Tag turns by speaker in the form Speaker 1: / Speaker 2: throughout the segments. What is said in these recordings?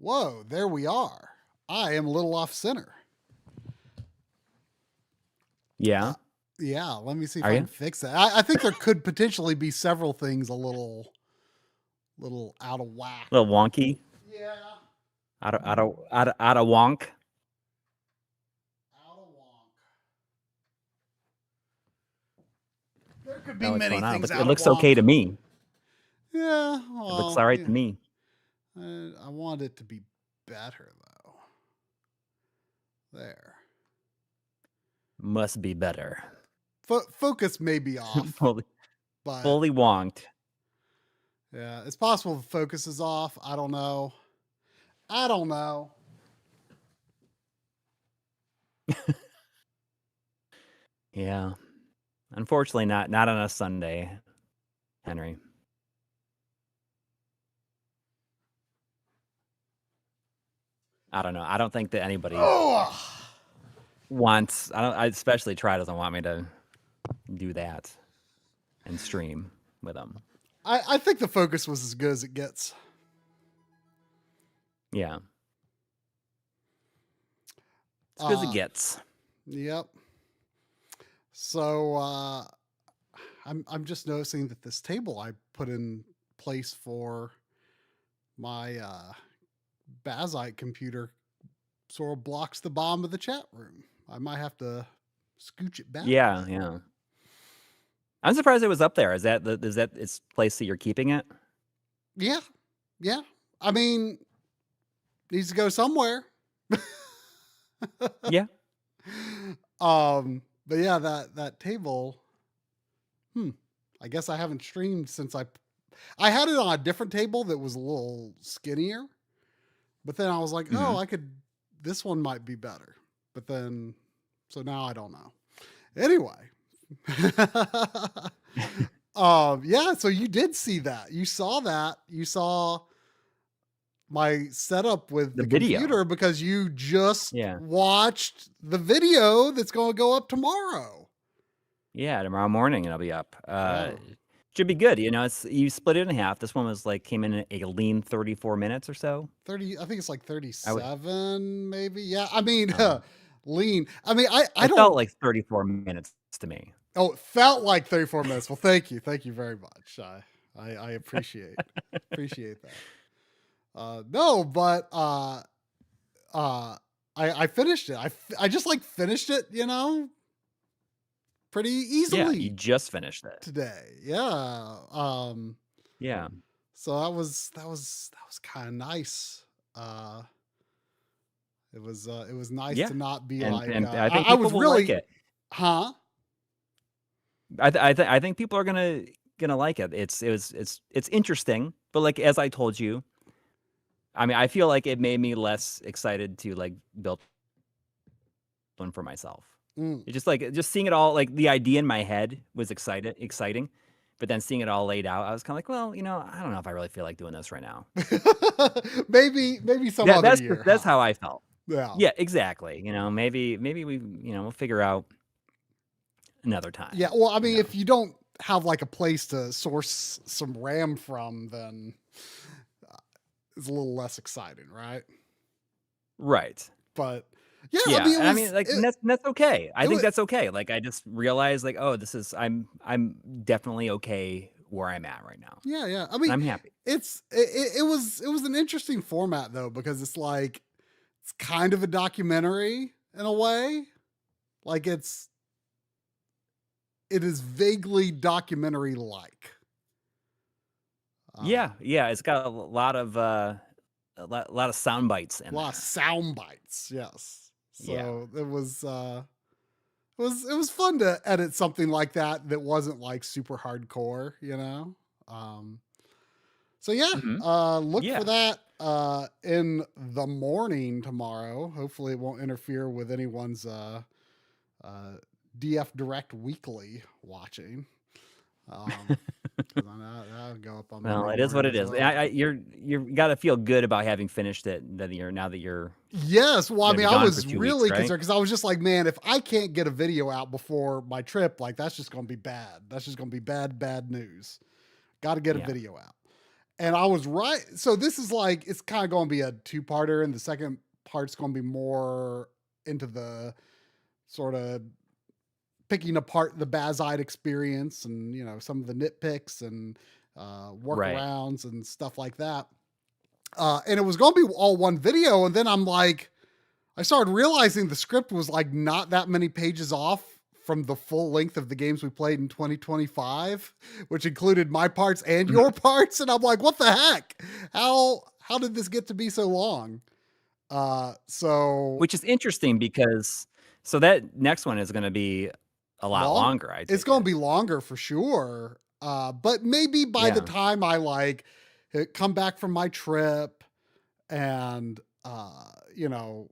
Speaker 1: Whoa, there we are. I am a little off center.
Speaker 2: Yeah.
Speaker 1: Yeah, let me see if
Speaker 2: Are
Speaker 1: I
Speaker 2: you?
Speaker 1: can fix that. I think there could potentially be several things a little out of whack.
Speaker 2: A little wonky.
Speaker 1: Yeah.
Speaker 2: Out of wonk.
Speaker 1: Out of wonk. There could be many things out of wonk.
Speaker 2: It looks okay to me.
Speaker 1: Yeah,
Speaker 2: well, it looks all right to me.
Speaker 1: I want it to be better though. There.
Speaker 2: Must be better.
Speaker 1: Focus may be off.
Speaker 2: fully wonked.
Speaker 1: Yeah, it's possible the focus is off. I don't know.
Speaker 2: Yeah. Unfortunately, not on a Sunday, Henry. I don't know. I don't think that anybody wants. I especially Try doesn't want me to do that and stream with them.
Speaker 1: I think the focus was as good as it gets.
Speaker 2: Yeah. As good as it gets.
Speaker 1: Yep. So I'm just noticing that this table I put in place for my Bazite computer sort of blocks the bottom of the chat room. I might have to scooch it back.
Speaker 2: Yeah. I'm surprised it was up there. Is that its place that you're keeping it?
Speaker 1: Yeah. I mean, needs to go somewhere.
Speaker 2: Yeah.
Speaker 1: But yeah, that table. I guess I haven't streamed since I had it on a different table that was a little skinnier. But then I was like, oh, this one might be better. But then, so now I don't know. Anyway. Yeah, so you did see that. You saw that. You saw my setup with the computer because you just watched the video that's going to go up tomorrow.
Speaker 2: Yeah, tomorrow morning it'll be up. Should be good. You know, you split it in half. This one was came in a lean 34 minutes or so.
Speaker 1: 30. I think it's 37, maybe. Yeah, I mean, lean. I mean, I don't.
Speaker 2: Felt like 34 minutes to me.
Speaker 1: Oh, it felt like 34 minutes. Well, thank you very much. I appreciate that. No, but I finished it. I just finished it, pretty easily.
Speaker 2: Yeah, you just finished it
Speaker 1: today. Yeah.
Speaker 2: Yeah.
Speaker 1: So that was kind of nice. It was nice to not be
Speaker 2: and I think people will like it.
Speaker 1: Huh?
Speaker 2: I think people are gonna like it. It's interesting, but as I told you, I mean, I feel like it made me less excited to build one for myself. It's just seeing it all, the idea in my head was exciting, but then seeing it all laid out, I was kind of well, I don't know if I really feel like doing this right now.
Speaker 1: maybe some other year.
Speaker 2: That's how I felt.
Speaker 1: Yeah,
Speaker 2: exactly. Maybe we, we'll figure out another time.
Speaker 1: Yeah, well, I mean, if you don't have a place to source some RAM from, then it's a little less exciting, right?
Speaker 2: Right.
Speaker 1: But
Speaker 2: yeah, I mean, that's okay. I think that's okay. I just realized, oh, this is I'm definitely okay where I'm at right now.
Speaker 1: Yeah. I mean,
Speaker 2: I'm happy.
Speaker 1: It was an interesting format though, because it's kind of a documentary in a way. It is vaguely documentary-like.
Speaker 2: Yeah. It's got a lot of sound bites in there.
Speaker 1: A lot of sound bites, yes. So it was fun to edit something like that wasn't super hardcore, So yeah, look for that in the morning tomorrow. Hopefully it won't interfere with anyone's DF Direct Weekly watching. That'll go up on.
Speaker 2: Well, it is what it is. Well. You got to feel good about having finished it. Now that you're.
Speaker 1: Yes, well, I mean, I was really concerned because I was just man, if I can't get a video out before my trip, that's just going to be bad. That's just going to be bad news. Got to get a video out. And I was right. So this is like, it's kind of going to be a two-parter, and the second part's going to be more into the sort of picking apart the Bazite experience and, you know, some of the nitpicks and workarounds and stuff like that. And it was going to be all one video. And then I'm like, I started realizing the script was like not that many pages off from the full length of the games we played in 2025, which included my parts and your parts. And I'm like, what the heck? How did this get to be so long?
Speaker 2: Which is interesting because so that next one is going to be a lot longer.
Speaker 1: It's going to be longer for sure. But maybe by the time I like come back from my trip and, you know,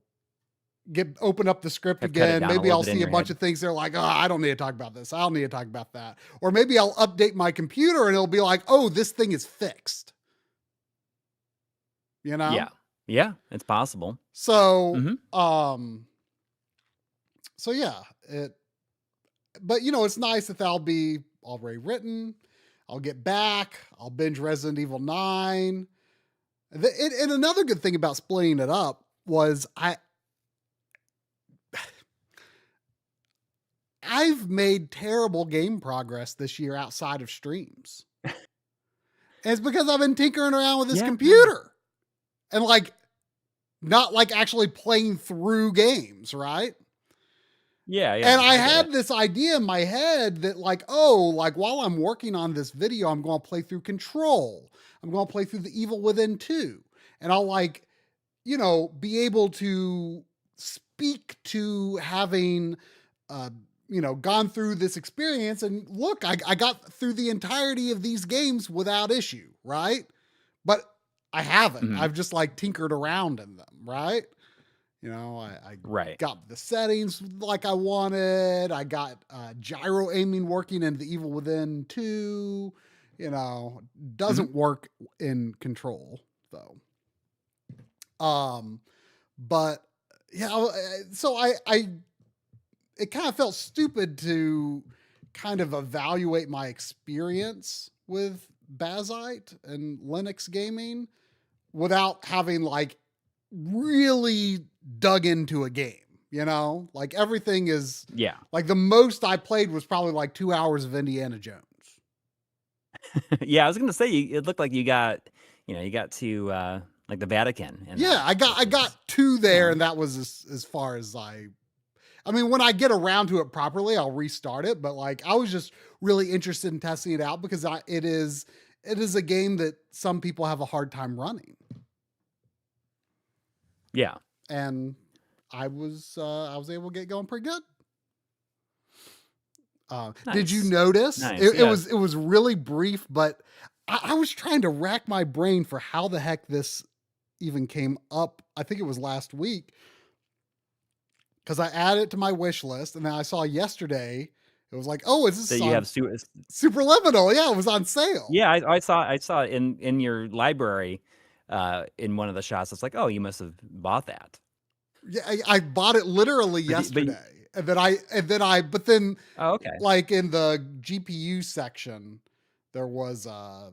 Speaker 1: open up the script again, maybe I'll see a bunch of things. They're like, oh, I don't need to talk about this. I don't need to talk about that. Or maybe I'll update my computer and it'll be like, oh, this thing is fixed. You know?
Speaker 2: Yeah. Yeah, it's possible.
Speaker 1: So, so yeah, but you know, it's nice that that'll be already written. I'll get back. I'll binge Resident Evil 9. And another good thing about splitting it up was I've made terrible game progress this year outside of streams. And it's because I've been tinkering around with this computer and like, not like actually playing through games, right?
Speaker 2: Yeah.
Speaker 1: And I had this idea in my head that like, oh, like while I'm working on this video, I'm going to play through Control. I'm going to play through The Evil Within 2. And I'll like, you know, be able to speak to having, you know, gone through this experience and look, I got through the entirety of these games without issue, right? But I haven't. I've just like tinkered around in them, right? You know, I got the settings like I wanted. I got gyro aiming working in The Evil Within 2. You know, doesn't work in Control though. But yeah, so I it kind of felt stupid to kind of evaluate my experience with Bazite and Linux gaming without having like really dug into a game, you know, like everything is like the most I played was probably like 2 hours of Indiana Jones.
Speaker 2: Yeah, I was gonna say it looked like you got to like the Vatican.
Speaker 1: Yeah, I got to there, and that was as far as I mean, when I get around to it properly, I'll restart it. But like, I was just really interested in testing it out because it is a game that some people have a hard time running.
Speaker 2: Yeah,
Speaker 1: and I was able to get going pretty good. Nice. Did you notice? Nice. It was really brief, but I was trying to rack my brain for how the heck this even came up. I think it was last week because I added it to my wish list, and then I saw yesterday it was like, oh, is this
Speaker 2: that you have
Speaker 1: Superliminal? Yeah, it was on sale.
Speaker 2: Yeah, I saw it in your library in one of the shots. It's like, oh, you must have bought that.
Speaker 1: Yeah, I bought it literally yesterday. But then
Speaker 2: oh, okay.
Speaker 1: Like in the GPU section, there was a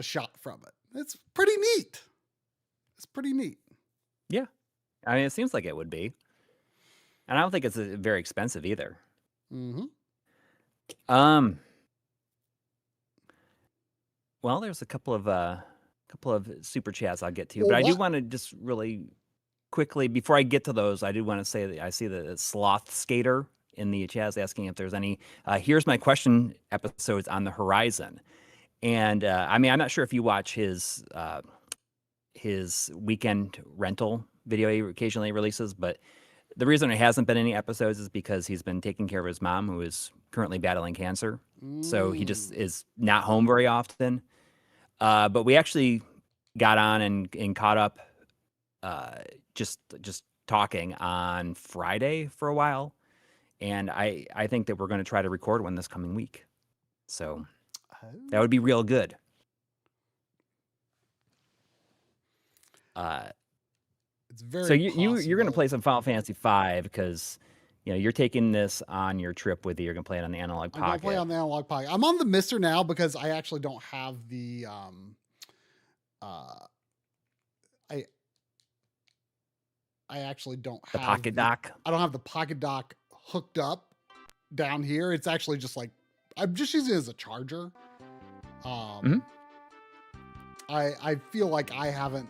Speaker 1: shot from it. It's pretty neat. It's pretty neat.
Speaker 2: Yeah. I mean, it seems like it would be. And I don't think it's very expensive either. Well, there's a couple of super chats I'll get to, but I do want to just really quickly, before I get to those, I do want to say that I see the Sloth Skater in the chat asking if there's any Here's My Question episodes on the horizon. And I mean, I'm not sure if you watch his weekend rental video he occasionally releases, but the reason there hasn't been any episodes is because he's been taking care of his mom, who is currently battling cancer. So he just is not home very often. But we actually got on and caught up just talking on Friday for a while. And I think that we're going to try to record one this coming week. So that would be real good.
Speaker 1: It's very
Speaker 2: so you're going to play some Final Fantasy V because you're taking this on your trip with you. You're going to play it on the Analog Pocket.
Speaker 1: I'm going to play on the Analog Pocket. I'm on the Mister now because I actually don't have the uh, I actually don't
Speaker 2: The
Speaker 1: have
Speaker 2: pocket dock.
Speaker 1: I don't have the pocket dock hooked up down here. It's actually just like I'm just using it as a charger. I feel like I haven't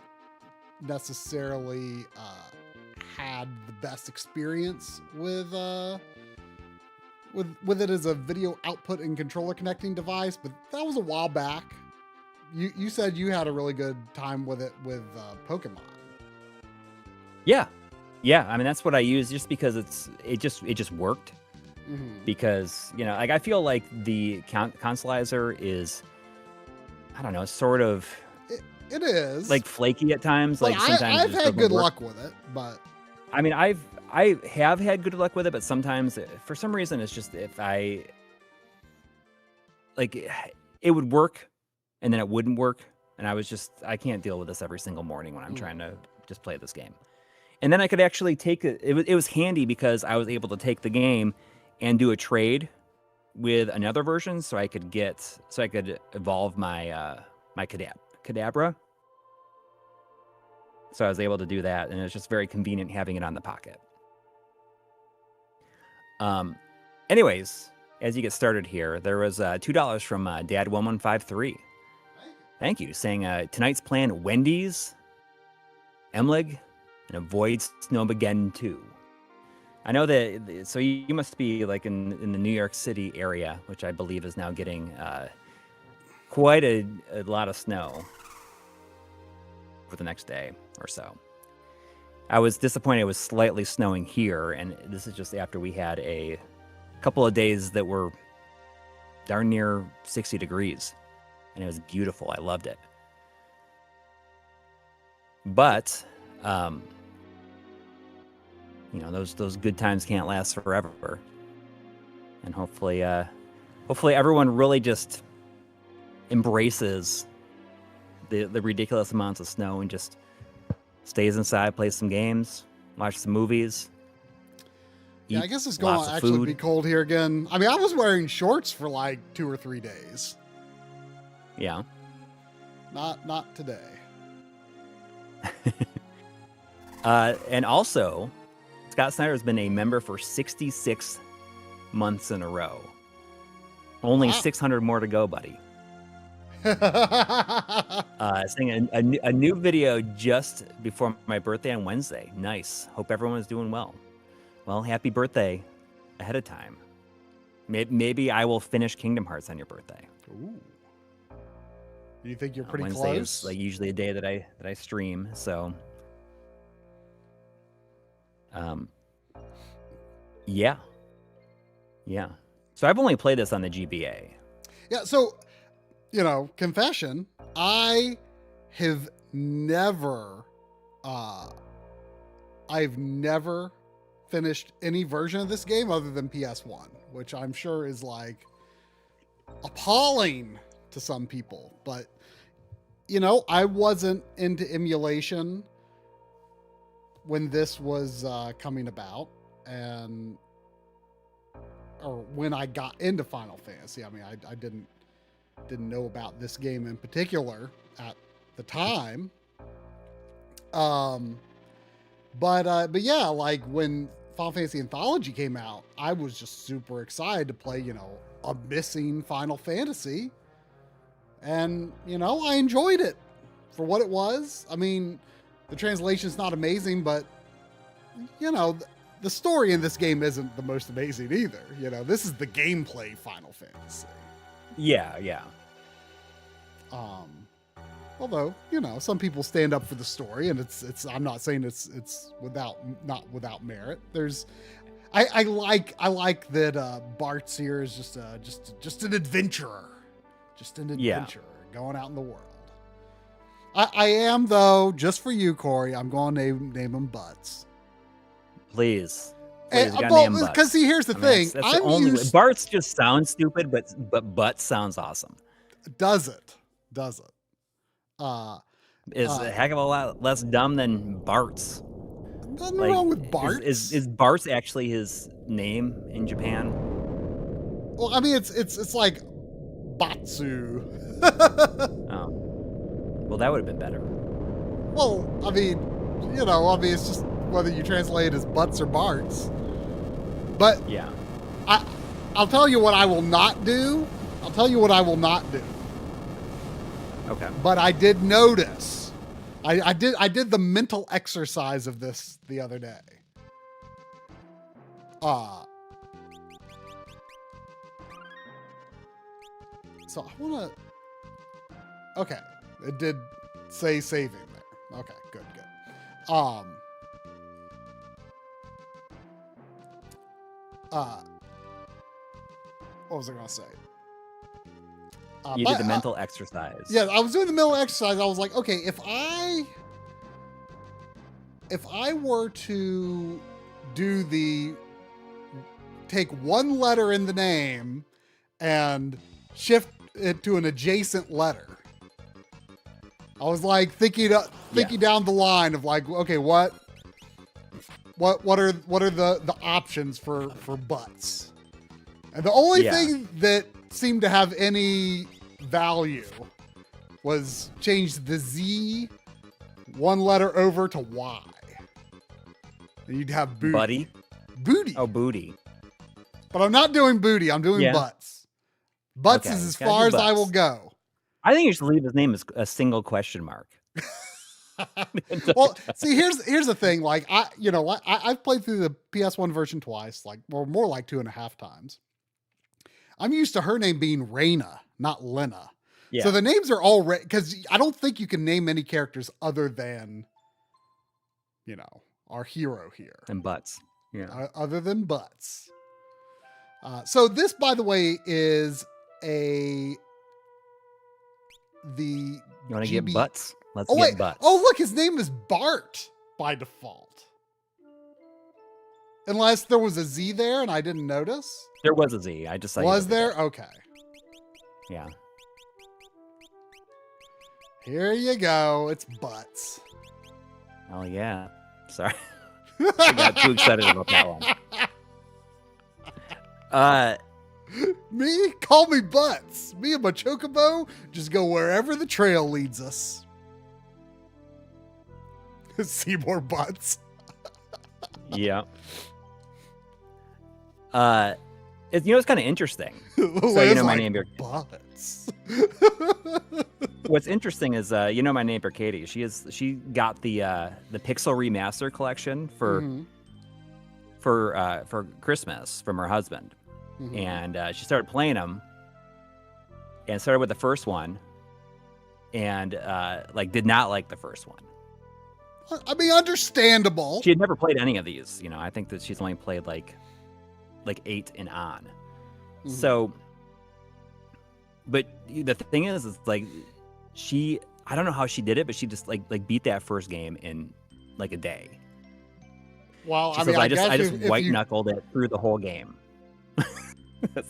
Speaker 1: necessarily had the best experience with it as a video output and controller connecting device, but that was a while back. You said you had a really good time with it with Pokemon.
Speaker 2: Yeah. I mean, that's what I use just because it just worked. Because, you know, like I feel like the consolizer is, I don't know, sort of.
Speaker 1: It is
Speaker 2: like flaky at times. Like sometimes
Speaker 1: I've had good luck with it, but
Speaker 2: I mean, I have had good luck with it, but sometimes for some reason it's just if I like it would work and then it wouldn't work, and I can't deal with this every single morning when I'm trying to just play this game. And then I could actually take it. It was handy because I was able to take the game and do a trade with another version, so I could evolve my my Kadabra. So I was able to do that, and it was just very convenient having it on the pocket. Anyways, as you get started here, there was $2 from Dad1153. Thank you. Saying tonight's plan: Wendy's, MLiG, and avoid Snowmageddon 2. I know that. So you must be like in the New York City area, which I believe is now getting quite a lot of snow for the next day or so. I was disappointed it was slightly snowing here, and this is just after we had a couple of days that were darn near 60 degrees, and it was beautiful. I loved it. But you know, those good times can't last forever, and hopefully everyone really just embraces the ridiculous amounts of snow and just stays inside, plays some games, watch some movies.
Speaker 1: Yeah, I guess it's going to actually be cold here again. I mean, I was wearing shorts for like 2 or 3 days.
Speaker 2: Yeah.
Speaker 1: Not today.
Speaker 2: And also, Scott Snyder has been a member for 66 months in a row. Only 600 more to go, buddy. Seeing a new video just before my birthday on Wednesday. Nice. Hope everyone is doing well. Well, happy birthday ahead of time. Maybe I will finish Kingdom Hearts on your birthday.
Speaker 1: Ooh. You think you're pretty
Speaker 2: Wednesday
Speaker 1: close?
Speaker 2: Is like usually a day that I stream, so yeah. So I've only played this on the GBA.
Speaker 1: Yeah, so you know, confession, I've never finished any version of this game other than PS1, which I'm sure is like appalling to some people. But you know, I wasn't into emulation when this was coming about, or when I got into Final Fantasy. I mean, I didn't know about this game in particular at the time. But yeah, like when Final Fantasy Anthology came out, I was just super excited to play, you know, a missing Final Fantasy. And, you know, I enjoyed it for what it was. I mean, the translation's not amazing, but, you know, the story in this game isn't the most amazing either. You know, this is the gameplay Final Fantasy.
Speaker 2: Yeah.
Speaker 1: Although, you know, some people stand up for the story, and it's I'm not saying it's not without merit. I like that Bart's here is just an adventurer. Just an adventurer going out in the world. I am, though, just for you, Coury, I'm going to name him Butts.
Speaker 2: Please.
Speaker 1: Because see, here's the thing.
Speaker 2: That's the only way. Bart's just sounds stupid, but Butts sounds awesome.
Speaker 1: Does it?
Speaker 2: Is a heck of a lot less dumb than Bart's.
Speaker 1: Nothing wrong with Bart's.
Speaker 2: Is Bart's actually his name in Japan?
Speaker 1: Well, I mean, it's like Batsu.
Speaker 2: Oh. Well, that would have been better.
Speaker 1: Well, I mean, it's just whether you translate it as butts or barts. But
Speaker 2: Yeah.
Speaker 1: I'll tell you what I will not do.
Speaker 2: Okay.
Speaker 1: But I did notice. I did the mental exercise of this the other day. So I want to. Okay, it did say saving there. Okay, good. What was I gonna say?
Speaker 2: You did the mental exercise.
Speaker 1: Yeah, I was doing the mental exercise. I was like, okay, if I were to take one letter in the name and shift it to an adjacent letter. I was like thinking down the line of like, okay, what are the options for butts? And the only thing that seemed to have any value was change the Z one letter over to Y. And you'd have booty.
Speaker 2: Buddy?
Speaker 1: Booty.
Speaker 2: Oh, booty.
Speaker 1: But I'm not doing booty. I'm doing butts. Butts is as far as I will go.
Speaker 2: I think you should leave his name as a single question mark.
Speaker 1: Well, see, here's the thing. Like I've played through the PS1 version twice, more like 2.5 times. I'm used to her name being Raina, not Lena. Yeah. So the names are all because I don't think you can name any characters other than, our hero here.
Speaker 2: And butts. Yeah.
Speaker 1: Other than butts. So this, by the way, is
Speaker 2: You want to get butts? Let's get butts.
Speaker 1: Oh, look, his name is Bart by default. Unless there was a Z there and I didn't notice.
Speaker 2: There was a Z. I just saw.
Speaker 1: Was there? Okay.
Speaker 2: Yeah.
Speaker 1: Here you go. It's butts.
Speaker 2: Oh yeah. Sorry. I got too excited about that one.
Speaker 1: Me? Call me Butts. Me and my chocobo just go wherever the trail leads us. See more butts.
Speaker 2: Yeah. It's kind of interesting. So my neighbor
Speaker 1: Butts.
Speaker 2: What's interesting is my neighbor Katie. She got the Pixel Remaster collection for Christmas from her husband. Mm-hmm. And she started playing them and started with the first one and did not like the first one.
Speaker 1: I mean, understandable.
Speaker 2: She had never played any of these. I think that she's only played like 8 and on. Mm-hmm. So, but the thing is like I don't know how she did it, but she just like beat that first game in like a day.
Speaker 1: Well,
Speaker 2: I just white knuckled it through the whole game.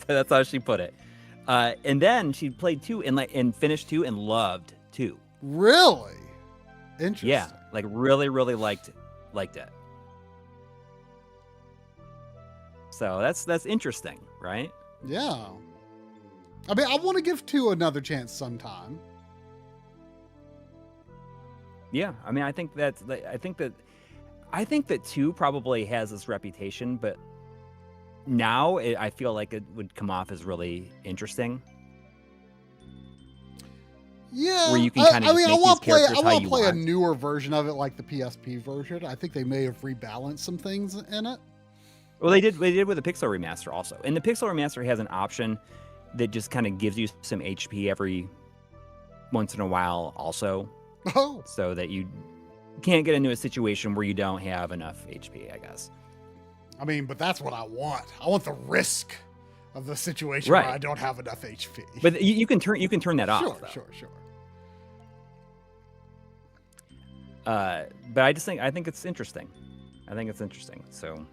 Speaker 2: That's how she put it. And then she played 2 and finished 2 and loved 2.
Speaker 1: Really? Interesting.
Speaker 2: Yeah, really, really liked it. So that's interesting, right?
Speaker 1: Yeah. I mean, I want to give 2 another chance sometime.
Speaker 2: Yeah, I mean, I think that 2 probably has this reputation, but now I feel like it would come off as really interesting.
Speaker 1: Yeah,
Speaker 2: where you can kind of I want
Speaker 1: to play a newer version of it, like the PSP version. I think they may have rebalanced some things in it.
Speaker 2: Well, they did with the Pixel Remaster also, and the Pixel Remaster has an option that just kind of gives you some HP every once in a while, also.
Speaker 1: Oh,
Speaker 2: so that you can't get into a situation where you don't have enough HP, I guess.
Speaker 1: I mean, but that's what I want. I want the risk of the situation where I don't have enough HP.
Speaker 2: But you can turn that off.
Speaker 1: Sure.
Speaker 2: But I think it's interesting. So,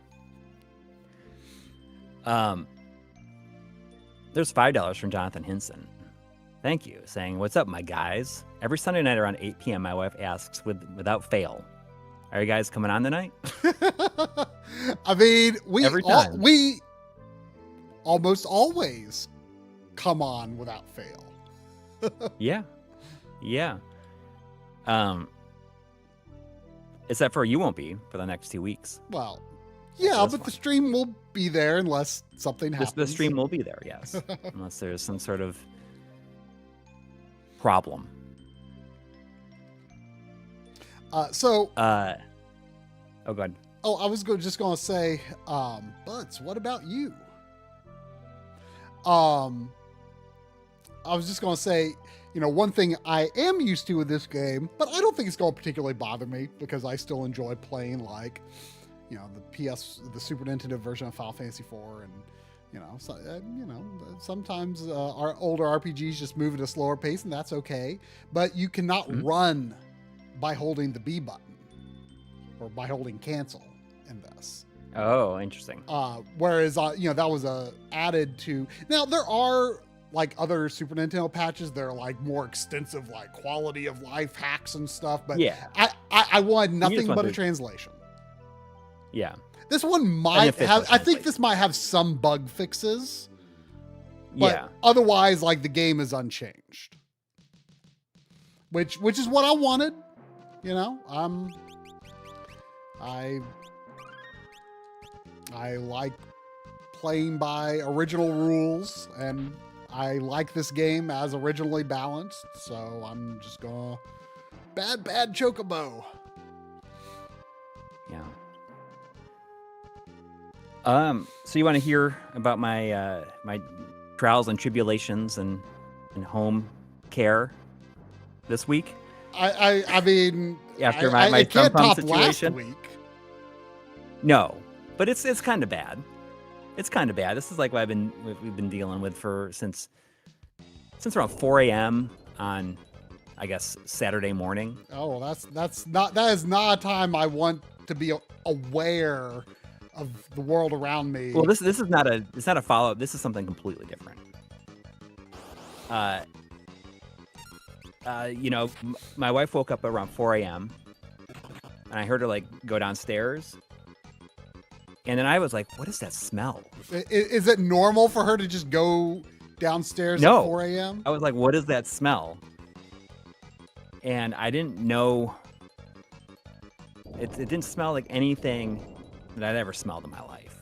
Speaker 2: there's $5 from Jonathan Hinson. Thank you, saying, "What's up, my guys? Every Sunday night around 8 p.m., my wife asks without fail, are you guys coming on tonight?"
Speaker 1: I mean, we almost always come on without fail.
Speaker 2: Yeah. Except for you won't be for the next 2 weeks.
Speaker 1: Well, yeah,
Speaker 2: that's
Speaker 1: but the
Speaker 2: fine.
Speaker 1: stream will be there unless something happens.
Speaker 2: The stream will be there, yes, unless there's some sort of problem.
Speaker 1: Oh,
Speaker 2: go ahead.
Speaker 1: Oh, I was just going to say, Buds, what about you? I was just going to say, one thing I am used to with this game, but I don't think it's going to particularly bother me because I still enjoy playing the Super Nintendo version of Final Fantasy IV, and sometimes our older RPGs just move at a slower pace, and that's okay. But you cannot run by holding the B button or by holding cancel in this.
Speaker 2: Oh, interesting.
Speaker 1: Whereas that was added to. Now there are other Super Nintendo patches, they're more extensive, quality of life hacks and stuff. But
Speaker 2: yeah,
Speaker 1: I wanted nothing but a translation.
Speaker 2: Yeah.
Speaker 1: This one might have, I think this might have some bug fixes, but otherwise, the game is unchanged, which is what I wanted. I like playing by original rules, and I like this game as originally balanced, so I'm just gonna bad Chocobo.
Speaker 2: Yeah. So you want to hear about my my trials and tribulations and home care this week?
Speaker 1: I mean,
Speaker 2: after my
Speaker 1: can't
Speaker 2: pump
Speaker 1: top last
Speaker 2: situation.
Speaker 1: week.
Speaker 2: No, but it's kind of bad. It's kind of bad. This is what we've been dealing with since around 4 a.m. on, I guess, Saturday morning.
Speaker 1: Oh, that is not a time I want to be aware of the world around me.
Speaker 2: Well, this is not a follow-up. This is something completely different. My wife woke up around 4 a.m. and I heard her go downstairs. And then I was like, what is that smell?
Speaker 1: Is it normal for her to just go downstairs at 4 a.m.?
Speaker 2: I was like, what is that smell? And I didn't know. It didn't smell like anything that I'd ever smelled in my life.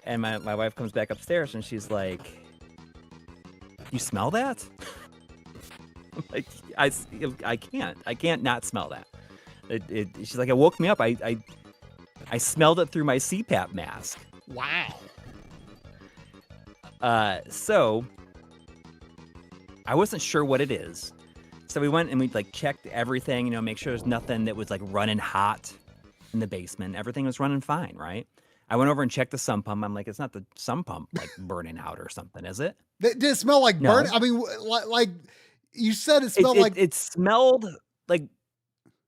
Speaker 2: And my wife comes back upstairs and she's like, you smell that? I'm like, I can't not smell that. She's like, it woke me up. I smelled it through my CPAP mask.
Speaker 1: Wow.
Speaker 2: So I wasn't sure what it is. So we went and we checked everything, make sure there's nothing that was running hot in the basement. Everything was running fine, right? I went over and checked the sump pump. I'm like, it's not the sump pump burning out or something, is it?
Speaker 1: Did it smell like burn? I mean, you said it smelled
Speaker 2: it smelled like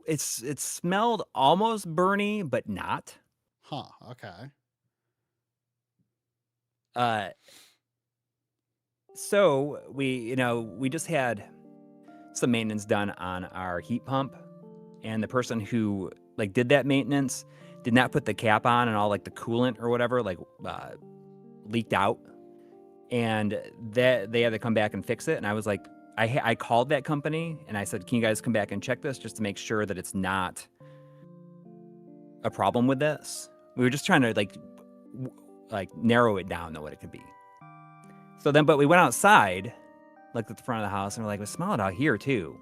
Speaker 2: it smelled almost burny, but not.
Speaker 1: Huh. Okay.
Speaker 2: So we just had some maintenance done on our heat pump, and the person who did that maintenance did not put the cap on, and all the coolant or whatever leaked out, and that they had to come back and fix it. And I was like, I called that company and I said, can you guys come back and check this just to make sure that it's not a problem with this? We were just trying to narrow it down to what it could be. So then, but we went outside, at the front of the house, and we're like, we smell it out here too.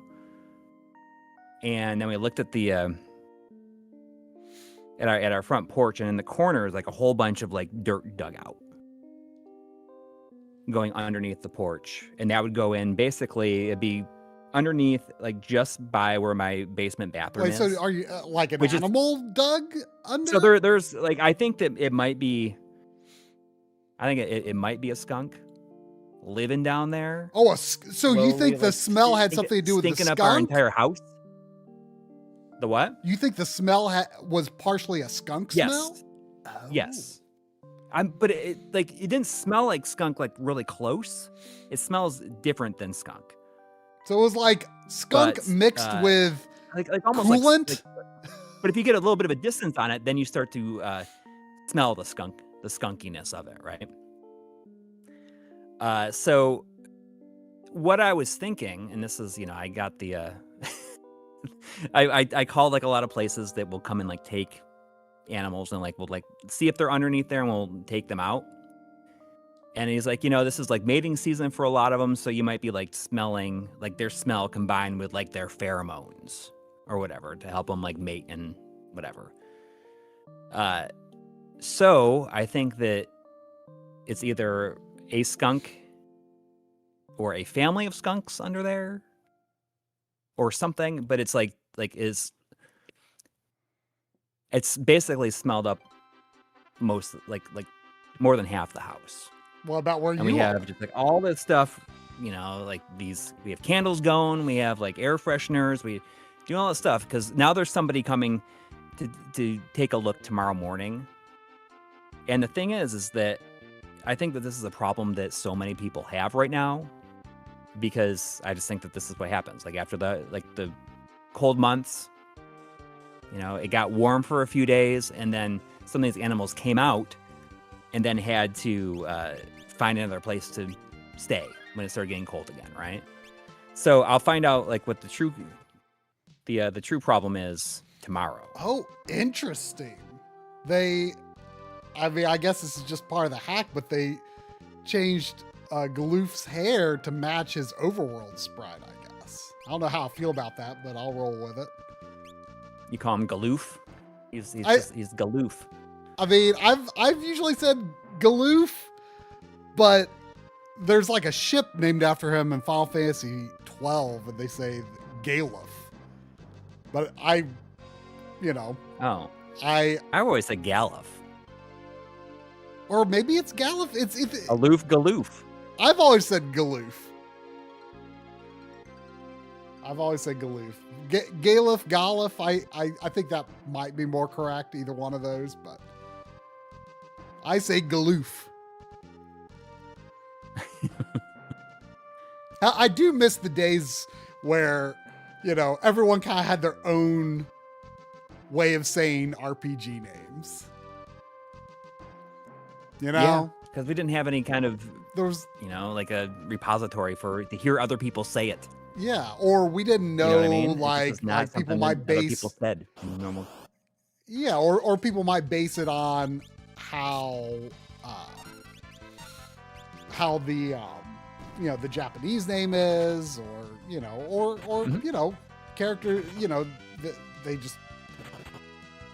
Speaker 2: And then we looked at the at our front porch, and in the corner is a whole bunch of dirt dug out, going underneath the porch, and that would go in. Basically, it'd be underneath, just by where my basement bathroom is.
Speaker 1: So are you an animal dug under?
Speaker 2: So there's I think that it might be. I think it might be a skunk living down there.
Speaker 1: Oh, so you think the smell had something to do with the skunk?
Speaker 2: Stinking up our entire house? The what?
Speaker 1: You think the smell was partially a skunk smell?
Speaker 2: Oh. Yes. But it didn't smell like skunk really close. It smells different than skunk.
Speaker 1: So it was skunk mixed with
Speaker 2: almost
Speaker 1: coolant.
Speaker 2: But if you get a little bit of a distance on it, then you start to smell the skunkiness of it, right? So what I was thinking, and this is, I got the I called like a lot of places that will come and like take animals and like we'll like see if they're underneath there and we'll take them out. And he's like, this is like mating season for a lot of them, so you might be like smelling like their smell combined with like their pheromones or whatever to help them like mate and whatever. So I think that it's either a skunk or a family of skunks under there or something, but it's it's basically smelled up most like more than half the house.
Speaker 1: What about where
Speaker 2: And
Speaker 1: you
Speaker 2: we
Speaker 1: are?
Speaker 2: have just like all this stuff, like we have candles going, we have like air fresheners, we do all this stuff because now there's somebody coming to take a look tomorrow morning. And the thing is that I think that this is a problem that so many people have right now, because I just think that this is what happens. Like after the cold months, it got warm for a few days, and then some of these animals came out and then had to find another place to stay when it started getting cold again, right? So I'll find out like what the true problem is tomorrow.
Speaker 1: Oh, interesting. I guess this is just part of the hack, but they changed Galoof's hair to match his overworld sprite, I guess. I don't know how I feel about that, but I'll roll with it.
Speaker 2: You call him Galoof? He's Galoof.
Speaker 1: I mean, I've usually said Galoof, but there's like a ship named after him in Final Fantasy 12, and they say Galuf. But
Speaker 2: Oh. I always say Galuf.
Speaker 1: Or maybe it's Galuf. It's
Speaker 2: Aloof Galoof.
Speaker 1: I've always said Galoof. Galuf, Galuf. I think that might be more correct, either one of those, but I say Galoof. I do miss the days where, everyone kind of had their own way of saying RPG names.
Speaker 2: Yeah, because we didn't have any kind of,
Speaker 1: there was,
Speaker 2: like a repository to hear other people say it.
Speaker 1: Yeah, or we didn't know,
Speaker 2: what I mean?
Speaker 1: like people might base
Speaker 2: people said normal.
Speaker 1: Yeah, or people might base it on how the the Japanese name is, or
Speaker 2: Mhm.
Speaker 1: Character,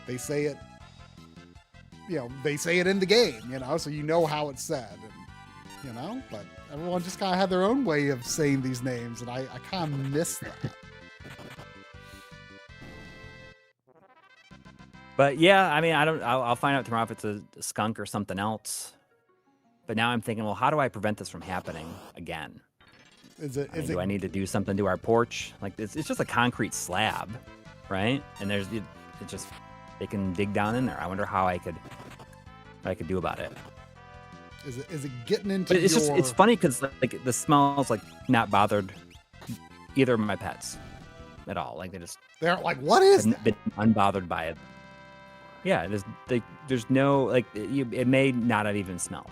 Speaker 1: they say it, they say it in the game, so how it's said, and but everyone just kind of had their own way of saying these names, and I kind of miss that.
Speaker 2: But yeah, I mean, I'll find out tomorrow if it's a skunk or something else. But now I'm thinking, well, how do I prevent this from happening again? Do I need to do something to our porch? Like it's just a concrete slab, right? And they can dig down in there. I wonder how I could do about it.
Speaker 1: Is it getting into?
Speaker 2: But it's funny because like the smell's like not bothered either of my pets at all. Like
Speaker 1: they're like, what is that?
Speaker 2: Been unbothered by it. Yeah, there's no it may not have even smelled.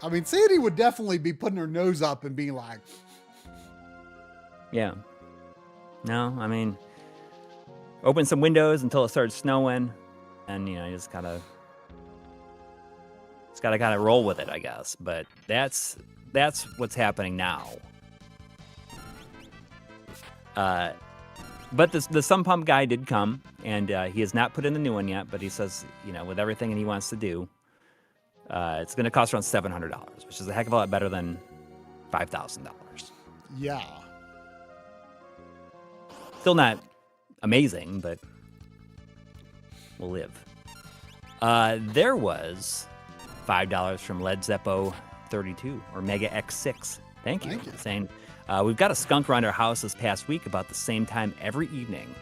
Speaker 1: I mean, Sandy would definitely be putting her nose up and being like,
Speaker 2: yeah. No, I mean, open some windows until it started snowing, and you just gotta kind of roll with it, I guess. But that's what's happening now. But the sump pump guy did come, and he has not put in the new one yet. But he says, with everything that he wants to do, it's going to cost around $700, which is a heck of a lot better than $5,000.
Speaker 1: Yeah.
Speaker 2: Still not amazing, but we'll live. There was $5 from Led Zeppo 32 or Mega X6. Thank you. Saying, we've got a skunk around our house this past week about the same time every evening.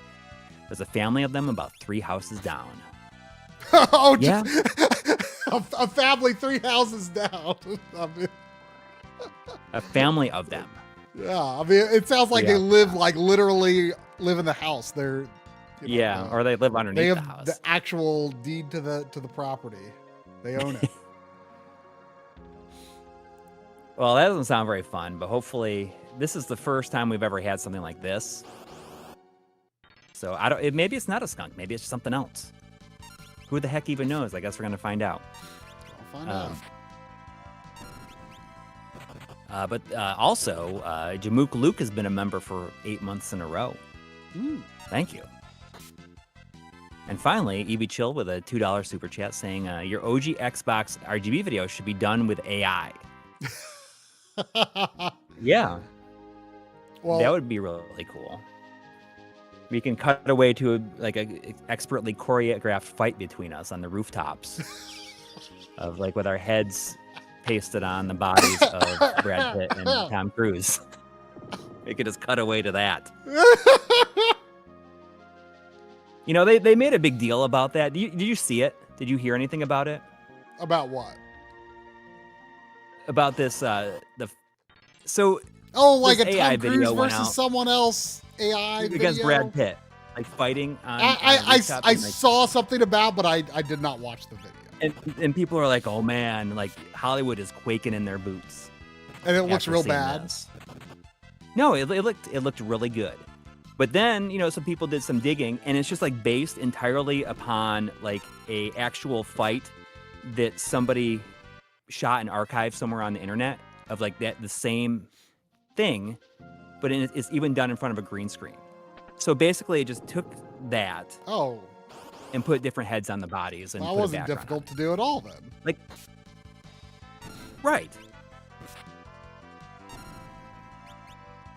Speaker 2: There's a family of them about 3 houses down.
Speaker 1: Oh,
Speaker 2: yeah.
Speaker 1: A family 3 houses down. I mean,
Speaker 2: a family of them.
Speaker 1: Yeah, I mean, it sounds like they live, literally live in the house. They're,
Speaker 2: or they live underneath
Speaker 1: the house.
Speaker 2: They have
Speaker 1: the actual deed to the property. They own it.
Speaker 2: Well, that doesn't sound very fun, but hopefully this is the first time we've ever had something like this. So I don't. Maybe it's not a skunk. Maybe it's something else. Who the heck even knows? I guess we're gonna find out.
Speaker 1: I'll find out.
Speaker 2: But also, Jamook Luke has been a member for 8 months in a row. Thank you. And finally, EV Chill with a $2 super chat saying, your OG Xbox RGB video should be done with AI. Yeah. Well, that would be really cool. We can cut away to a expertly choreographed fight between us on the rooftops of with our heads pasted on the bodies of Brad Pitt and Tom Cruise. We could just cut away to that. You know, they made a big deal about that. Did you see it? Did you hear anything about it?
Speaker 1: About what?
Speaker 2: About this
Speaker 1: like a
Speaker 2: AI
Speaker 1: Tom Cruise versus someone else AI
Speaker 2: against
Speaker 1: video?
Speaker 2: Brad Pitt, fighting on.
Speaker 1: I saw something about, but I did not watch the video.
Speaker 2: And people are like, oh man, Hollywood is quaking in their boots.
Speaker 1: And it looks real bad.
Speaker 2: This. No, it looked really good. But then, some people did some digging, and it's just based entirely upon a actual fight that somebody shot and archived somewhere on the internet of the same thing, but it's even done in front of a green screen. So basically, it just took that.
Speaker 1: Oh.
Speaker 2: And put different heads on the bodies. And
Speaker 1: that wasn't difficult to do at all then.
Speaker 2: Right.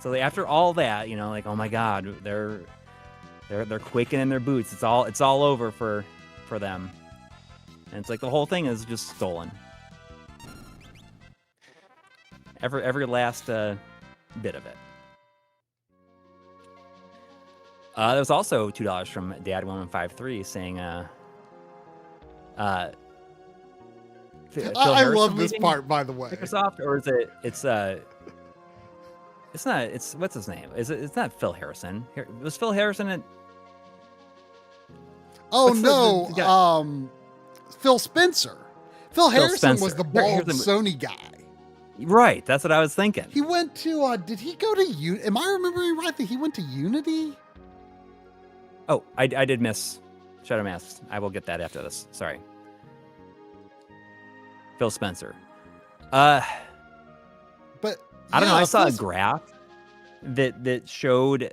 Speaker 2: So after all that, oh my God, they're quaking in their boots. It's all over for them. And it's the whole thing is just stolen. Every last bit of it. There was also $2 from Dad1153 saying,
Speaker 1: I love this part, by the way.
Speaker 2: Microsoft, or is it's not, what's his name? It's not Phil Harrison. Was Phil Harrison at...
Speaker 1: Oh, no. Phil Spencer. Phil Harrison was the bald Sony guy.
Speaker 2: Right, that's what I was thinking.
Speaker 1: He went to, did he go to, am I remembering right that he went to Unity?
Speaker 2: Oh, I did miss Shadow Masks. I will get that after this. Sorry. Phil Spencer.
Speaker 1: But
Speaker 2: I don't know. I saw a graph that showed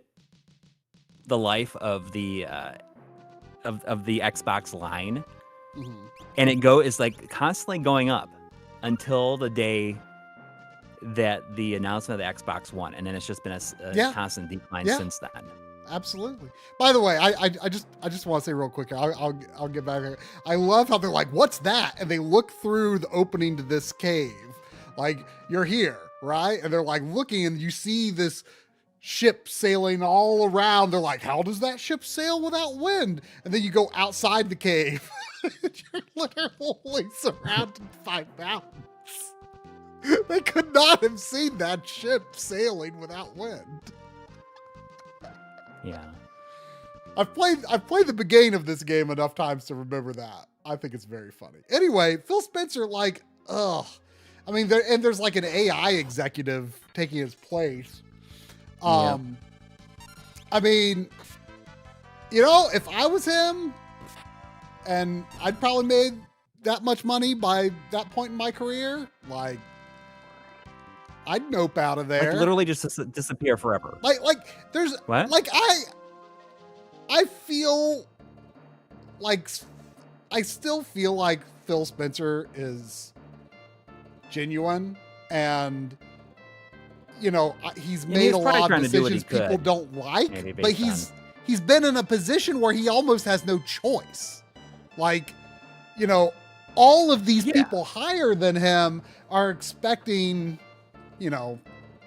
Speaker 2: the life of the of the Xbox line, and it is constantly going up until the day that the announcement of the Xbox One, and then it's just been a constant decline since then.
Speaker 1: Absolutely. By the way, I just want to say real quick, I'll get back there. I love how they're like, what's that? And they look through the opening to this cave. You're here, right? And they're looking, and you see this ship sailing all around. They're like, how does that ship sail without wind? And then you go outside the cave. You're literally surrounded by mountains. They could not have seen that ship sailing without wind.
Speaker 2: Yeah.
Speaker 1: I've played the beginning of this game enough times to remember that. I think it's very funny. Anyway, Phil Spencer, ugh. I mean, there's an AI executive taking his place. I mean, if I was him, and I'd probably made that much money by that point in my career, I'd nope out of there.
Speaker 2: Literally just disappear forever.
Speaker 1: There's
Speaker 2: what?
Speaker 1: I feel I still feel like Phil Spencer is genuine, and he's made a lot of decisions people don't like, but he's been in a position where he almost has no choice. All of these people higher than him are expecting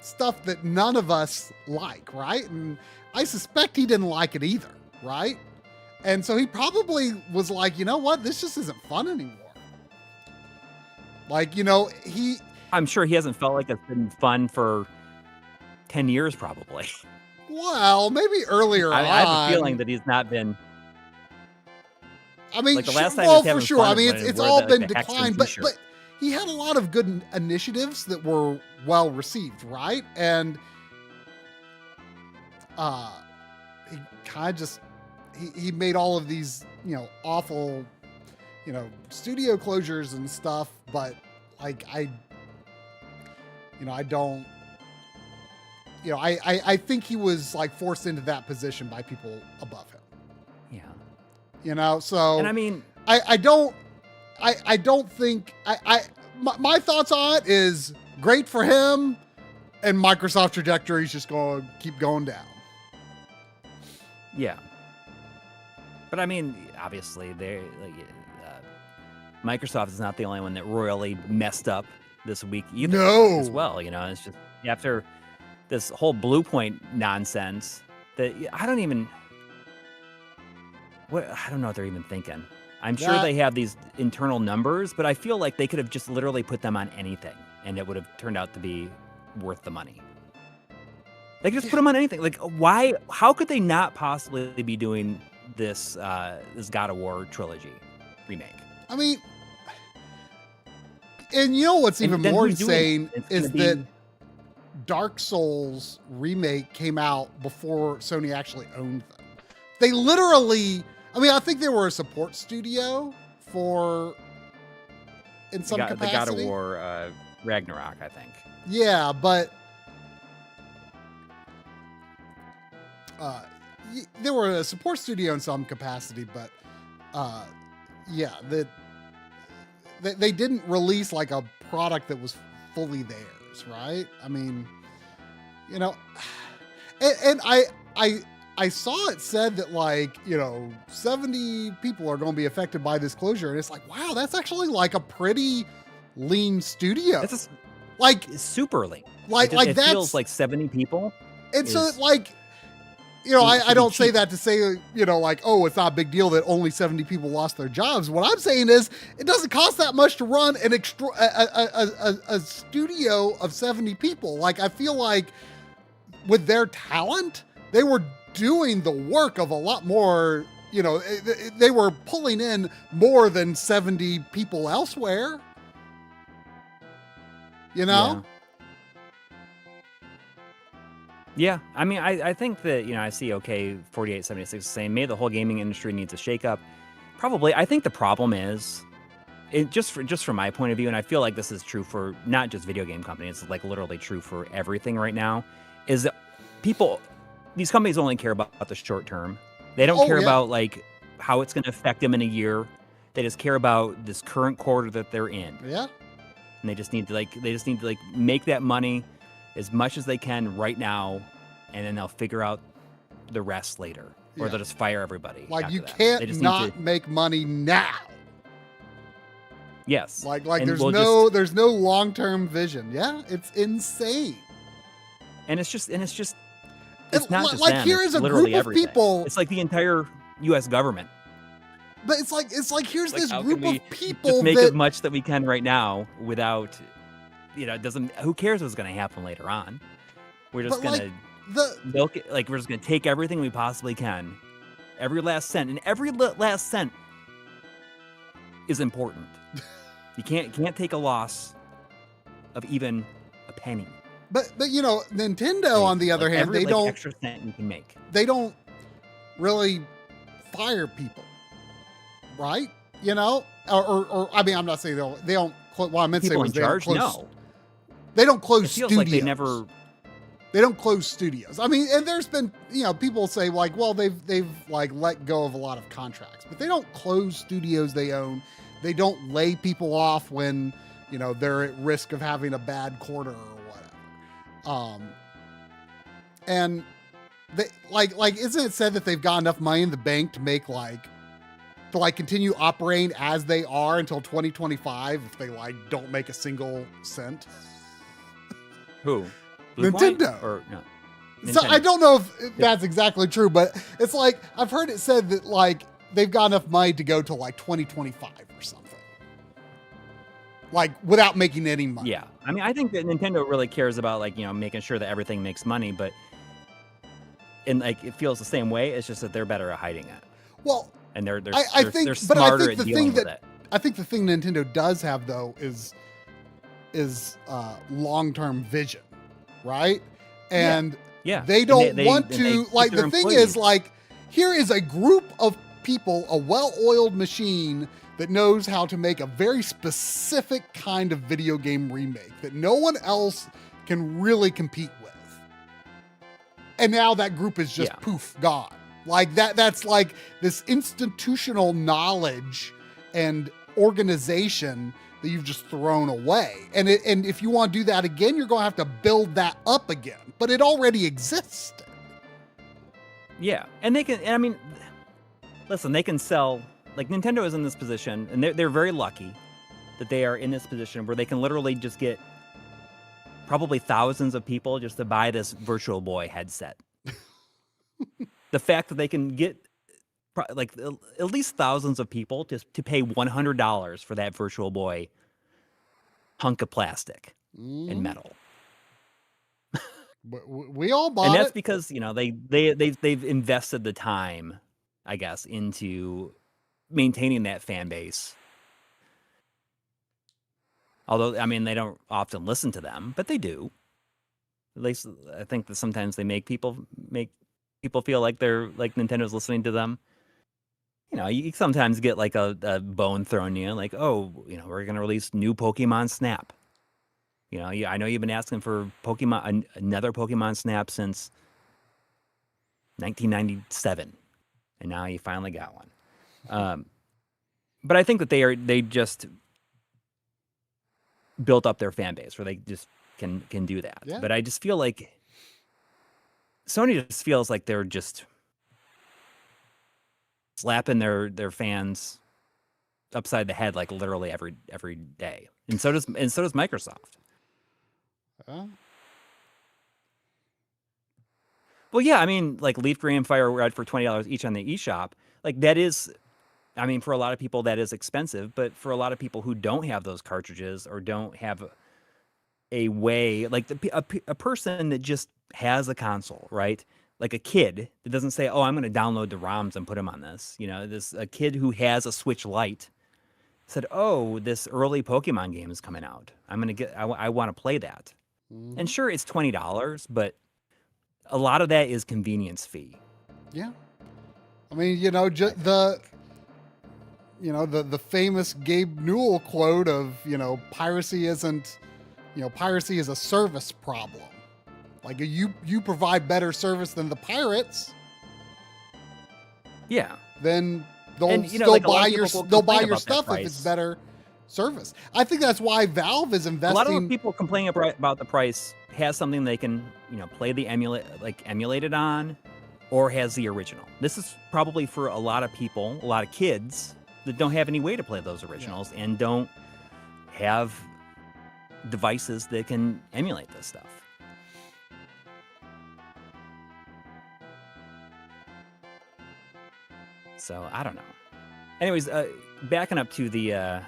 Speaker 1: stuff that none of us like, right? And I suspect he didn't like it either, right? And so he probably was like, you know what? This just isn't fun anymore.
Speaker 2: I'm sure he hasn't felt like it's been fun for 10 years, probably.
Speaker 1: Well, maybe earlier on.
Speaker 2: I have a feeling that he's not been.
Speaker 1: I mean, the last time for sure. I mean, it's all been declined, but he had a lot of good initiatives that were well received, right? And he kind of just he made all of these, you know, awful, you know, studio closures and stuff, but like I don't, you know, I think he was like forced into that position by people above him.
Speaker 2: Yeah.
Speaker 1: You know, so
Speaker 2: And I mean,
Speaker 1: I don't think my thoughts on it is great for him, and Microsoft trajectory is just going to keep going down.
Speaker 2: yeah. But I mean, obviously, Microsoft is not the only one that royally messed up this week either.
Speaker 1: No.
Speaker 2: As well, you know, it's just after this whole Blue Point nonsense that I don't know what they're even thinking. I'm sure they have these internal numbers, but I feel like they could have just literally put them on anything and it would have turned out to be worth the money. They could just put them on anything. Like, why? How could they not possibly be doing this God of War trilogy remake?
Speaker 1: I mean, and you know what's even more insane is that Dark Souls remake came out before Sony actually owned them. They literally, I mean, I think they were a support studio in some capacity.
Speaker 2: The God of War Ragnarok, I think.
Speaker 1: Yeah, but they were a support studio in some capacity, but yeah, they didn't release like a product that was fully theirs, right? I mean, you know, and I saw it said that like, you know, 70 people are going to be affected by this closure, and it's like, wow, that's actually like a pretty lean studio.
Speaker 2: It's super lean.
Speaker 1: It
Speaker 2: feels like 70 people.
Speaker 1: And so like, you know, I don't say that to say, you know, like, oh, it's not a big deal that only 70 people lost their jobs. What I'm saying is it doesn't cost that much to run a studio of 70 people. Like, I feel like with their talent, they were doing the work of a lot more, you know, they were pulling in more than 70 people elsewhere. You know?
Speaker 2: Yeah, I mean, I think that, you know, I see 4876 saying maybe the whole gaming industry needs a shakeup. Probably. I think the problem is, just from my point of view, and I feel like this is true for not just video game companies, it's like literally true for everything right now, is that these companies only care about the short term. They don't care about like how it's going to affect them in a year. They just care about this current quarter that they're in.
Speaker 1: Yeah.
Speaker 2: And they just need to make that money as much as they can right now, and then they'll figure out the rest later, or they'll just fire everybody.
Speaker 1: Like, you can't not make money now.
Speaker 2: Yes.
Speaker 1: Like there's no long-term vision. Yeah, it's insane.
Speaker 2: And it's not just
Speaker 1: like
Speaker 2: them,
Speaker 1: here is a
Speaker 2: literally
Speaker 1: group of
Speaker 2: everything.
Speaker 1: people.
Speaker 2: It's like the entire U.S. government.
Speaker 1: But it's like here's this group of people
Speaker 2: just make as much that we can right now without, you know, who cares what's going to happen later on? We're just going to milk it. Like, we're just going to take everything we possibly can, every last cent, and every last cent is important. You can't take a loss of even a penny.
Speaker 1: But you know, Nintendo on the other hand,
Speaker 2: they don't extra cent you can make.
Speaker 1: They don't really fire people, right? You know, or I mean, I'm not saying they don't. What I meant to say was they don't close. They don't close studios.
Speaker 2: Like
Speaker 1: they don't close studios. I mean, and there's been, you know, people say like, well, they've like let go of a lot of contracts, but they don't close studios they own. They don't lay people off when, you know, they're at risk of having a bad quarter or whatever. And they like isn't it said that they've got enough money in the bank to make to continue operating as they are until 2025 if they don't make a single cent?
Speaker 2: Who?
Speaker 1: Nintendo.
Speaker 2: Or no? Nintendo.
Speaker 1: So I don't know if that's exactly true, but it's like I've heard it said that they've got enough money to go to 2025 or something. Without making any money.
Speaker 2: Yeah. I mean, I think that Nintendo really cares about making sure that everything makes money, but it feels the same way. It's just that they're better at hiding it.
Speaker 1: Well,
Speaker 2: and they're
Speaker 1: I think
Speaker 2: smarter
Speaker 1: the
Speaker 2: at dealing with it.
Speaker 1: I think the thing Nintendo does have though is long-term vision, right? And
Speaker 2: Yeah.
Speaker 1: they
Speaker 2: And
Speaker 1: don't
Speaker 2: they
Speaker 1: want
Speaker 2: and they
Speaker 1: to
Speaker 2: keep
Speaker 1: like
Speaker 2: their
Speaker 1: the thing
Speaker 2: employees.
Speaker 1: is like here is a group of people, a well-oiled machine that knows how to make a very specific kind of video game remake that no one else can really compete with. And now that group is just poof, gone. Like that's like this institutional knowledge and organization that you've just thrown away. And if you want to do that again, you're going to have to build that up again. But it already existed.
Speaker 2: Yeah. And they can, I mean, listen, they can sell, like Nintendo is in this position, and they're very lucky that they are in this position where they can literally just get probably thousands of people just to buy this Virtual Boy headset. The fact that they can get like at least thousands of people just to pay $100 for that Virtual Boy hunk of plastic and metal.
Speaker 1: We all bought it.
Speaker 2: And that's because, you know, they've invested the time, I guess, into maintaining that fan base. Although, I mean, they don't often listen to them, but they do. At least I think that sometimes they make people feel like they're like Nintendo's listening to them. You know, you sometimes get like a bone thrown you, like, oh, you know, we're gonna release new Pokemon Snap. You know, I know you've been asking for another Pokemon Snap since 1997, and now you finally got one. But I think that they just built up their fan base where they just can do that.
Speaker 1: Yeah.
Speaker 2: But I just feel like Sony just feels like they're just slapping their fans upside the head like literally every day. And so does Microsoft. Well, yeah, I mean, like Leaf Green and Fire Red for $20 each on the eShop. Like that is, I mean, for a lot of people that is expensive, but for a lot of people who don't have those cartridges or don't have a way, like a person that just has a console, right? Like a kid that doesn't say, "Oh, I'm going to download the ROMs and put them on this." You know, a kid who has a Switch Lite said, "Oh, this early Pokemon game is coming out. I want to play that."
Speaker 1: Mm-hmm.
Speaker 2: And sure, it's $20, but a lot of that is convenience fee.
Speaker 1: Yeah, I mean, you know, the famous Gabe Newell quote of, you know, piracy is a service problem. Like you provide better service than the pirates.
Speaker 2: Yeah.
Speaker 1: Then they'll
Speaker 2: And, you know,
Speaker 1: still
Speaker 2: like, a lot
Speaker 1: buy
Speaker 2: of
Speaker 1: your
Speaker 2: people
Speaker 1: they'll buy
Speaker 2: complain
Speaker 1: your
Speaker 2: about that
Speaker 1: stuff if
Speaker 2: price.
Speaker 1: it's better service. I think that's why Valve is
Speaker 2: A
Speaker 1: investing.
Speaker 2: lot of people complaining about the price has something they can, you know, play the emulate it on, or has the original. This is probably for a lot of people, a lot of kids that don't have any way to play those originals and don't have devices that can emulate this stuff. So I don't know. Anyways, backing up to the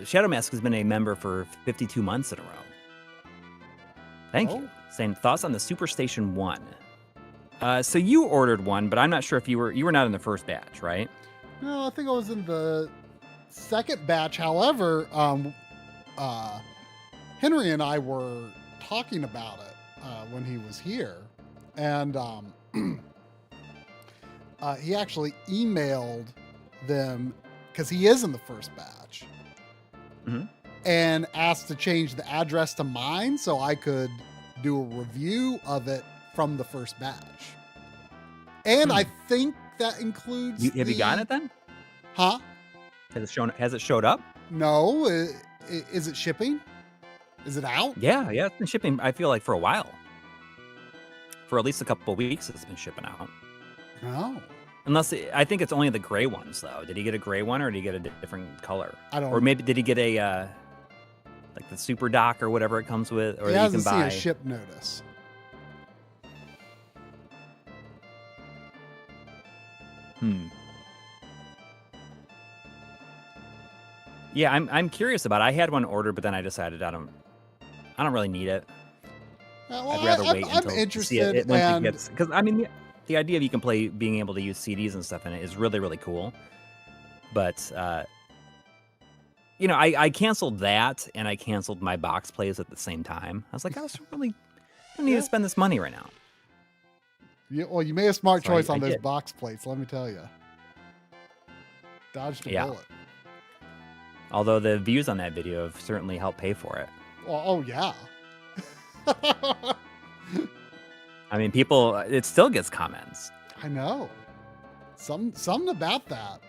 Speaker 2: Shadow Mask has been a member for 52 months in a row. Thank you. Saying thoughts on the Superstation 1. So you ordered one, but I'm not sure if you were not in the first batch, right?
Speaker 1: No, I think I was in the second batch. However, Henry and I were talking about it when he was here, and he actually emailed them because he is in the first batch, and asked to change the address to mine so I could do a review of it from the first batch. And I think that includes.
Speaker 2: Have you gotten it then?
Speaker 1: Huh?
Speaker 2: Has it showed up?
Speaker 1: No. Is it shipping? Is it out?
Speaker 2: Yeah, it's been shipping. I feel like for a while. For at least a couple of weeks, it's been shipping out.
Speaker 1: No.
Speaker 2: I think it's only the gray ones though. Did he get a gray one, or did he get a different color?
Speaker 1: I don't.
Speaker 2: Or maybe did he get a like the Super Dock or whatever it comes with, or
Speaker 1: He
Speaker 2: that you
Speaker 1: hasn't
Speaker 2: can buy?
Speaker 1: seen a ship notice.
Speaker 2: Yeah, I'm curious about it. I had one ordered, but then I decided I don't really need it.
Speaker 1: Well,
Speaker 2: I'd rather wait
Speaker 1: I'm
Speaker 2: until
Speaker 1: interested,
Speaker 2: see it once
Speaker 1: and
Speaker 2: it gets, because I mean the idea of you can being able to use CDs and stuff in it is really, really cool. But you know, I canceled that and I canceled my box plays at the same time. I was like, I don't need to spend this money right now.
Speaker 1: Well, you made a smart
Speaker 2: So
Speaker 1: choice
Speaker 2: I
Speaker 1: on those
Speaker 2: did.
Speaker 1: box plates, let me tell you. Dodged a
Speaker 2: Yeah.
Speaker 1: bullet.
Speaker 2: Although the views on that video have certainly helped pay for it.
Speaker 1: Well, oh, yeah.
Speaker 2: I mean, people, it still gets comments.
Speaker 1: I know. Something about that.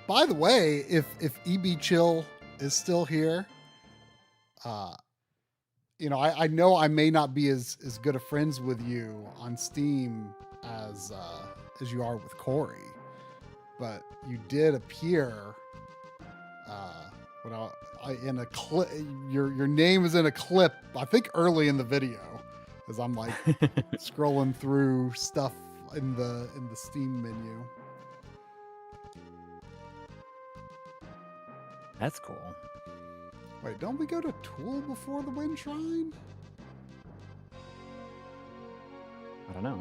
Speaker 1: By the way, if EB Chill is still here, you know, I know I may not be as good of friends with you on Steam as you are with Coury, but you did appear in a clip. Your name is in a clip, I think early in the video, as I'm like scrolling through stuff in the Steam menu.
Speaker 2: That's cool.
Speaker 1: Wait, don't we go to Tool before the Wind Shrine?
Speaker 2: I don't know.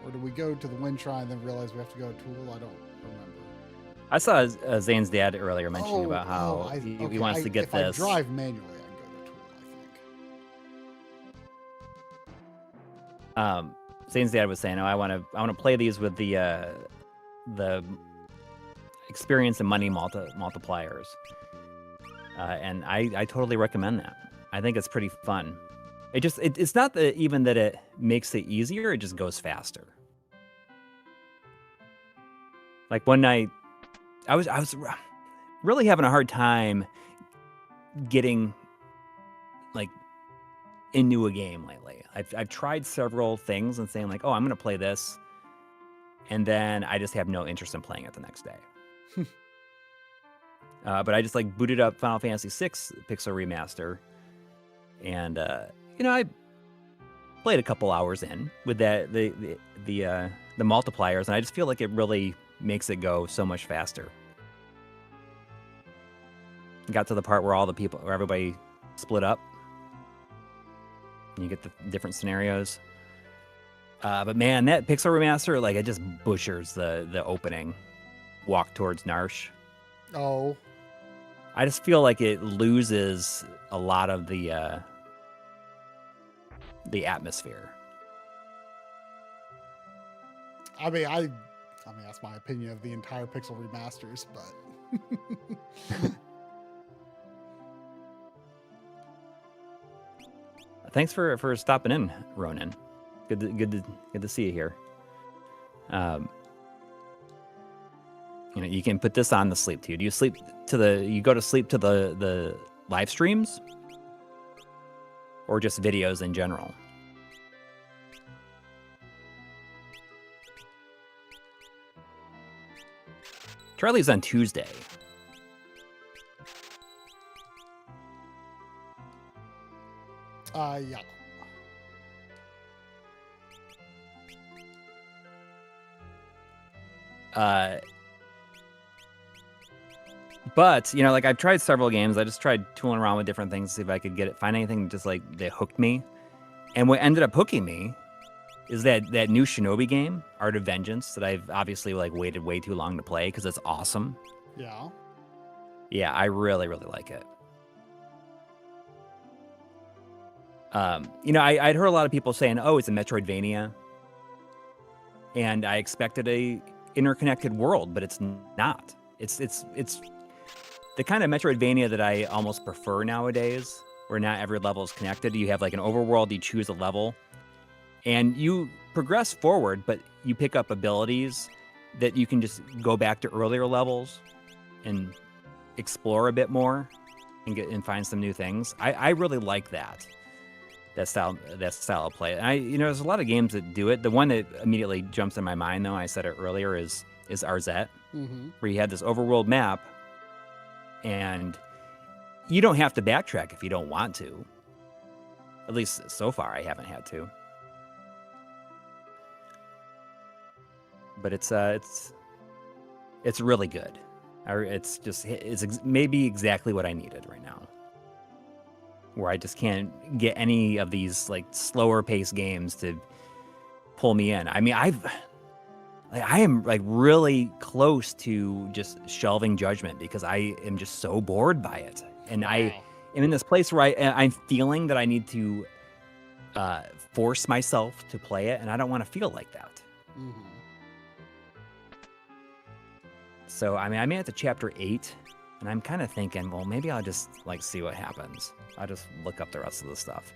Speaker 1: Or do we go to the Wind Shrine and then realize we have to go to Tool? I don't remember.
Speaker 2: I saw Zane's dad earlier mentioning about how he wants to get
Speaker 1: if
Speaker 2: this.
Speaker 1: I drive manually, I can go to Tool, I think.
Speaker 2: Zane's dad was saying, "Oh, I want to play these with the experience and money multipliers," and I totally recommend that. I think it's pretty fun. It's not even that it makes it easier; it just goes faster. Like one night, I was really having a hard time getting like into a game lately. I've tried several things and saying like, oh, I'm going to play this, and then I just have no interest in playing it the next day. But I just like booted up Final Fantasy VI Pixel Remaster, and you know, I played a couple hours in with that the multipliers, and I just feel like it really makes it go so much faster. Got to the part where everybody split up, and you get the different scenarios. But man, that Pixel Remaster, like, it just butchers the opening walk towards Narsh.
Speaker 1: Oh.
Speaker 2: I just feel like it loses a lot of the atmosphere.
Speaker 1: I mean, that's my opinion of the entire Pixel remasters, but
Speaker 2: Thanks for stopping in, Ronan. Good to see you here. You know, you can put this on the sleep too. Do you go to sleep to the live streams, or just videos in general? Try leaves on Tuesday.
Speaker 1: yeah.
Speaker 2: But you know, like, I've tried several games. I just tried tooling around with different things to see if I could find anything just like that hooked me. And what ended up hooking me is that new Shinobi game, Art of Vengeance, that I've obviously like waited way too long to play because it's awesome.
Speaker 1: Yeah.
Speaker 2: Yeah, I really, really like it. You know, I'd heard a lot of people saying, "Oh, it's a Metroidvania," and I expected a interconnected world, but it's not. It's the kind of Metroidvania that I almost prefer nowadays, where not every level is connected. You have like an overworld, you choose a level, and you progress forward, but you pick up abilities that you can just go back to earlier levels and explore a bit more and find some new things. I really like that style of play. And you know, there's a lot of games that do it. The one that immediately jumps in my mind, though, I said it earlier, is Arzette, where you had this overworld map, and you don't have to backtrack if you don't want to. At least so far, I haven't had to. But it's really good. It's maybe exactly what I needed right now, where I just can't get any of these like slower paced games to pull me in. I mean, Like, I am like really close to just shelving Judgment because I am just so bored by it, and
Speaker 1: Wow.
Speaker 2: I am in this place where I'm feeling that I need to force myself to play it, and I don't want to feel like that.
Speaker 1: Mm-hmm.
Speaker 2: So I mean, I made it to chapter 8, and I'm kind of thinking, well, maybe I'll just like see what happens. I'll just look up the rest of the stuff,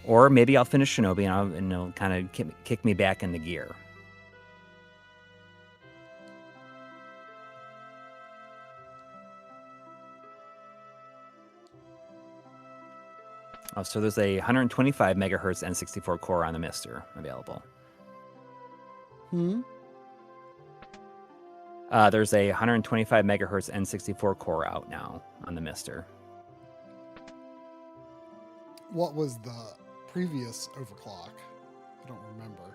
Speaker 2: or maybe I'll finish Shinobi and it'll kind of kick me back into gear. Oh, so there's a 125 megahertz N64 core on the Mister available. There's a 125 megahertz N64 core out now on the Mister.
Speaker 1: What was the previous overclock? I don't remember.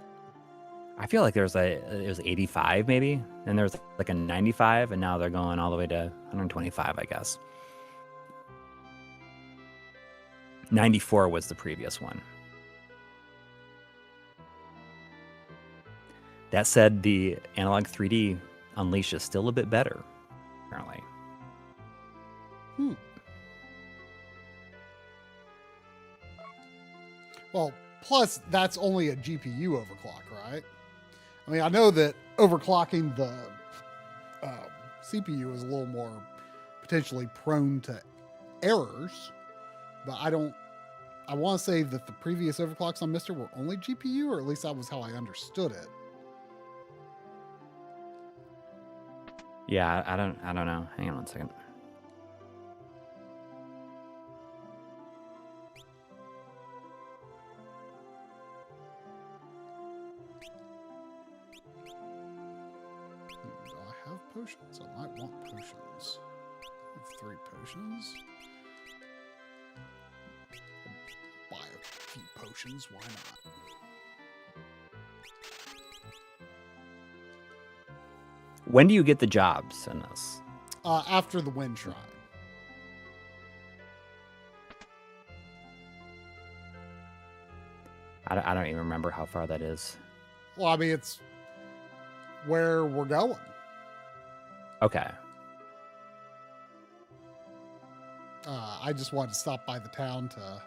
Speaker 2: I feel like it was 85 maybe, and there's like a 95, and now they're going all the way to 125, I guess. 94 was the previous one. That said, the Analog 3D Unleash is still a bit better, apparently.
Speaker 1: Well, plus that's only a GPU overclock, right? I mean, I know that overclocking the CPU is a little more potentially prone to errors, but I want to say that the previous overclocks on Mister were only GPU, or at least that was how I understood it.
Speaker 2: Yeah, I don't know. Hang on one second.
Speaker 1: Do I have potions? I might want potions. I have 3 potions. I'll buy a few potions, why not?
Speaker 2: When do you get the jobs in this?
Speaker 1: After the Wind Shrine.
Speaker 2: I don't even remember how far that is.
Speaker 1: Well, I mean, it's where we're going.
Speaker 2: Okay.
Speaker 1: I just wanted to stop by the town to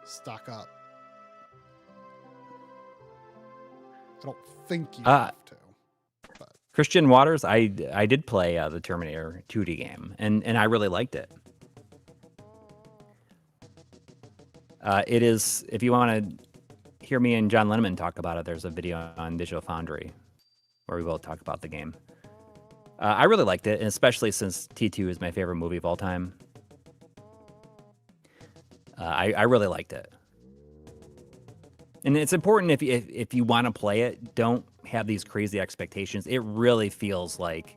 Speaker 1: stock up. I don't think you have to. But.
Speaker 2: Christian Waters, I did play the Terminator 2D game, and I really liked it. It is, if you want to hear me and John Linneman talk about it, there's a video on Digital Foundry where we both talk about the game. I really liked it, and especially since T2 is my favorite movie of all time. I really liked it. And it's important if you want to play it, don't have these crazy expectations. It really feels like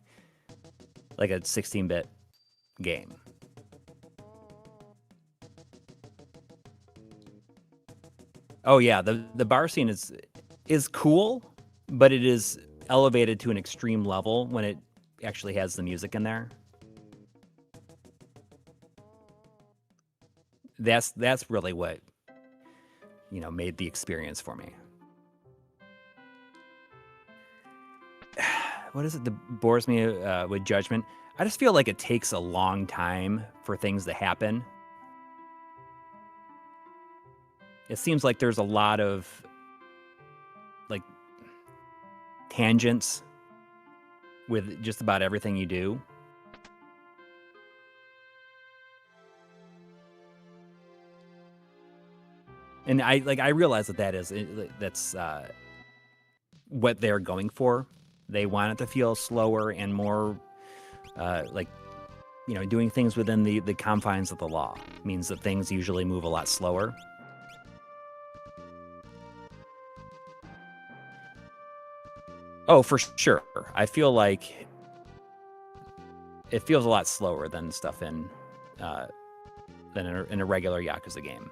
Speaker 2: a 16-bit game. Oh yeah, the bar scene is cool, but it is elevated to an extreme level when it actually has the music in there. That's really what, you know, made the experience for me. What is it that bores me with Judgment? I just feel like it takes a long time for things to happen. It seems like there's a lot of like tangents with just about everything you do. And I realize that's what they're going for. They want it to feel slower and more like, you know, doing things within the confines of the law means that things usually move a lot slower. Oh, for sure. I feel like it feels a lot slower than stuff in a regular Yakuza game.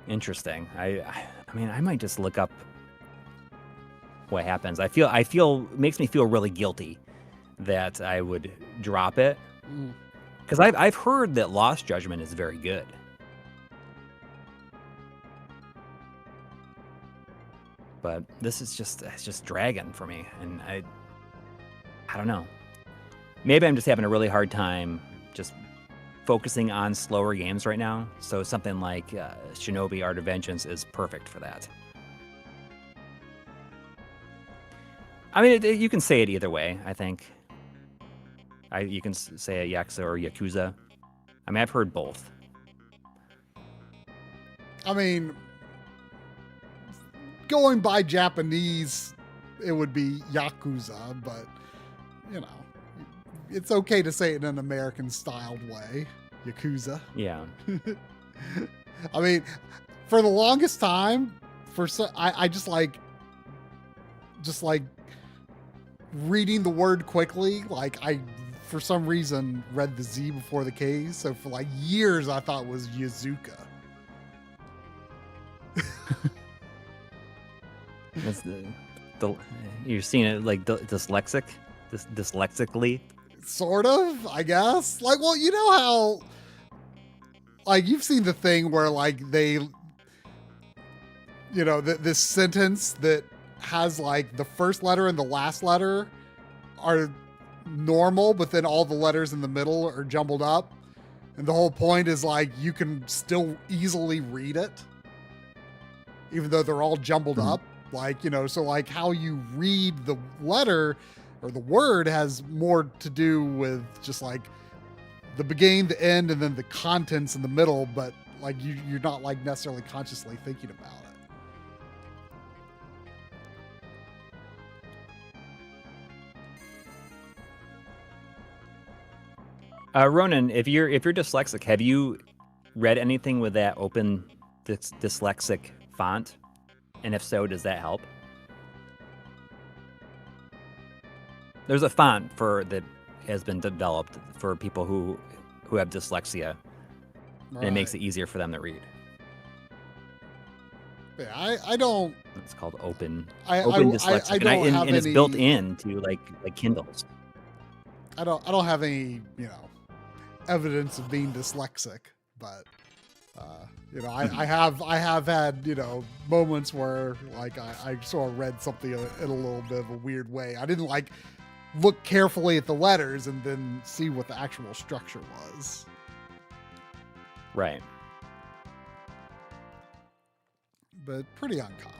Speaker 2: Interesting. I mean, I might just look up what happens. I feel it makes me feel really guilty that I would drop it, because I've heard that Lost Judgment is very good. But this is it's just dragging for me, and I don't know. Maybe I'm just having a really hard time just focusing on slower games right now. So something like Shinobi Art of Vengeance is perfect for that. I mean, you can say it either way, I think. You can say it Yakuza or Yakuza. I mean, I've heard both.
Speaker 1: I mean, going by Japanese, it would be Yakuza, but, you know, it's okay to say it in an American-styled way. Yakuza.
Speaker 2: Yeah.
Speaker 1: I mean, for the longest time, I just like reading the word quickly. Like, I, for some reason, read the Z before the K, so for like years I thought it was Yazuka.
Speaker 2: That's you're seeing it like dyslexically.
Speaker 1: Sort of, I guess. Like, well, you know how, like, you've seen the thing where, like, they, you know, this sentence that has, like, the first letter and the last letter are normal, but then all the letters in the middle are jumbled up. And the whole point is, like, you can still easily read it, even though they're all jumbled up. Like, you know, so, like, how you read the letter or the word has more to do with just like the beginning, the end, and then the contents in the middle, but like you're not like necessarily consciously thinking about it.
Speaker 2: Ronan, if you're dyslexic, have you read anything with that open dyslexic font? And if so, does that help? There's a font that has been developed for people who have dyslexia, and it makes it easier for them to read.
Speaker 1: Yeah, I don't.
Speaker 2: It's called Open
Speaker 1: I
Speaker 2: Dyslexic,
Speaker 1: don't have
Speaker 2: and it's
Speaker 1: any,
Speaker 2: built into like Kindles.
Speaker 1: I don't have any, you know, evidence of being dyslexic, but you know, I have had, you know, moments where like I sort of read something in a little bit of a weird way. I didn't like look carefully at the letters and then see what the actual structure was.
Speaker 2: Right.
Speaker 1: But pretty uncommon.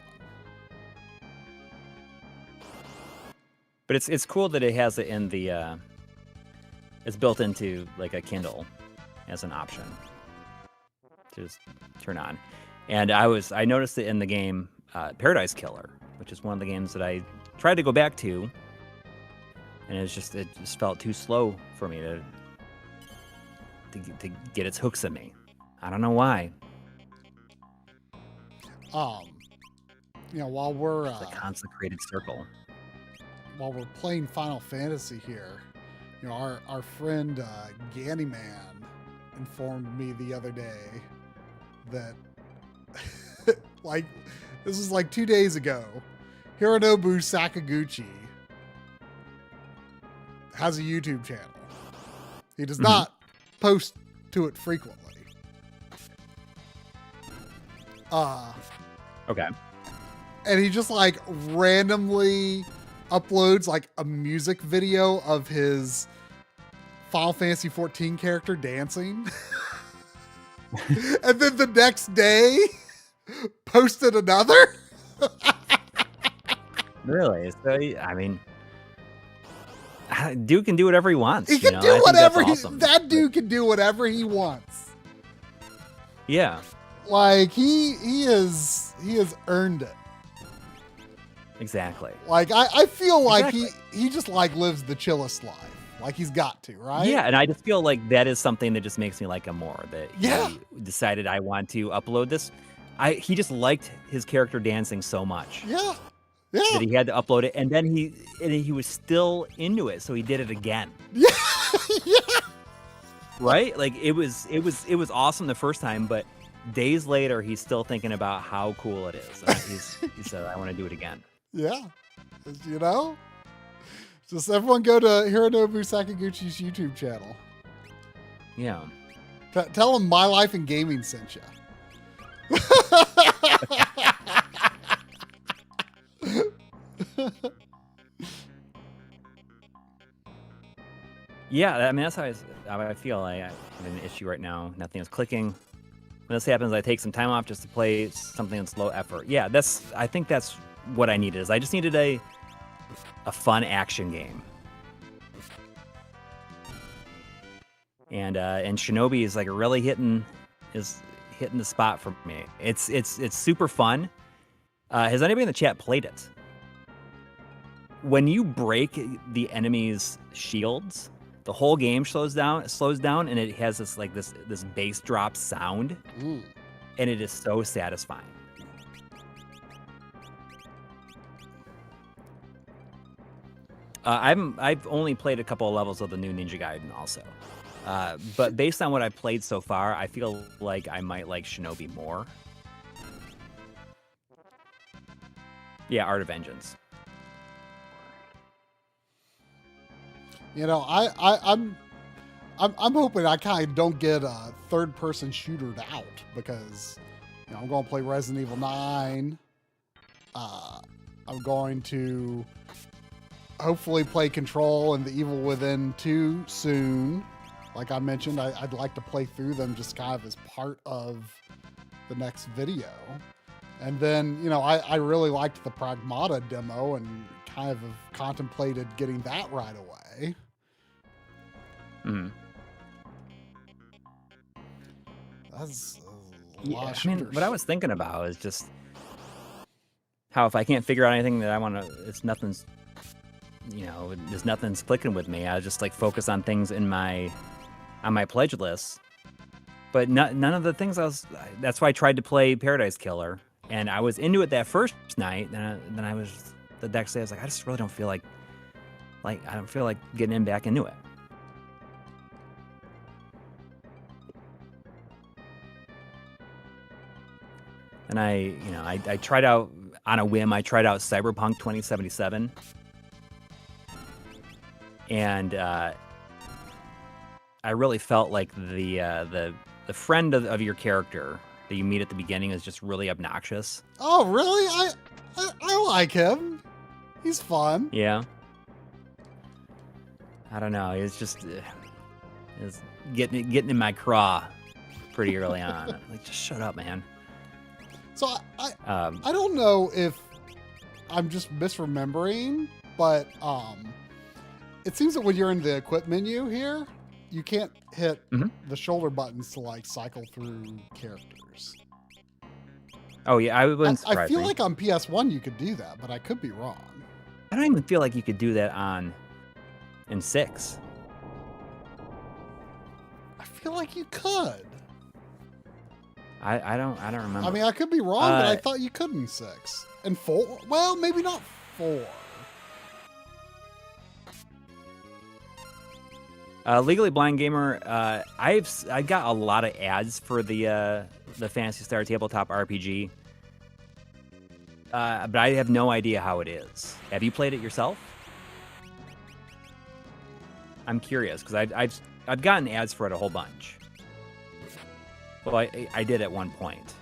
Speaker 2: But it's cool that it has it in the it's built into like a Kindle as an option to just turn on. And I noticed it in the game Paradise Killer, which is one of the games that I tried to go back to, and it just felt too slow for me to get its hooks in me. I don't know why.
Speaker 1: You know, while we're
Speaker 2: the consecrated circle.
Speaker 1: While we're playing Final Fantasy here, you know, our friend Gannyman informed me the other day that like this was like 2 days ago, Hironobu Sakaguchi has a YouTube channel. He does not post to it frequently.
Speaker 2: Okay.
Speaker 1: And he just like randomly uploads like a music video of his Final Fantasy 14 character dancing. And then the next day posted another.
Speaker 2: Really? So, I mean, dude can do whatever he wants.
Speaker 1: He can do whatever that dude can do whatever he wants.
Speaker 2: Yeah.
Speaker 1: Like he has earned it.
Speaker 2: Exactly.
Speaker 1: Like I feel like he just like lives the chillest life. Like he's got to, right?
Speaker 2: Yeah, and I just feel like that is something that just makes me like him more. That he decided I want to upload this. He just liked his character dancing so much.
Speaker 1: Yeah. Yeah.
Speaker 2: That he had to upload it, and then he was still into it, so he did it again.
Speaker 1: Yeah. Yeah.
Speaker 2: Right? Like it was awesome the first time, but days later he's still thinking about how cool it is. And he said, I want to do it again.
Speaker 1: Yeah. You know? Just everyone go to Hironobu Sakaguchi's YouTube channel.
Speaker 2: Yeah.
Speaker 1: Tell him My Life in Gaming sent you.
Speaker 2: Yeah, I mean, that's how I feel. I have an issue right now. Nothing is clicking. When this happens, I take some time off just to play something that's low effort. Yeah, I think that's what I needed. Is I just needed a fun action game. And Shinobi is like really hitting the spot for me. It's super fun. Has anybody in the chat played it? When you break the enemy's shields, the whole game slows down, and it has this bass drop sound, and it is so satisfying. I've only played a couple of levels of the new Ninja Gaiden also, but based on what I've played so far, I feel like I might like Shinobi more. Yeah, Art of Vengeance.
Speaker 1: You know, I'm hoping I kind of don't get a third-person shootered out because, you know, I'm going to play Resident Evil 9. I'm going to hopefully play Control and The Evil Within 2 soon. Like I mentioned, I'd like to play through them just kind of as part of the next video. And then, you know, I really liked the Pragmata demo and kind of have contemplated getting that right away.
Speaker 2: Mm-hmm.
Speaker 1: That's a
Speaker 2: Yeah,
Speaker 1: lot of
Speaker 2: I mean,
Speaker 1: shooters.
Speaker 2: what I was thinking about is just how if I can't figure out anything that I want to, there's nothing's clicking with me. I just like focus on things on my pledge list. But none of the things that's why I tried to play Paradise Killer, and I was into it that first night. Then I was the next day. I was like, I just really don't feel like I don't feel like getting back into it. And I tried out on a whim. I tried out Cyberpunk 2077, and I really felt like the friend of your character that you meet at the beginning is just really obnoxious.
Speaker 1: Oh, really? I like him. He's fun.
Speaker 2: Yeah. I don't know. It's just it's getting in my craw pretty early on. Like, just shut up, man.
Speaker 1: So I don't know if I'm just misremembering, but it seems that when you're in the equip menu here, you can't hit the shoulder buttons to like cycle through characters.
Speaker 2: Oh yeah, I wouldn't surprise
Speaker 1: I feel
Speaker 2: me.
Speaker 1: like on PS1 you could do that, but I could be wrong.
Speaker 2: I don't even feel like you could do that in 6.
Speaker 1: I feel like you could.
Speaker 2: I don't remember.
Speaker 1: I mean, I could be wrong, but I thought you could in 6 and 4. Well, maybe not 4.
Speaker 2: Legally Blind Gamer, I got a lot of ads for the Phantasy Star Tabletop RPG, but I have no idea how it is. Have you played it yourself? I'm curious because I've gotten ads for it a whole bunch. Well, I did at one point.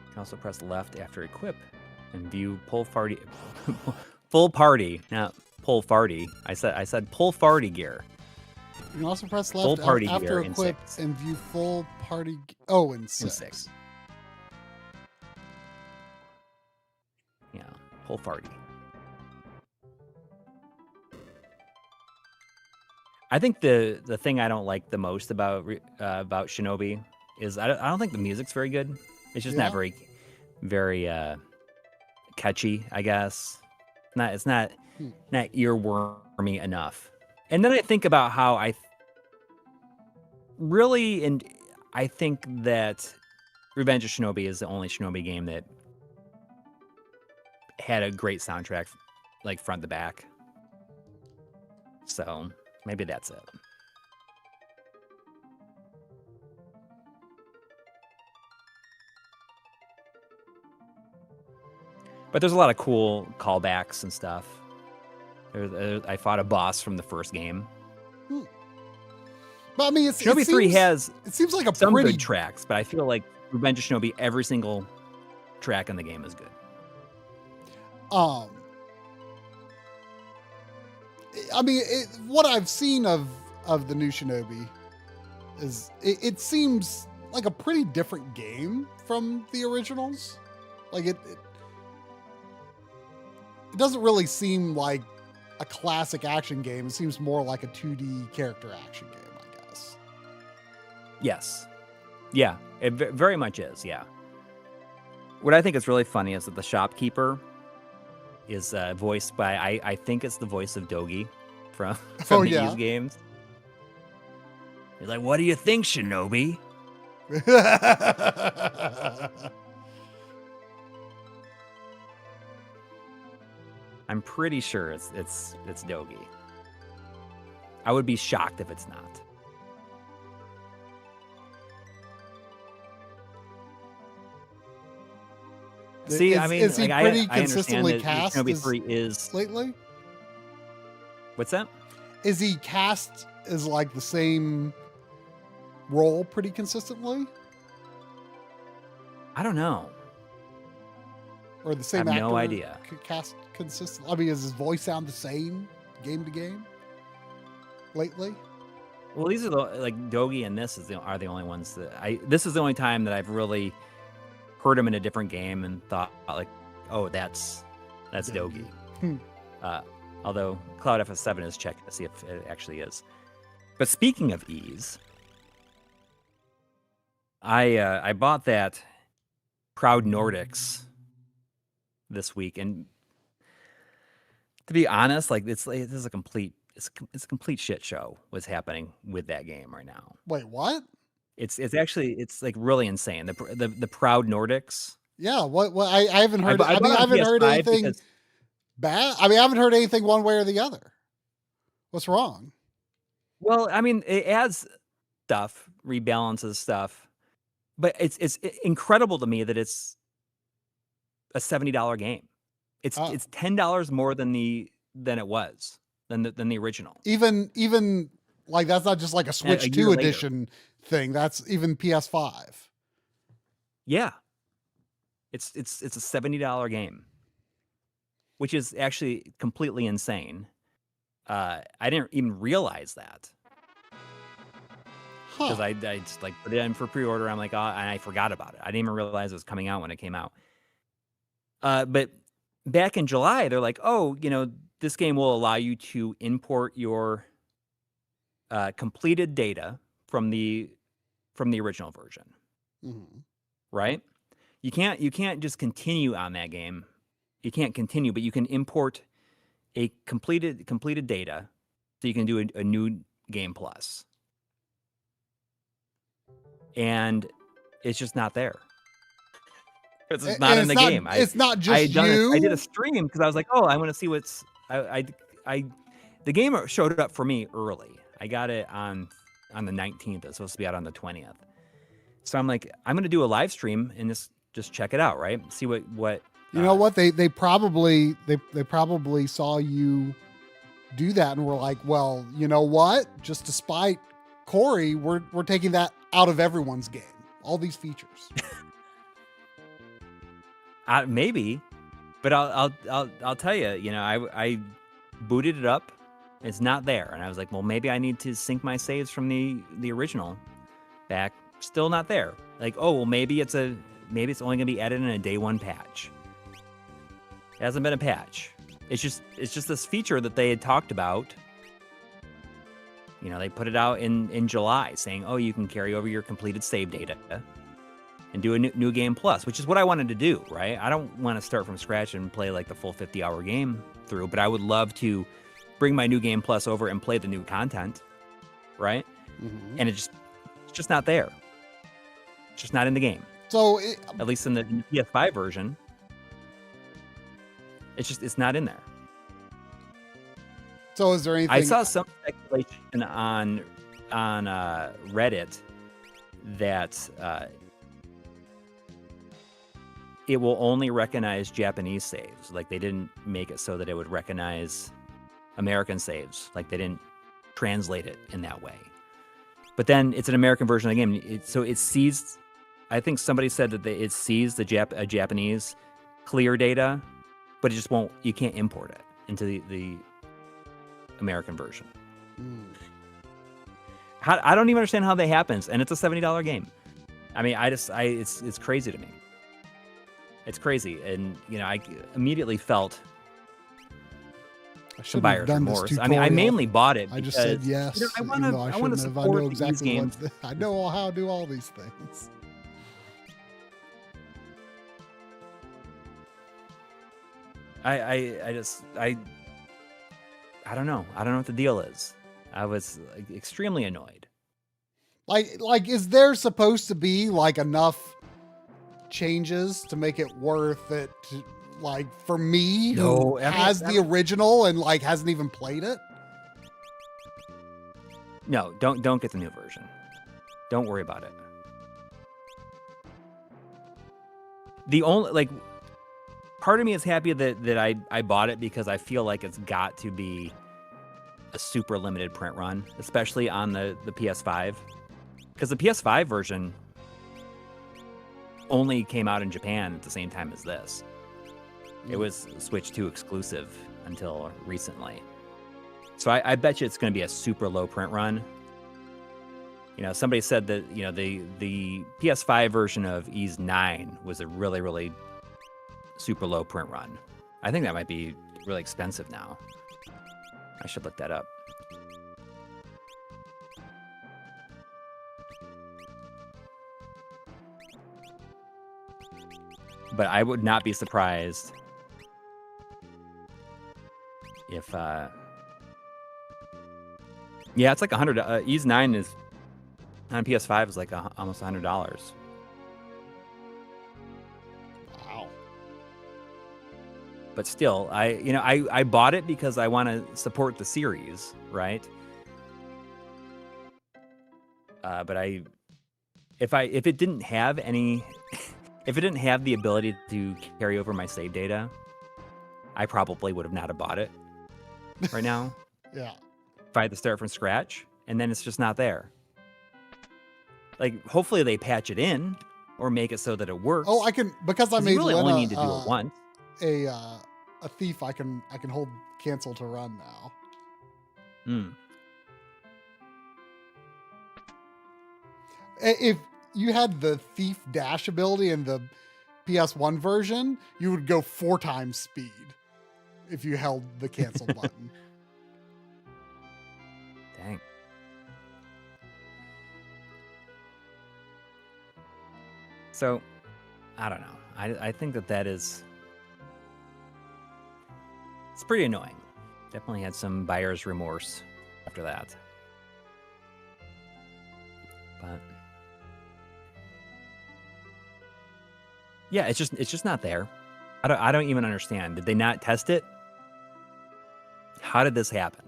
Speaker 2: You can also press left after equip and view full party, not pull farty. I said pull farty gear.
Speaker 1: You can also press
Speaker 2: Full
Speaker 1: left
Speaker 2: party
Speaker 1: after
Speaker 2: gear
Speaker 1: equip
Speaker 2: in
Speaker 1: and view full party. Oh, in 6.
Speaker 2: In 6. Yeah, pull farty. I think the thing I don't like the most about Shinobi is I don't think the music's very good. It's just not very catchy, I guess. It's not earwormy enough. And then I think about how I think that Revenge of Shinobi is the only Shinobi game that had a great soundtrack, like front to back. So maybe that's it. But there's a lot of cool callbacks and stuff. I fought a boss from the first game.
Speaker 1: But I mean,
Speaker 2: Shinobi 3 has
Speaker 1: it seems like
Speaker 2: some
Speaker 1: pretty
Speaker 2: good tracks, but I feel like Revenge of Shinobi, every single track in the game is good.
Speaker 1: I mean, what I've seen of the new Shinobi is it seems like a pretty different game from the originals. Like it doesn't really seem like a classic action game. It seems more like a 2D character action game, I guess.
Speaker 2: Yes. Yeah, it very much is, yeah. What I think is really funny is that the shopkeeper is voiced by, I think it's the voice of Dogi from these games. He's like, what do you think, Shinobi? I'm pretty sure it's Dogi. I would be shocked if it's not. See, I mean,
Speaker 1: is he
Speaker 2: like,
Speaker 1: pretty
Speaker 2: I
Speaker 1: consistently
Speaker 2: understand that
Speaker 1: cast
Speaker 2: Shinobi 3 is
Speaker 1: lately?
Speaker 2: What's that?
Speaker 1: Is he cast as like the same role pretty consistently?
Speaker 2: I don't know.
Speaker 1: Or the same
Speaker 2: I have
Speaker 1: actor
Speaker 2: no idea.
Speaker 1: Cast consistently? I mean, does his voice sound the same game to game lately?
Speaker 2: Well, these are like Dogi and this are the only ones that this is the only time that I've really heard him in a different game and thought like, oh, that's Dogi. Although Cloud FS7 is checking to see if it actually is. But speaking of ease, I bought that Proud Nordics this week, and to be honest, like this is a complete shit show what's happening with that game right now.
Speaker 1: Wait, what?
Speaker 2: It's like really insane. The Proud Nordics.
Speaker 1: Yeah, what I haven't heard. I haven't heard anything bad. I mean, I haven't heard anything one way or the other. What's wrong?
Speaker 2: Well, I mean, it adds stuff, rebalances stuff, but it's incredible to me that it's a $70 game. It's $10 more than it was than the original.
Speaker 1: Even like that's not just like a Switch 2 edition thing. That's even PS5.
Speaker 2: Yeah. It's a $70 game, which is actually completely insane. I didn't even realize that. Because I just like put it in for pre-order. I'm like, oh, and I forgot about it. I didn't even realize it was coming out when it came out. But back in July, they're like, oh, this game will allow you to import your completed data from the original version.
Speaker 1: Mm-hmm.
Speaker 2: Right? You can't just continue on that game. You can't continue, but you can import a completed data, so you can do a new game plus. And it's just not there. It's just not in the game.
Speaker 1: It's not just you.
Speaker 2: I did a stream because I was like, oh, I want to see what's. The game showed up for me early. I got it on the 19th. It's supposed to be out on the 20th. So I'm like, I'm going to do a live stream and just check it out, right? See what.
Speaker 1: You know what? They probably saw you do that and were like, well, you know what? Just to spite Coury, we're taking that out of everyone's game. All these features.
Speaker 2: Maybe, but I'll tell you. I booted it up. It's not there, and I was like, well, maybe I need to sync my saves from the original back. Still not there. Like, oh, well, maybe it's only gonna be added in a day one patch. It hasn't been a patch. It's just this feature that they had talked about. They put it out in July, saying, oh, you can carry over your completed save data and do a new game plus, which is what I wanted to do, right? I don't want to start from scratch and play like the full 50-hour game through, but I would love to bring my new game plus over and play the new content, right? Mm-hmm. And it's just not there. It's just not in the game.
Speaker 1: So
Speaker 2: At least in the PS5 version, it's not in there.
Speaker 1: So is there anything?
Speaker 2: I saw some speculation on Reddit that it will only recognize Japanese saves. Like they didn't make it so that it would recognize American saves. Like they didn't translate it in that way. But then it's an American version of the game, so it sees. I think somebody said that it sees the Japanese clear data, but it just won't. You can't import it into the American version. I don't even understand how that happens, and it's a $70 game. I mean, it's crazy to me. It's crazy, and I immediately felt some buyer's remorse. I mean, I mainly bought it because
Speaker 1: I just said yes.
Speaker 2: I want to support these games.
Speaker 1: I know how to do all these things.
Speaker 2: I don't know. I don't know what the deal is. I was extremely annoyed.
Speaker 1: Like, is there supposed to be like enough changes to make it worth it? Like for me, who has the original and like hasn't even played it?
Speaker 2: No, don't get the new version. Don't worry about it. The only part of me is happy that I bought it because I feel like it's got to be a super limited print run, especially on the PS5. Because the PS5 version only came out in Japan at the same time as this. It was Switch 2 exclusive until recently. So I bet you it's going to be a super low print run. Somebody said that, the PS5 version of Ys 9 was a really, really super low print run. I think that might be really expensive now. I should look that up. But I would not be surprised if it's like $100. Ys 9 is on PS5 is like almost $100.
Speaker 1: Wow.
Speaker 2: But still, I bought it because I want to support the series, right? But if it didn't have any, if it didn't have the ability to carry over my save data, I probably would have not have bought it right now.
Speaker 1: Yeah.
Speaker 2: If I had to start from scratch, and then it's just not there. Like, hopefully they patch it in or make it so that it works.
Speaker 1: Oh, I can, because I made
Speaker 2: you really only need to do it once.
Speaker 1: A thief, I can hold cancel to run now. If you had the thief dash ability in the PS1 version, you would go 4 times speed if you held the cancel button.
Speaker 2: Dang. So, I don't know. I think that is... It's pretty annoying. Definitely had some buyer's remorse after that. But... yeah, it's just not there. I don't even understand. Did they not test it? How did this happen?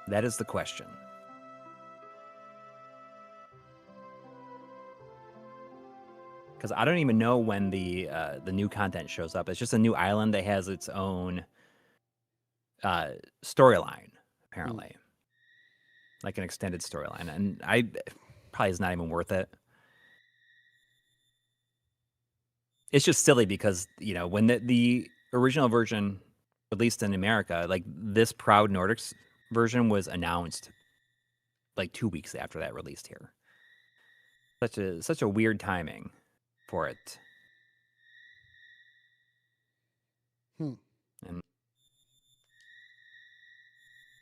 Speaker 2: That is the question. Because I don't even know when the new content shows up. It's just a new island that has its own storyline, apparently. Like an extended storyline. And probably is not even worth it. It's just silly because, when the original version released in America, like this Proud Nordics version was announced like 2 weeks after that released here. Such a weird timing for it. And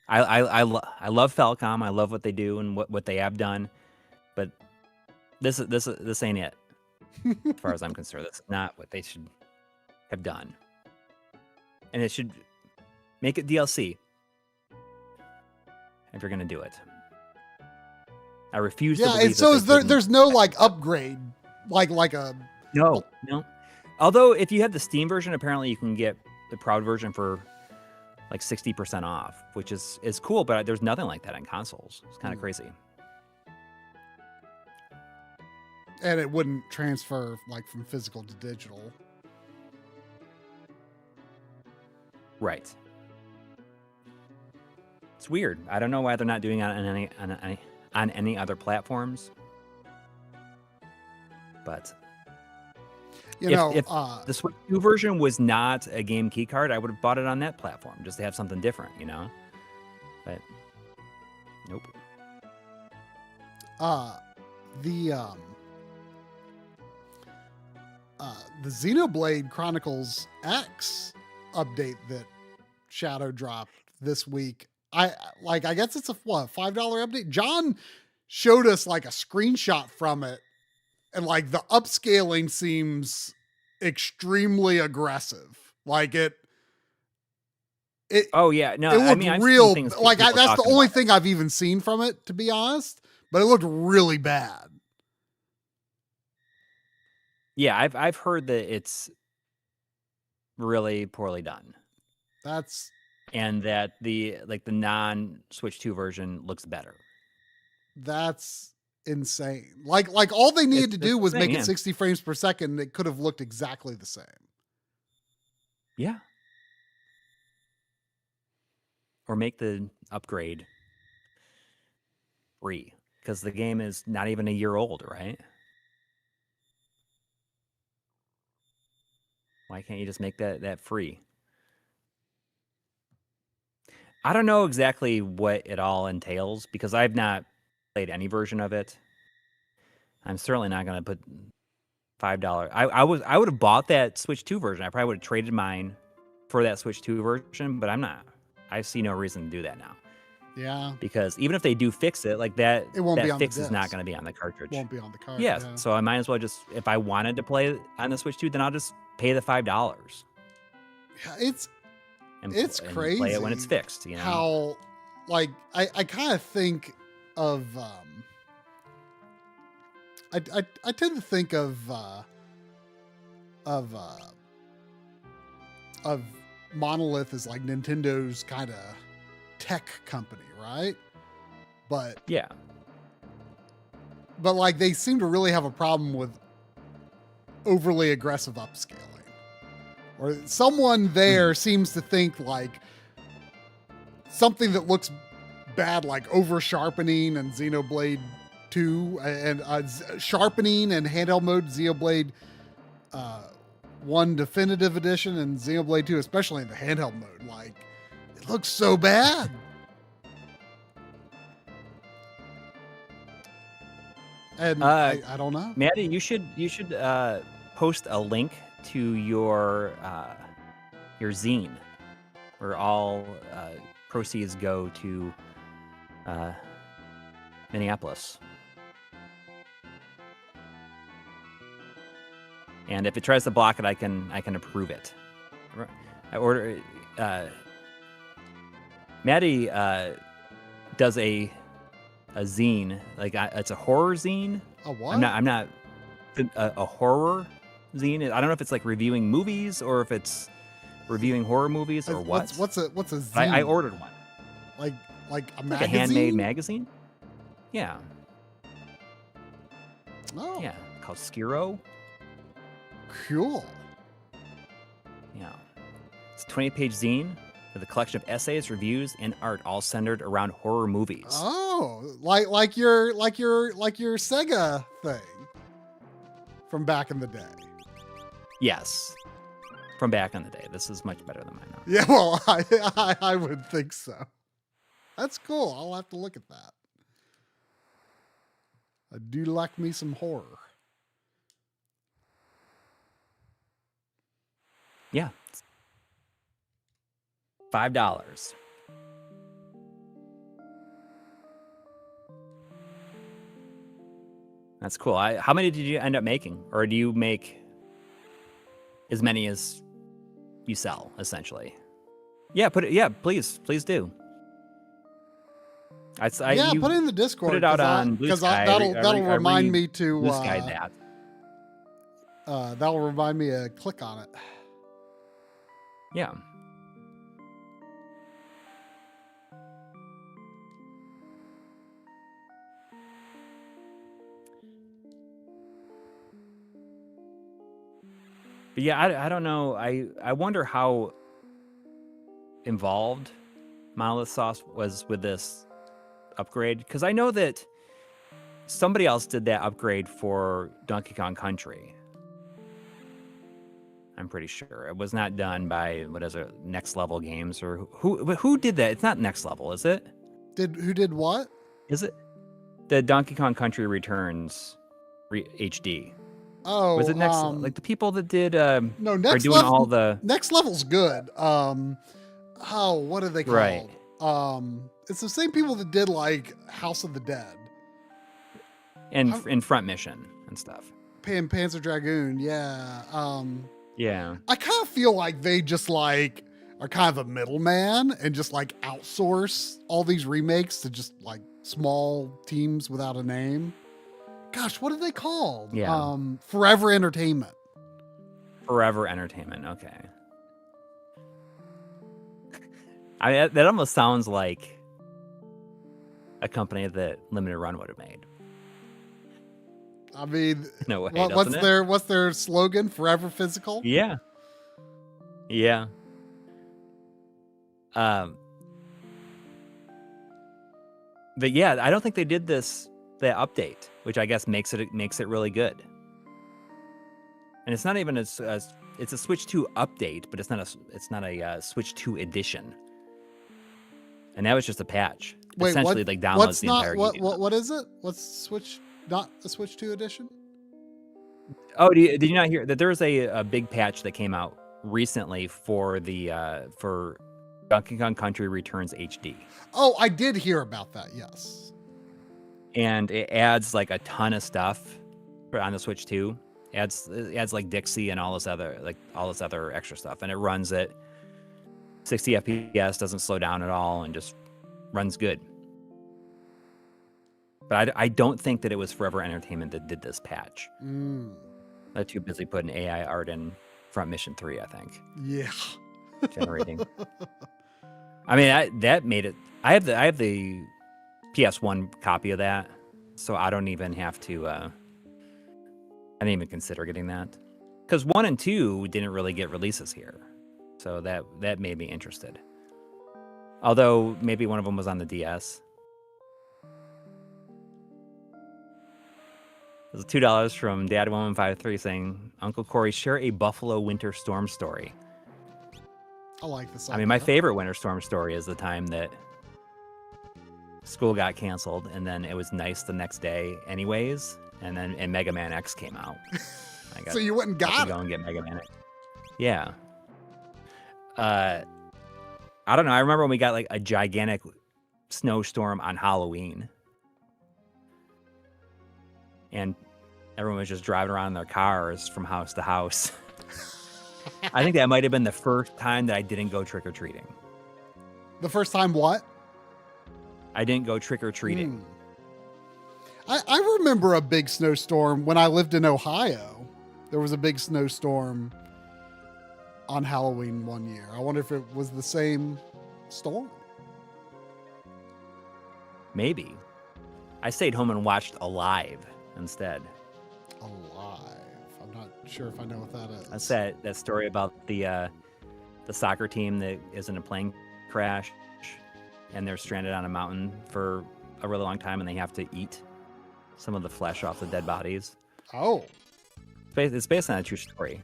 Speaker 2: I love Falcom. I love what they do and what they have done, but this ain't it. As far as I'm concerned, that's not what they should have done. And it should make it DLC if you're going to do it. I refuse to
Speaker 1: Yeah,
Speaker 2: believe
Speaker 1: and so
Speaker 2: that
Speaker 1: is
Speaker 2: they
Speaker 1: there.
Speaker 2: couldn't
Speaker 1: There's no
Speaker 2: fix
Speaker 1: like
Speaker 2: it.
Speaker 1: upgrade, like a.
Speaker 2: No. Although if you have the Steam version, apparently you can get the Proud version for like 60% off, which is cool, but there's nothing like that on consoles. It's kind of crazy.
Speaker 1: And it wouldn't transfer like from physical to digital.
Speaker 2: Right. It's weird. I don't know why they're not doing it on any other platforms. But if the Switch 2 version was not a game key card, I would have bought it on that platform just to have something different, you know? But nope.
Speaker 1: The Xenoblade Chronicles X update that Shadow dropped this week. I guess it's a $5 update. John showed us like a screenshot from it, and like the upscaling seems extremely aggressive. Like it
Speaker 2: Oh yeah, no,
Speaker 1: it looked
Speaker 2: I mean, I've seen
Speaker 1: real.
Speaker 2: things
Speaker 1: Like
Speaker 2: people
Speaker 1: that's the
Speaker 2: talking
Speaker 1: only
Speaker 2: about it.
Speaker 1: thing I've even seen from it, to be honest. But it looked really bad.
Speaker 2: Yeah, I've heard that it's really poorly done, and that the non-Switch 2 version looks better.
Speaker 1: That's insane. Like all they needed to do was
Speaker 2: insane,
Speaker 1: make it
Speaker 2: yeah.
Speaker 1: 60 frames per second, and it could have looked exactly the same.
Speaker 2: Yeah. Or make the upgrade free, because the game is not even a year old, right? Why can't you just make that free? I don't know exactly what it all entails because I've not played any version of it. I'm certainly not going to put $5. I would have bought that Switch 2 version. I probably would have traded mine for that Switch 2 version, but I'm not. I see no reason to do that now.
Speaker 1: Yeah.
Speaker 2: Because even if they do fix it, like that,
Speaker 1: It won't be on the
Speaker 2: fix is not
Speaker 1: disc.
Speaker 2: going to be on the cartridge.
Speaker 1: Won't be on the card.
Speaker 2: Yeah,
Speaker 1: Yeah.
Speaker 2: so I might as well just, if I wanted to play on the Switch 2, then I'll just pay the $5
Speaker 1: Yeah, it's crazy.
Speaker 2: And play it when it's fixed. You know
Speaker 1: how, like, I kind of think of I tend to think of Monolith as like Nintendo's kind of tech company, right? But
Speaker 2: yeah,
Speaker 1: like they seem to really have a problem with overly aggressive upscaling. Or someone there seems to think like something that looks bad, like over sharpening and Xenoblade 2 and sharpening and handheld mode Xenoblade 1 Definitive Edition and Xenoblade 2, especially in the handheld mode. Like, it looks so bad. And I don't know.
Speaker 2: Maddie, you should post a link to your zine, where all proceeds go to Minneapolis. And if it tries to block it, I can approve it. I order. Maddie does a zine, like it's a horror zine.
Speaker 1: A what?
Speaker 2: I'm not a horror zine. I don't know if it's like reviewing movies or if it's reviewing horror movies or what.
Speaker 1: What's a zine?
Speaker 2: I ordered one.
Speaker 1: Like a magazine?
Speaker 2: Like a handmade magazine. Yeah.
Speaker 1: Oh.
Speaker 2: Yeah, called Skiro.
Speaker 1: Cool.
Speaker 2: Yeah. It's a 20-page zine with a collection of essays, reviews, and art, all centered around horror movies.
Speaker 1: Oh, like your Sega thing from back in the day.
Speaker 2: Yes. From back in the day. This is much better than mine now.
Speaker 1: Yeah, well, I would think so. That's cool. I'll have to look at that. I do like me some horror.
Speaker 2: Yeah. $5. That's cool. How many did you end up making? Or do you make as many as you sell, essentially? Yeah, put it. Yeah, please do.
Speaker 1: Yeah,
Speaker 2: you
Speaker 1: put it in the Discord.
Speaker 2: put it out on Blue Sky.
Speaker 1: That'll remind me to
Speaker 2: Blue Sky that.
Speaker 1: That'll remind me to click on it.
Speaker 2: Yeah. But yeah, I don't know. I wonder how involved Monolith Sauce was with this upgrade, because I know that somebody else did that upgrade for Donkey Kong Country. I'm pretty sure it was not done by what is it, Next Level Games, or who did that? It's not Next Level, is it?
Speaker 1: Who did what?
Speaker 2: Is it the Donkey Kong Country Returns HD?
Speaker 1: Oh,
Speaker 2: was it Next like the people that did
Speaker 1: no, Next
Speaker 2: doing
Speaker 1: Level,
Speaker 2: all the
Speaker 1: Next Level's good. What are they called?
Speaker 2: Right.
Speaker 1: It's the same people that did like House of the Dead
Speaker 2: and in Front Mission and stuff.
Speaker 1: Panzer Dragoon, yeah.
Speaker 2: Yeah.
Speaker 1: I kind of feel like they just like are kind of a middleman and just like outsource all these remakes to just like small teams without a name. Gosh, what are they called?
Speaker 2: Yeah.
Speaker 1: Forever Entertainment.
Speaker 2: Forever Entertainment. Okay. That almost sounds like a company that Limited Run would have made.
Speaker 1: I mean,
Speaker 2: no way.
Speaker 1: What's their slogan? Forever Physical.
Speaker 2: Yeah. Yeah. But yeah, I don't think they did the update, which I guess makes it really good. And it's not even it's a Switch 2 update, but it's not a Switch 2 edition. And that was just a patch.
Speaker 1: Wait,
Speaker 2: essentially like downloads the entire game.
Speaker 1: What is it? What's Switch? Not a Switch 2 edition?
Speaker 2: Oh, did you not hear that there was a big patch that came out recently for the for Donkey Kong Country Returns HD?
Speaker 1: Oh, I did hear about that. Yes.
Speaker 2: And it adds like a ton of stuff on the Switch 2. It adds like Dixie and all this other extra stuff, and it runs at 60 FPS, doesn't slow down at all, and just runs good. But I don't think that it was Forever Entertainment that did this patch. They're too busy putting AI art in Front Mission 3, I think.
Speaker 1: Yeah.
Speaker 2: Generating. I mean, that made it. I have the PS1 copy of that, so I don't even have to. I didn't even consider getting that, because 1 and 2 didn't really get releases here, so that made me interested. Although maybe one of them was on the DS. There's $2 from Dad1153 saying, Uncle Coury, share a Buffalo winter storm story.
Speaker 1: I like this.
Speaker 2: I mean, my favorite winter storm story is the time that school got canceled, and then it was nice the next day anyways, and Mega Man X came out.
Speaker 1: So you went and got it.
Speaker 2: Go and get Mega Man X. Yeah. I don't know. I remember when we got like a gigantic snowstorm on Halloween, and everyone was just driving around in their cars from house to house. I think that might have been the first time that I didn't go trick-or-treating.
Speaker 1: The first time what?
Speaker 2: I didn't go trick-or-treating.
Speaker 1: I remember a big snowstorm when I lived in Ohio. There was a big snowstorm on Halloween one year. I wonder if it was the same storm.
Speaker 2: Maybe. I stayed home and watched Alive instead.
Speaker 1: Alive. I'm not sure if I know what that is.
Speaker 2: That's that story about the soccer team that is in a plane crash, and they're stranded on a mountain for a really long time, and they have to eat some of the flesh off the dead bodies.
Speaker 1: Oh.
Speaker 2: It's based on a true story.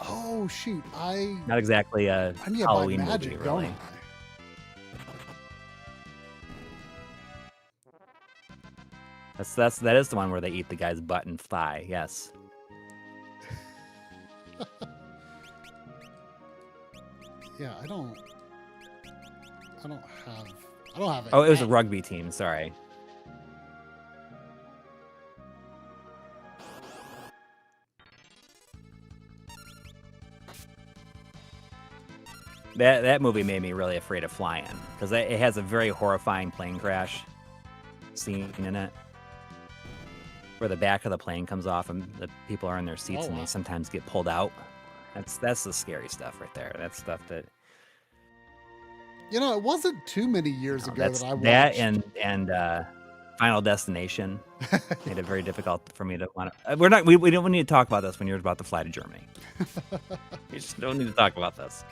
Speaker 1: Oh shoot!
Speaker 2: Not exactly a Halloween
Speaker 1: magic,
Speaker 2: movie, really. That is the one where they eat the guy's butt and thigh. Yes.
Speaker 1: Yeah, I don't have.
Speaker 2: Oh, it was a rugby team. Sorry. That movie made me really afraid of flying because it has a very horrifying plane crash scene in it, where the back of the plane comes off and the people are in their seats and they sometimes get pulled out. That's the scary stuff right there. That's stuff that.
Speaker 1: You know, it wasn't too many years ago that I watched.
Speaker 2: That and Final Destination made it very difficult for me to want to. We don't need to talk about this when you're about to fly to Germany. We just don't need to talk about this.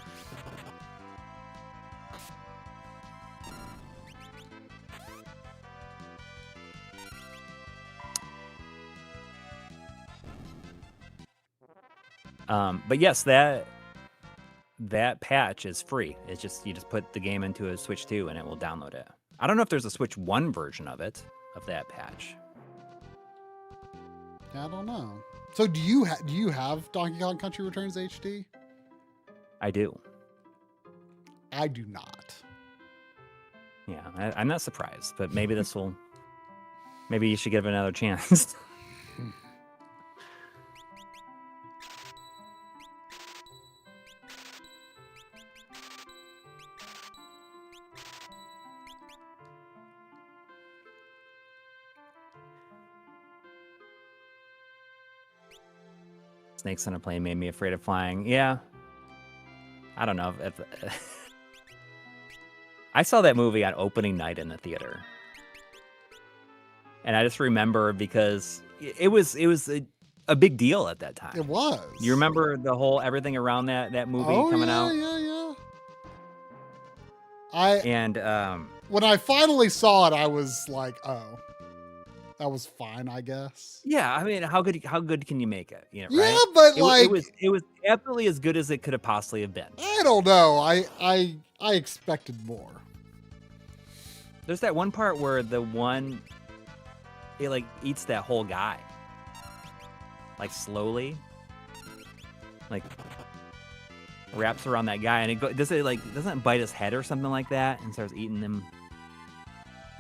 Speaker 2: But yes, that patch is free. It's just you just put the game into a Switch 2 and it will download it. I don't know if there's a Switch 1 version of that patch.
Speaker 1: I don't know. So do you have Donkey Kong Country Returns HD?
Speaker 2: I do.
Speaker 1: I do not.
Speaker 2: Yeah, I'm not surprised, but maybe maybe you should give it another chance. Snakes on a plane made me afraid of flying. Yeah. I don't know if I saw that movie on opening night in the theater. And I just remember because it was a big deal at that time.
Speaker 1: It was.
Speaker 2: You remember everything around that movie coming out?
Speaker 1: Yeah. When I finally saw it, I was like, oh. That was fine, I guess.
Speaker 2: Yeah, I mean, how good can you make it? You know,
Speaker 1: yeah,
Speaker 2: right?
Speaker 1: but
Speaker 2: it was absolutely as good as it could have possibly have been.
Speaker 1: I don't know. I expected more.
Speaker 2: There's that one part where it like eats that whole guy, like slowly, like wraps around that guy, and doesn't it bite his head or something like that, and starts eating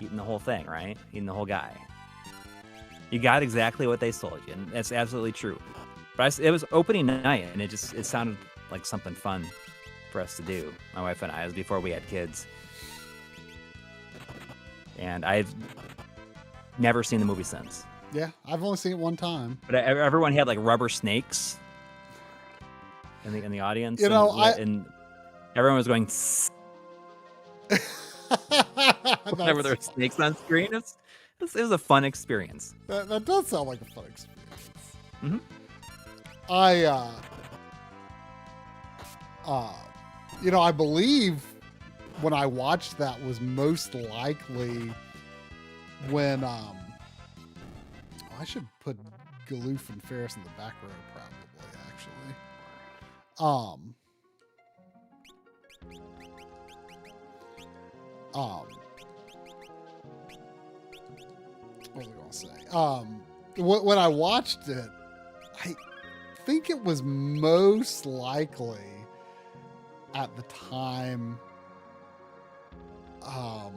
Speaker 2: the whole thing, right? Eating the whole guy. You got exactly what they sold you, and that's absolutely true. But it was opening night, and it sounded like something fun for us to do, my wife and I. It was before we had kids. And I've never seen the movie since.
Speaker 1: Yeah, I've only seen it one time.
Speaker 2: But everyone had like rubber snakes in the audience.
Speaker 1: You know,
Speaker 2: and everyone was going whenever there were snakes on screen. It was a fun experience.
Speaker 1: That does sound like a fun experience.
Speaker 2: Mm-hmm.
Speaker 1: I believe when I watched that was most likely when I should put Galoof and Ferris in the back row probably actually. What was I going to say? When I watched it, I think it was most likely at the time. I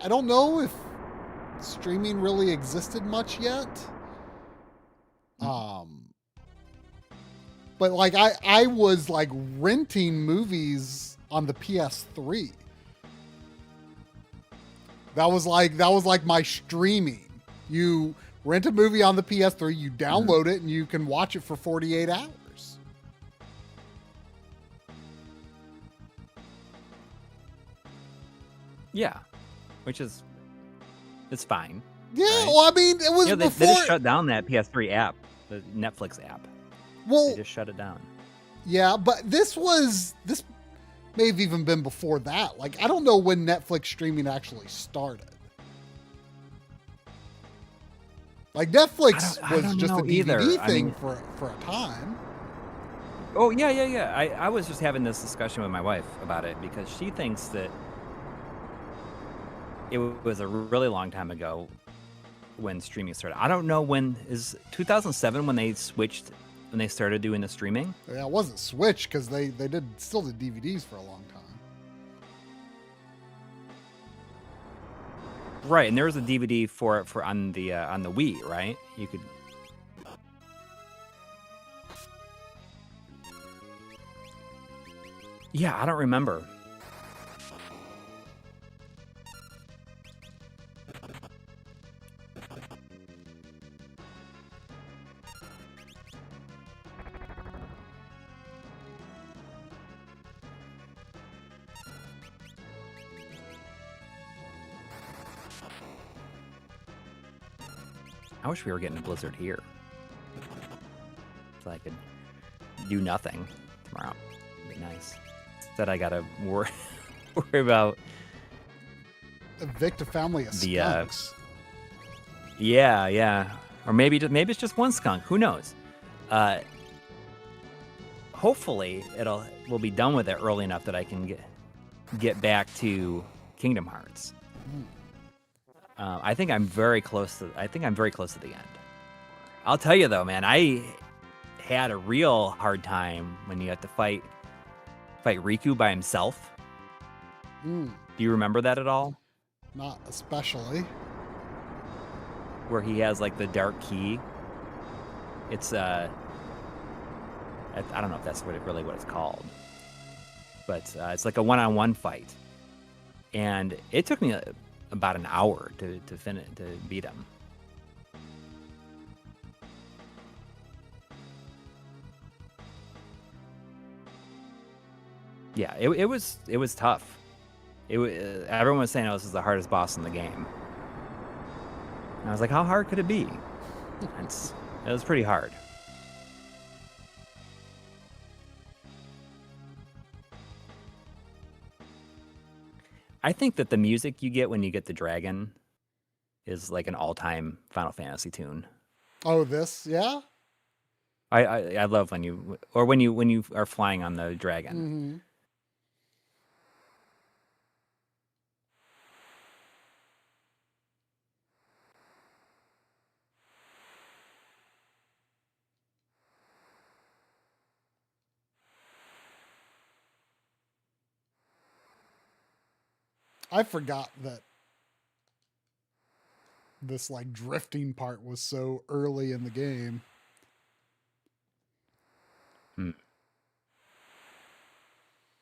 Speaker 1: don't know if streaming really existed much yet. But like I was like renting movies on the PS3. That was like my streaming. You rent a movie on the PS3, you download it, and you can watch it for 48 hours.
Speaker 2: Yeah, it's fine.
Speaker 1: Yeah,
Speaker 2: right?
Speaker 1: well, I mean, it was before...
Speaker 2: They just shut down that PS3 app, the Netflix app.
Speaker 1: Well,
Speaker 2: they just shut it down.
Speaker 1: Yeah, but this may have even been before that. Like, I don't know when Netflix streaming actually started. Like, Netflix was just a DVD thing for a time.
Speaker 2: Oh, yeah. I was just having this discussion with my wife about it because she thinks that it was a really long time ago when streaming started. I don't know when. Is 2007 when they started doing the streaming?
Speaker 1: Yeah, it wasn't Switch because they still did DVDs for a long time.
Speaker 2: Right, and there was a DVD for on the Wii, right? You could. Yeah, I don't remember. I wish we were getting a blizzard here, so I could do nothing tomorrow. It'd be nice. Instead, I gotta worry about
Speaker 1: Evict a family of skunks.
Speaker 2: Yeah, or maybe it's just one skunk. Who knows? Hopefully, we'll be done with it early enough that I can get back to Kingdom Hearts. I think I'm very close to the end. I'll tell you though, man, I had a real hard time when you have to fight Riku by himself. Do you remember that at all?
Speaker 1: Not especially.
Speaker 2: Where he has like the dark key. It's I don't know if that's what it's called, but it's like a one-on-one fight, and it took me about an hour to beat him. Yeah, it was tough. Everyone was saying, "Oh, this is the hardest boss in the game." And I was like, "How hard could it be?" It was pretty hard. I think that the music you get when you get the dragon is like an all-time Final Fantasy tune.
Speaker 1: Oh, this, yeah.
Speaker 2: I love when you are flying on the dragon.
Speaker 1: Mm-hmm. I forgot that this like drifting part was so early in the game.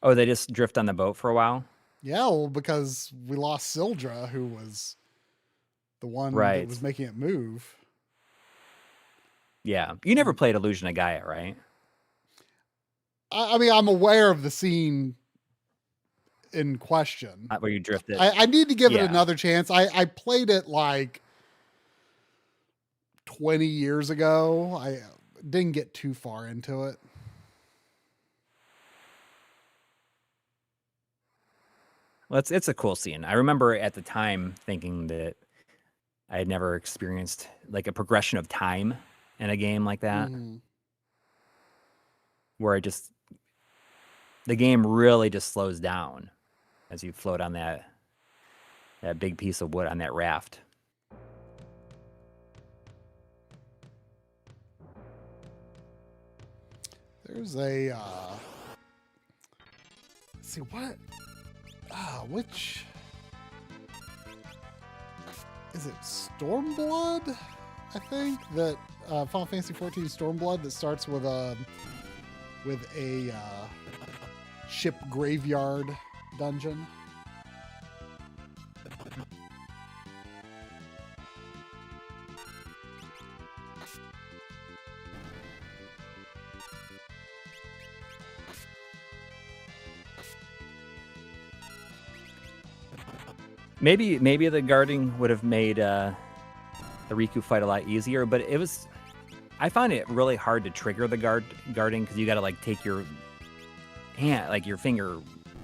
Speaker 2: Oh, they just drift on the boat for a while?
Speaker 1: Yeah, well, because we lost Sildra, who was the one that was making it move.
Speaker 2: Yeah. You never played Illusion of Gaia, right?
Speaker 1: I mean, I'm aware of the scene in question.
Speaker 2: Where you drifted.
Speaker 1: I need to give it another chance. I played it like 20 years ago. I didn't get too far into it.
Speaker 2: Well, it's a cool scene. I remember at the time thinking that I had never experienced like a progression of time in a game like that.
Speaker 1: Mm-hmm.
Speaker 2: Where the game really just slows down as you float on that big piece of wood on that raft.
Speaker 1: There's a let's see what which is it? Stormblood, I think, that Final Fantasy 14 Stormblood that starts with a ship graveyard dungeon.
Speaker 2: Maybe the guarding would have made the Riku fight a lot easier, but I found it really hard to trigger the guarding because you got to like take your hand, like your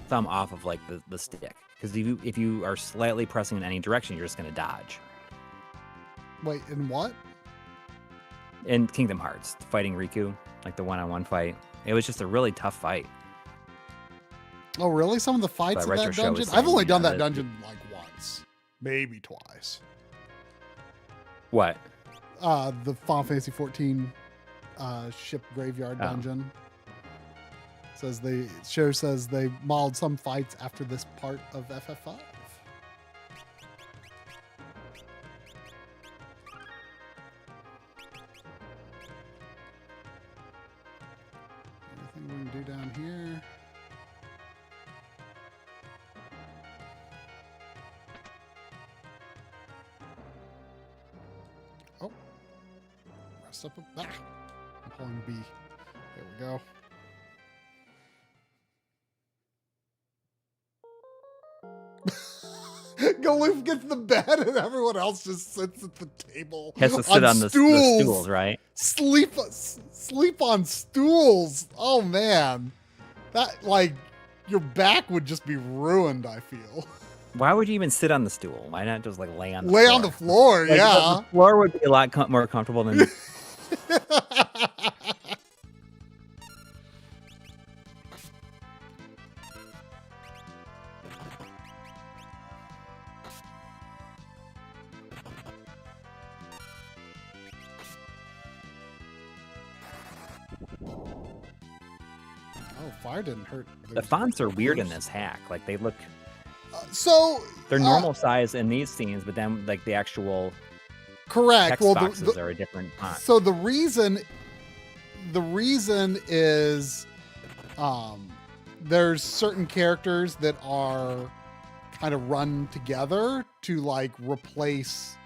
Speaker 2: thumb off of like the stick, because if you are slightly pressing in any direction, you're just going to dodge.
Speaker 1: Wait, in what?
Speaker 2: In Kingdom Hearts, fighting Riku, like the one-on-one fight, it was just a really tough fight.
Speaker 1: Oh, really? Some of the fights in that dungeon? I've only done that dungeon like once, maybe twice.
Speaker 2: What?
Speaker 1: The Final Fantasy 14 ship graveyard dungeon. Says they modeled some fights after this part of FF5. Anything we can do down here? Step up. Ah, I'm pulling B. There we go. Galoof gets the bed and everyone else just sits at the table.
Speaker 2: Has to sit on the stools, right?
Speaker 1: Sleep on stools. Oh man. That, like, your back would just be ruined, I feel.
Speaker 2: Why would you even sit on the stool? Why not just like lay on the
Speaker 1: floor?
Speaker 2: floor?
Speaker 1: On the floor,
Speaker 2: like,
Speaker 1: yeah.
Speaker 2: The floor would be a lot more comfortable than...
Speaker 1: Oh, fire didn't hurt.
Speaker 2: The fonts are weird in this hack. Like, they look...
Speaker 1: they're
Speaker 2: normal size in these scenes, but then, like, the actual...
Speaker 1: Correct.
Speaker 2: Text boxes are a different font.
Speaker 1: So the reason is there's certain characters that are kind of run together to, like, replace,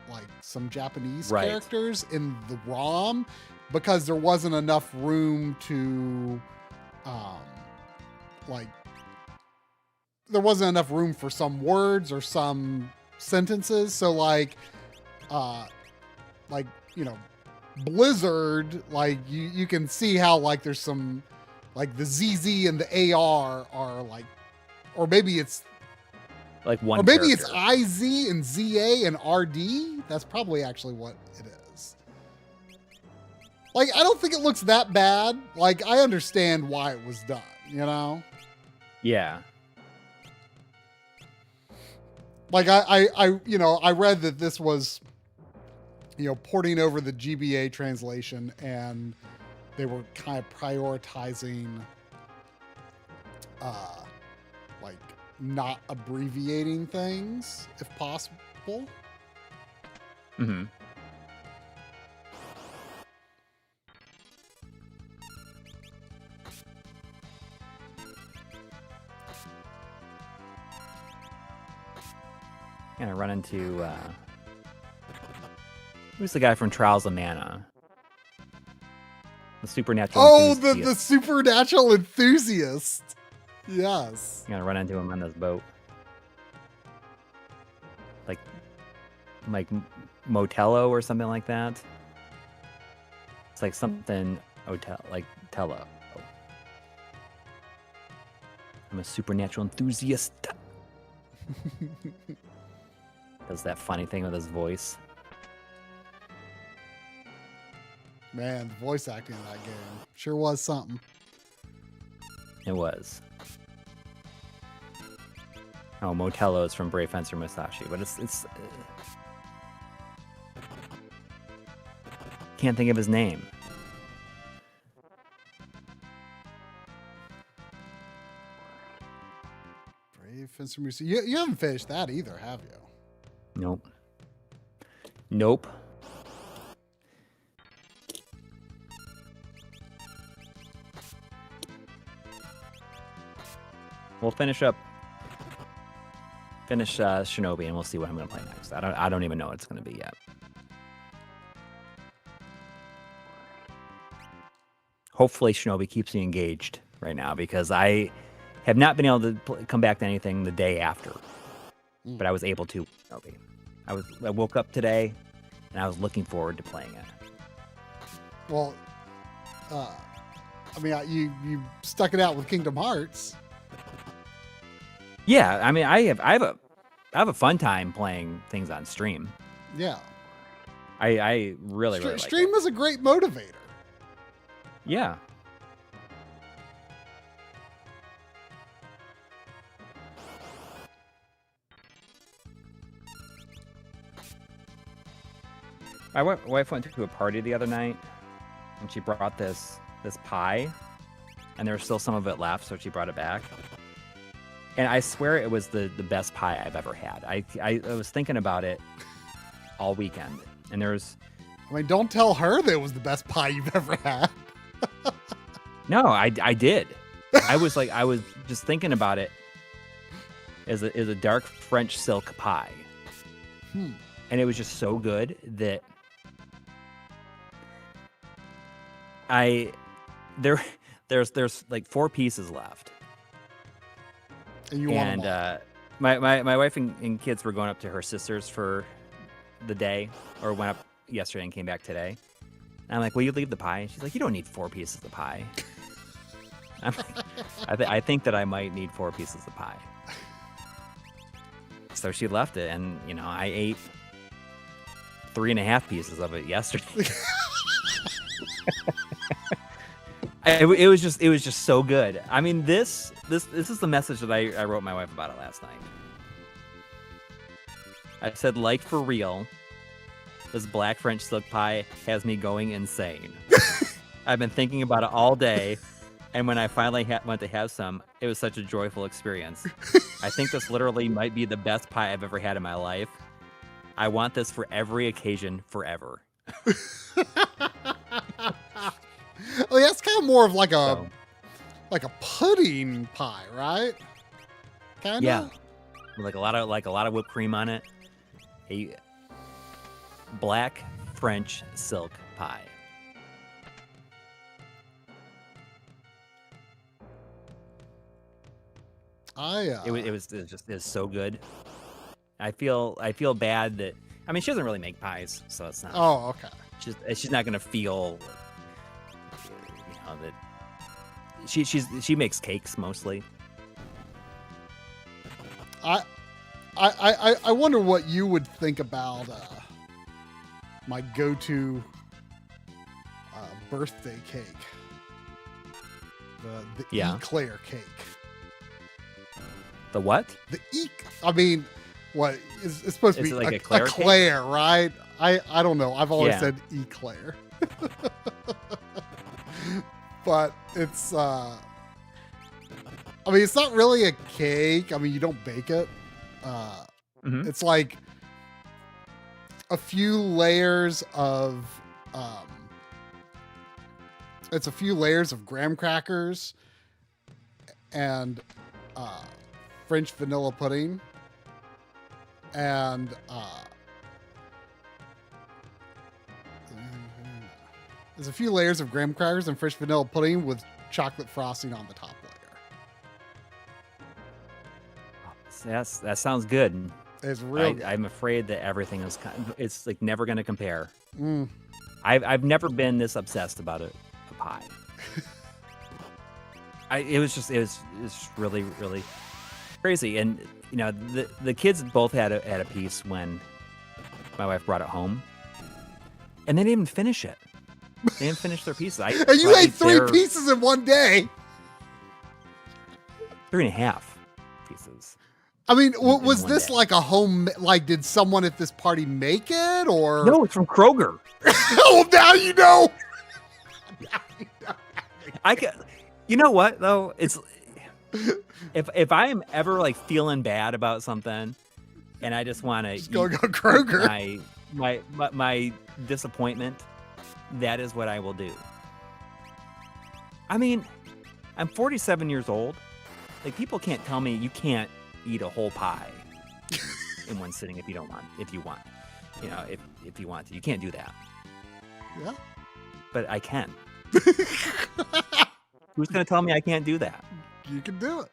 Speaker 1: like, some Japanese characters in the ROM, because there wasn't enough room to... like, there wasn't enough room for some words or some sentences. So, like, you know, Blizzard, like, you can see how, like, there's some, like, the ZZ and the AR are, like, or maybe it's
Speaker 2: like one,
Speaker 1: or maybe
Speaker 2: character.
Speaker 1: it's IZ and ZA and RD. That's probably actually what it is. Like, I don't think it looks that bad. Like, I understand why it was done, you know?
Speaker 2: Yeah.
Speaker 1: Like, I you know, I read that this was, you know, porting over the GBA translation, and they were kind of prioritizing, like, not abbreviating things if possible.
Speaker 2: Mm-hmm. Gonna run into who's the guy from Trials of Mana? The supernatural.
Speaker 1: Oh, the supernatural enthusiast. Yes.
Speaker 2: Gonna run into him on this boat. Like Motello or something like that. It's like something hotel, like Tello. I'm a supernatural enthusiast. Does that funny thing with his voice.
Speaker 1: Man, the voice acting in that game sure was something.
Speaker 2: It was. Oh, Motello is from Brave Fencer Musashi, but it's can't think of his name.
Speaker 1: Brave Fencer Musashi. You haven't finished that either, have you?
Speaker 2: Nope. Nope. We'll finish Shinobi, and we'll see what I'm gonna play next. I don't even know what it's gonna be yet. Hopefully Shinobi keeps me engaged right now, because I have not been able to come back to anything the day after. But I was able to. Shinobi. I woke up today, and I was looking forward to playing it. Well,
Speaker 1: I mean, you stuck it out with Kingdom Hearts.
Speaker 2: Yeah, I mean, I have a fun time playing things on stream.
Speaker 1: Yeah,
Speaker 2: I really like
Speaker 1: stream is a great motivator.
Speaker 2: Yeah. My wife went to a party the other night, and she brought this pie, and there was still some of it left, so she brought it back. And I swear it was the best pie I've ever had. I was thinking about it all weekend, and there's...
Speaker 1: I mean, don't tell her that it was the best pie you've ever had.
Speaker 2: No, I did. I was just thinking about it as a dark French silk pie. And it was just so good that there's like 4 pieces left.
Speaker 1: And you want them all.
Speaker 2: My wife and kids were going up to her sister's for the day, or went up yesterday and came back today. And I'm like, will you leave the pie? And she's like, you don't need 4 pieces of pie. I'm like, I think that I might need 4 pieces of pie. So she left it, and I ate 3.5 pieces of it yesterday. It was just so good. I mean, this is the message that I wrote my wife about it last night. I said, like, for real, this black French silk pie has me going insane. I've been thinking about it all day, and when I finally went to have some, it was such a joyful experience. I think this literally might be the best pie I've ever had in my life. I want this for every occasion forever.
Speaker 1: Well, that's kind of more of like a pudding pie, right? Kind of.
Speaker 2: Yeah, like a lot of whipped cream on it. A black French silk pie. It was so good. I feel bad that, I mean, she doesn't really make pies, so it's not.
Speaker 1: Oh, okay.
Speaker 2: She's not gonna feel, that she makes cakes mostly.
Speaker 1: I wonder what you would think about my go-to birthday cake, the eclair cake.
Speaker 2: The what?
Speaker 1: I mean, what it's supposed to be
Speaker 2: like
Speaker 1: a
Speaker 2: eclair,
Speaker 1: right? I don't know. I've always said eclair. But it's I mean, it's not really a cake. I mean, you don't bake it. It's like a few layers of graham crackers and French vanilla pudding and there's a few layers of graham crackers and French vanilla pudding with chocolate frosting on the top layer.
Speaker 2: Yes, that sounds good.
Speaker 1: It's real.
Speaker 2: I'm afraid that everything is it's like never going to compare. I've never been this obsessed about a pie. It was really, really crazy. And the kids both had a piece when my wife brought it home, and they didn't even finish it. They didn't finish their pieces.
Speaker 1: And you ate 3 pieces in one day.
Speaker 2: 3.5 pieces.
Speaker 1: I mean, was this like a home? Like, did someone at this party make it, or
Speaker 2: no? It's from Kroger.
Speaker 1: Oh, now you know.
Speaker 2: You know what though? It's if I am ever like feeling bad about something, and I just want to
Speaker 1: go Kroger.
Speaker 2: My disappointment, that is what I will do. I mean, I'm 47 years old. Like, people can't tell me you can't eat a whole pie in one sitting if you want. If you want to, you can't do that.
Speaker 1: Yeah,
Speaker 2: but I can. Who's going to tell me I can't do that?
Speaker 1: You can do it.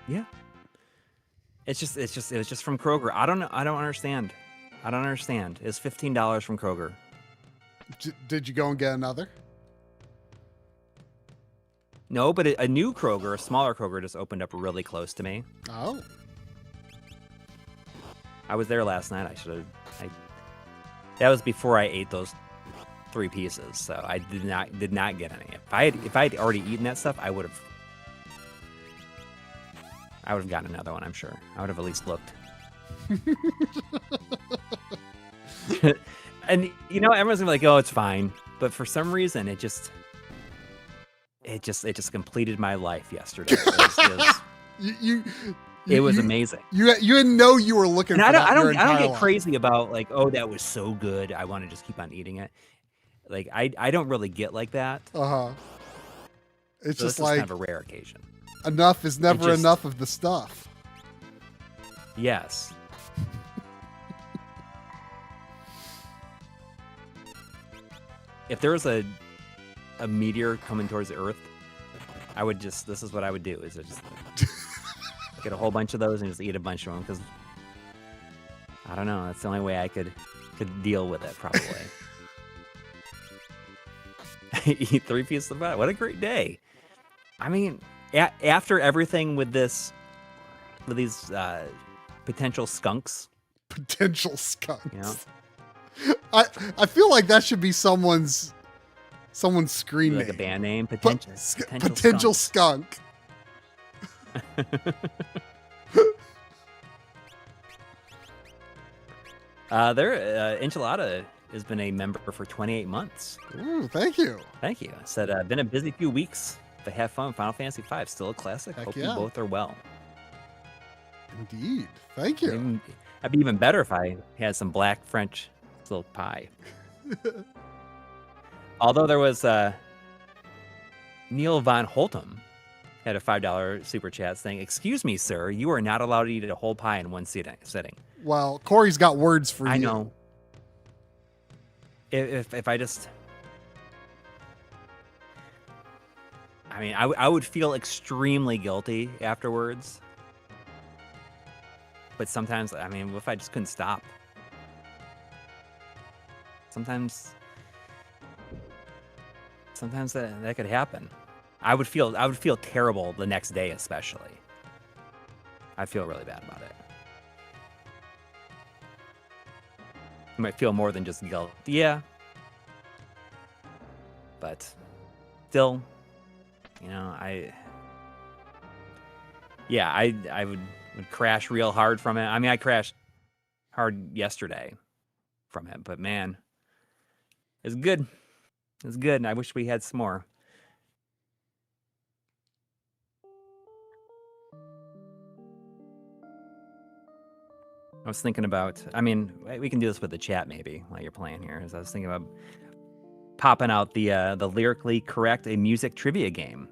Speaker 2: Yeah. It was just from Kroger. I don't understand. It's $15 from Kroger.
Speaker 1: Did you go and get another?
Speaker 2: No, but a new Kroger, a smaller Kroger, just opened up really close to me.
Speaker 1: Oh.
Speaker 2: I was there last night. That was before I ate those 3 pieces, so I did not get any. If I had already eaten that stuff, I would have gotten another one. I'm sure I would have at least looked. And everyone's gonna be like, "Oh, it's fine," but for some reason, it just completed my life yesterday. It was amazing.
Speaker 1: You didn't know you were looking.
Speaker 2: And
Speaker 1: for
Speaker 2: I don't get
Speaker 1: life.
Speaker 2: crazy about like, oh, that was so good, I want to just keep on eating it. Like, I don't really get like that.
Speaker 1: It's
Speaker 2: so
Speaker 1: just
Speaker 2: this
Speaker 1: like
Speaker 2: is kind of a rare occasion.
Speaker 1: Enough is never enough of the stuff.
Speaker 2: Yes. if there was a meteor coming towards the Earth, I would just, this is what I would do, is I just get a whole bunch of those and just eat a bunch of them, because I don't know, that's the only way I could deal with it, probably. Eat 3 pieces of bread. What a great day. I mean, after everything with these potential skunks.
Speaker 1: Potential skunks.
Speaker 2: You know?
Speaker 1: I feel like that should be someone's screen
Speaker 2: Like
Speaker 1: name.
Speaker 2: a band name. Potential
Speaker 1: skunk.
Speaker 2: Enchilada has been a member for 28 months.
Speaker 1: Ooh, thank you.
Speaker 2: Thank you. Said, been a busy few weeks, but have fun. Final Fantasy V, still a classic.
Speaker 1: Heck
Speaker 2: Hope
Speaker 1: yeah.
Speaker 2: you both are well.
Speaker 1: Indeed. Thank you.
Speaker 2: I'd be even better if I had some black French silk pie. Although there was Neil Von Holtum had a $5 super chat saying, "Excuse me, sir, you are not allowed to eat a whole pie in one setting."
Speaker 1: Well, Corey's got words for you.
Speaker 2: I know. If I just, I mean, I would feel extremely guilty afterwards. But sometimes, I mean, what if I just couldn't stop? Sometimes that could happen. I would feel terrible the next day, especially. I'd feel really bad about it. You might feel more than just guilt. Yeah. But still, you know, I would crash real hard from it. I mean, I crashed hard yesterday from it, but man, it's good. It's good, and I wish we had some more. I was thinking about, I mean, we can do this with the chat maybe while you're playing here. As I was thinking about popping out the lyrically correct a music trivia game.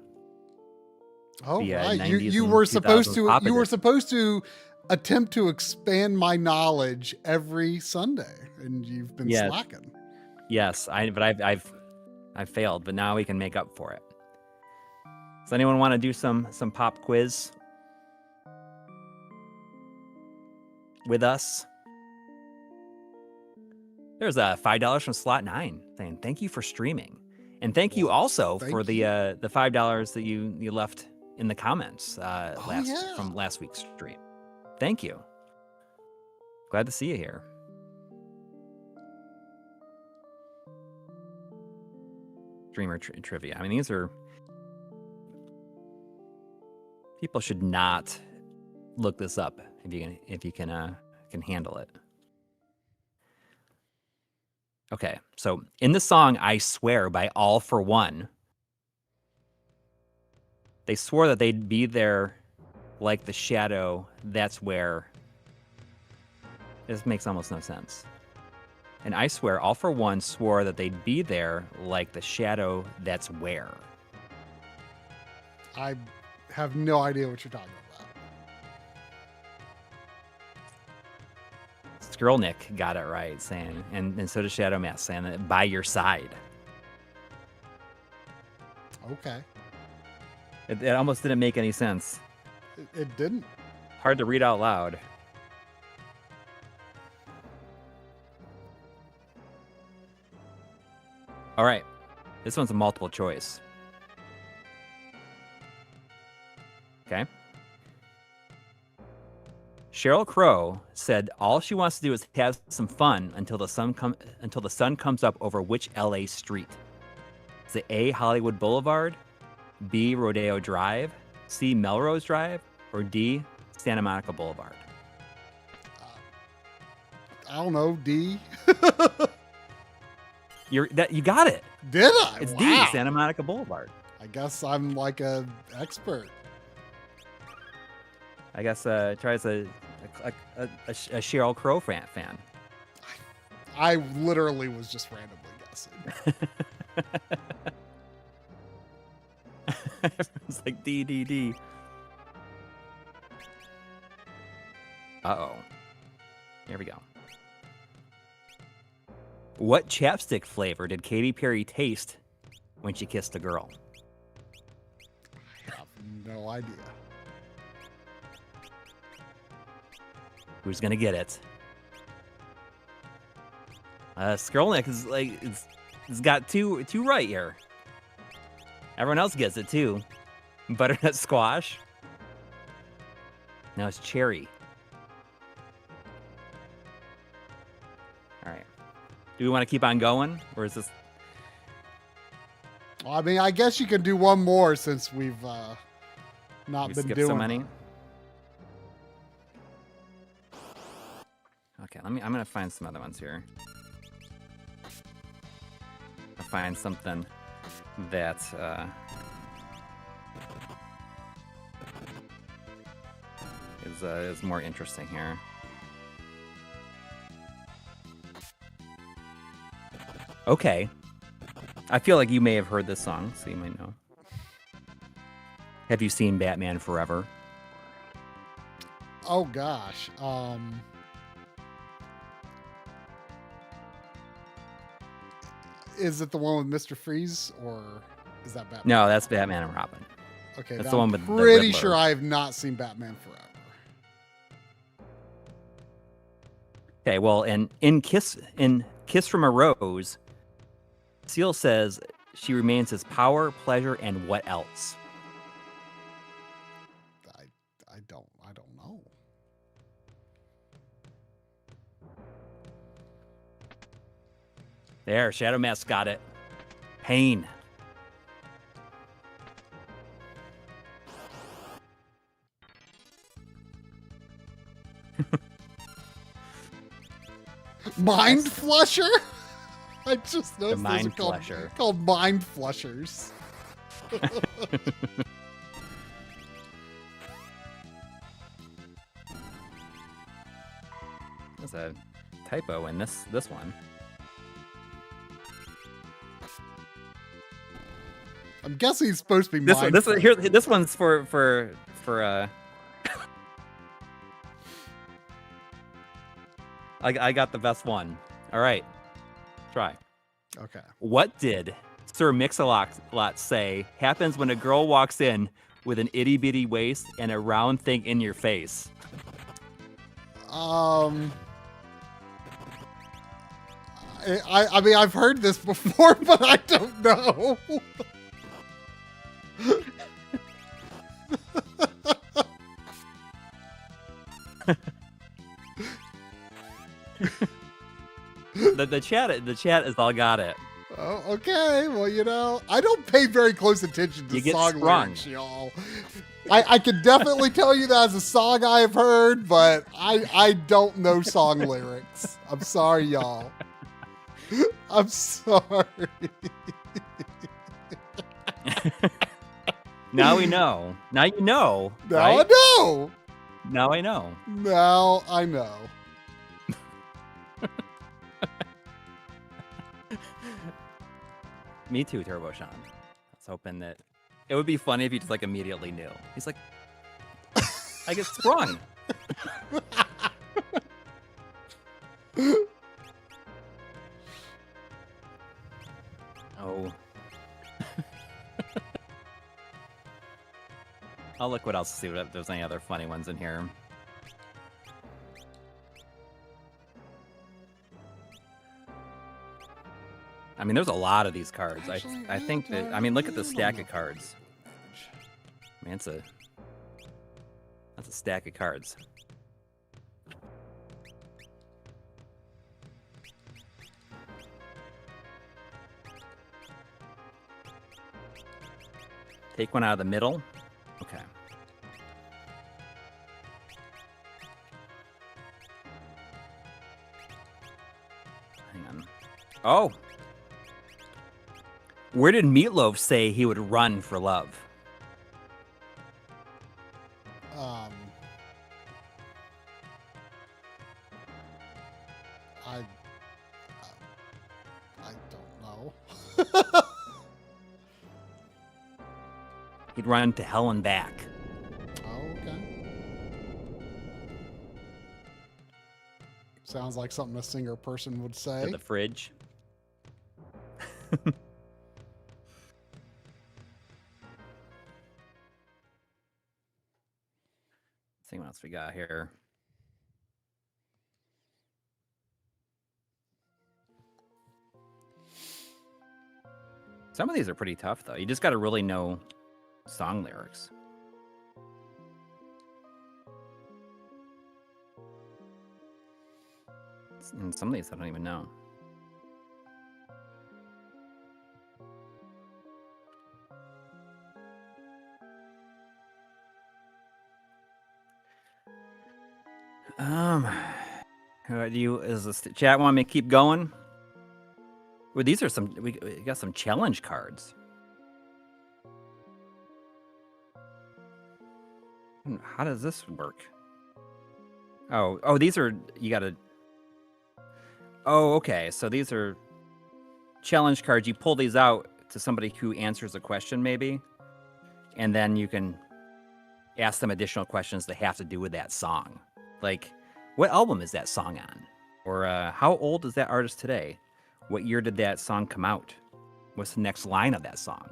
Speaker 1: Oh,
Speaker 2: The,
Speaker 1: right.
Speaker 2: 90s
Speaker 1: You
Speaker 2: and
Speaker 1: were supposed
Speaker 2: 2000s
Speaker 1: to.
Speaker 2: pop
Speaker 1: You were
Speaker 2: edition.
Speaker 1: supposed to attempt to expand my knowledge every Sunday, and you've been
Speaker 2: Yes.
Speaker 1: slacking.
Speaker 2: Yes, but I've failed, but now we can make up for it. Does anyone want to do some pop quiz with us? There's a $5 from Slot 9 saying thank you for streaming, and thank you also for the $5 that you left in the comments from last week's stream. Thank you. Glad to see you here. Streamer trivia. I mean, these are, people should not look this up if you can handle it. Okay, so in the song "I Swear" by All for One, they swore that they'd be there like the shadow that's where. This makes almost no sense. And I swear, All for One swore that they'd be there like the shadow that's where.
Speaker 1: I have no idea what you're talking about.
Speaker 2: Skirlnick got it right, saying, and so does Shadow Mask, saying that by your side.
Speaker 1: Okay.
Speaker 2: It almost didn't make any sense.
Speaker 1: It didn't.
Speaker 2: Hard to read out loud. All right, this one's a multiple choice. Okay. Sheryl Crow said all she wants to do is have some fun until the sun comes up over which LA street? Is it A, Hollywood Boulevard, B, Rodeo Drive, C, Melrose Drive, or D, Santa Monica Boulevard?
Speaker 1: I don't know. D.
Speaker 2: You got it.
Speaker 1: Did I?
Speaker 2: It's
Speaker 1: Wow.
Speaker 2: D, Santa Monica Boulevard.
Speaker 1: I guess I'm like a expert.
Speaker 2: I guess tries a Sheryl Crow fan.
Speaker 1: I literally was just randomly guessing.
Speaker 2: It's like D. Uh-oh. Here we go. What chapstick flavor did Katy Perry taste when she kissed a girl?
Speaker 1: I have no idea.
Speaker 2: Who's gonna get it? Skrolnik is like it's got two right here. Everyone else gets it too. Butternut squash. No, it's cherry. All right. Do we want to keep on going, or is this?
Speaker 1: Well, I mean, I guess you can do one more since we've not been doing
Speaker 2: so many. Okay, I'm gonna find some other ones here. I'll find something that is more interesting here. Okay. I feel like you may have heard this song, so you might know. Have you seen Batman Forever?
Speaker 1: Oh gosh. Is it the one with Mr. Freeze, or is that Batman?
Speaker 2: No, that's Batman and Robin.
Speaker 1: Okay,
Speaker 2: that's the one with the
Speaker 1: pretty
Speaker 2: Riddler.
Speaker 1: sure I have not seen Batman Forever.
Speaker 2: Okay, well, in Kiss from a Rose, Seal says she remains his power, pleasure, and what else?
Speaker 1: I don't know.
Speaker 2: There, Shadow Mask got it. Pain.
Speaker 1: Mind Flusher? I just noticed
Speaker 2: Mind
Speaker 1: those are
Speaker 2: Flusher.
Speaker 1: called Mind Flushers.
Speaker 2: There's a typo in this one.
Speaker 1: I'm guessing it's supposed to be Mind
Speaker 2: This one's for I got the best one. All right. Try.
Speaker 1: Okay.
Speaker 2: What did Sir Mix-a-Lot say happens when a girl walks in with an itty-bitty waist and a round thing in your face?
Speaker 1: I mean, I've heard this before, but I don't know.
Speaker 2: The chat has all got it.
Speaker 1: Oh, okay. Well, you know, I don't pay very close attention to song lyrics, y'all. I can definitely tell you that's a song I've heard, but I don't know song lyrics. I'm sorry, y'all. I'm sorry.
Speaker 2: Now we know. Now you know.
Speaker 1: Now
Speaker 2: right?
Speaker 1: I know.
Speaker 2: Now I know.
Speaker 1: Now I know.
Speaker 2: Me too, Turbo Sean. I was hoping that it would be funny if you just like immediately knew. He's like, I get sprung. Oh. I'll look what else, see if there's any other funny ones in here. I mean, there's a lot of these cards.
Speaker 1: Actually,
Speaker 2: I think that, I mean, look at the stack of cards. Man, that's a stack of cards. Take one out of the middle. Okay. Hang on. Oh! Where did Meatloaf say he would run for love?
Speaker 1: I don't know.
Speaker 2: He'd run to hell and back.
Speaker 1: Oh, okay. Sounds like something a singer person would say.
Speaker 2: To the fridge. See what else we got here. Some of these are pretty tough, though. You just got to really know song lyrics. And some of these I don't even know. Does the chat want me to keep going? Well, these are some. We got some challenge cards. How does this work? Oh, these are you gotta. Oh, okay. So these are challenge cards. You pull these out to somebody who answers a question, maybe, and then you can ask them additional questions that have to do with that song. Like, what album is that song on? Or how old is that artist today? What year did that song come out? What's the next line of that song?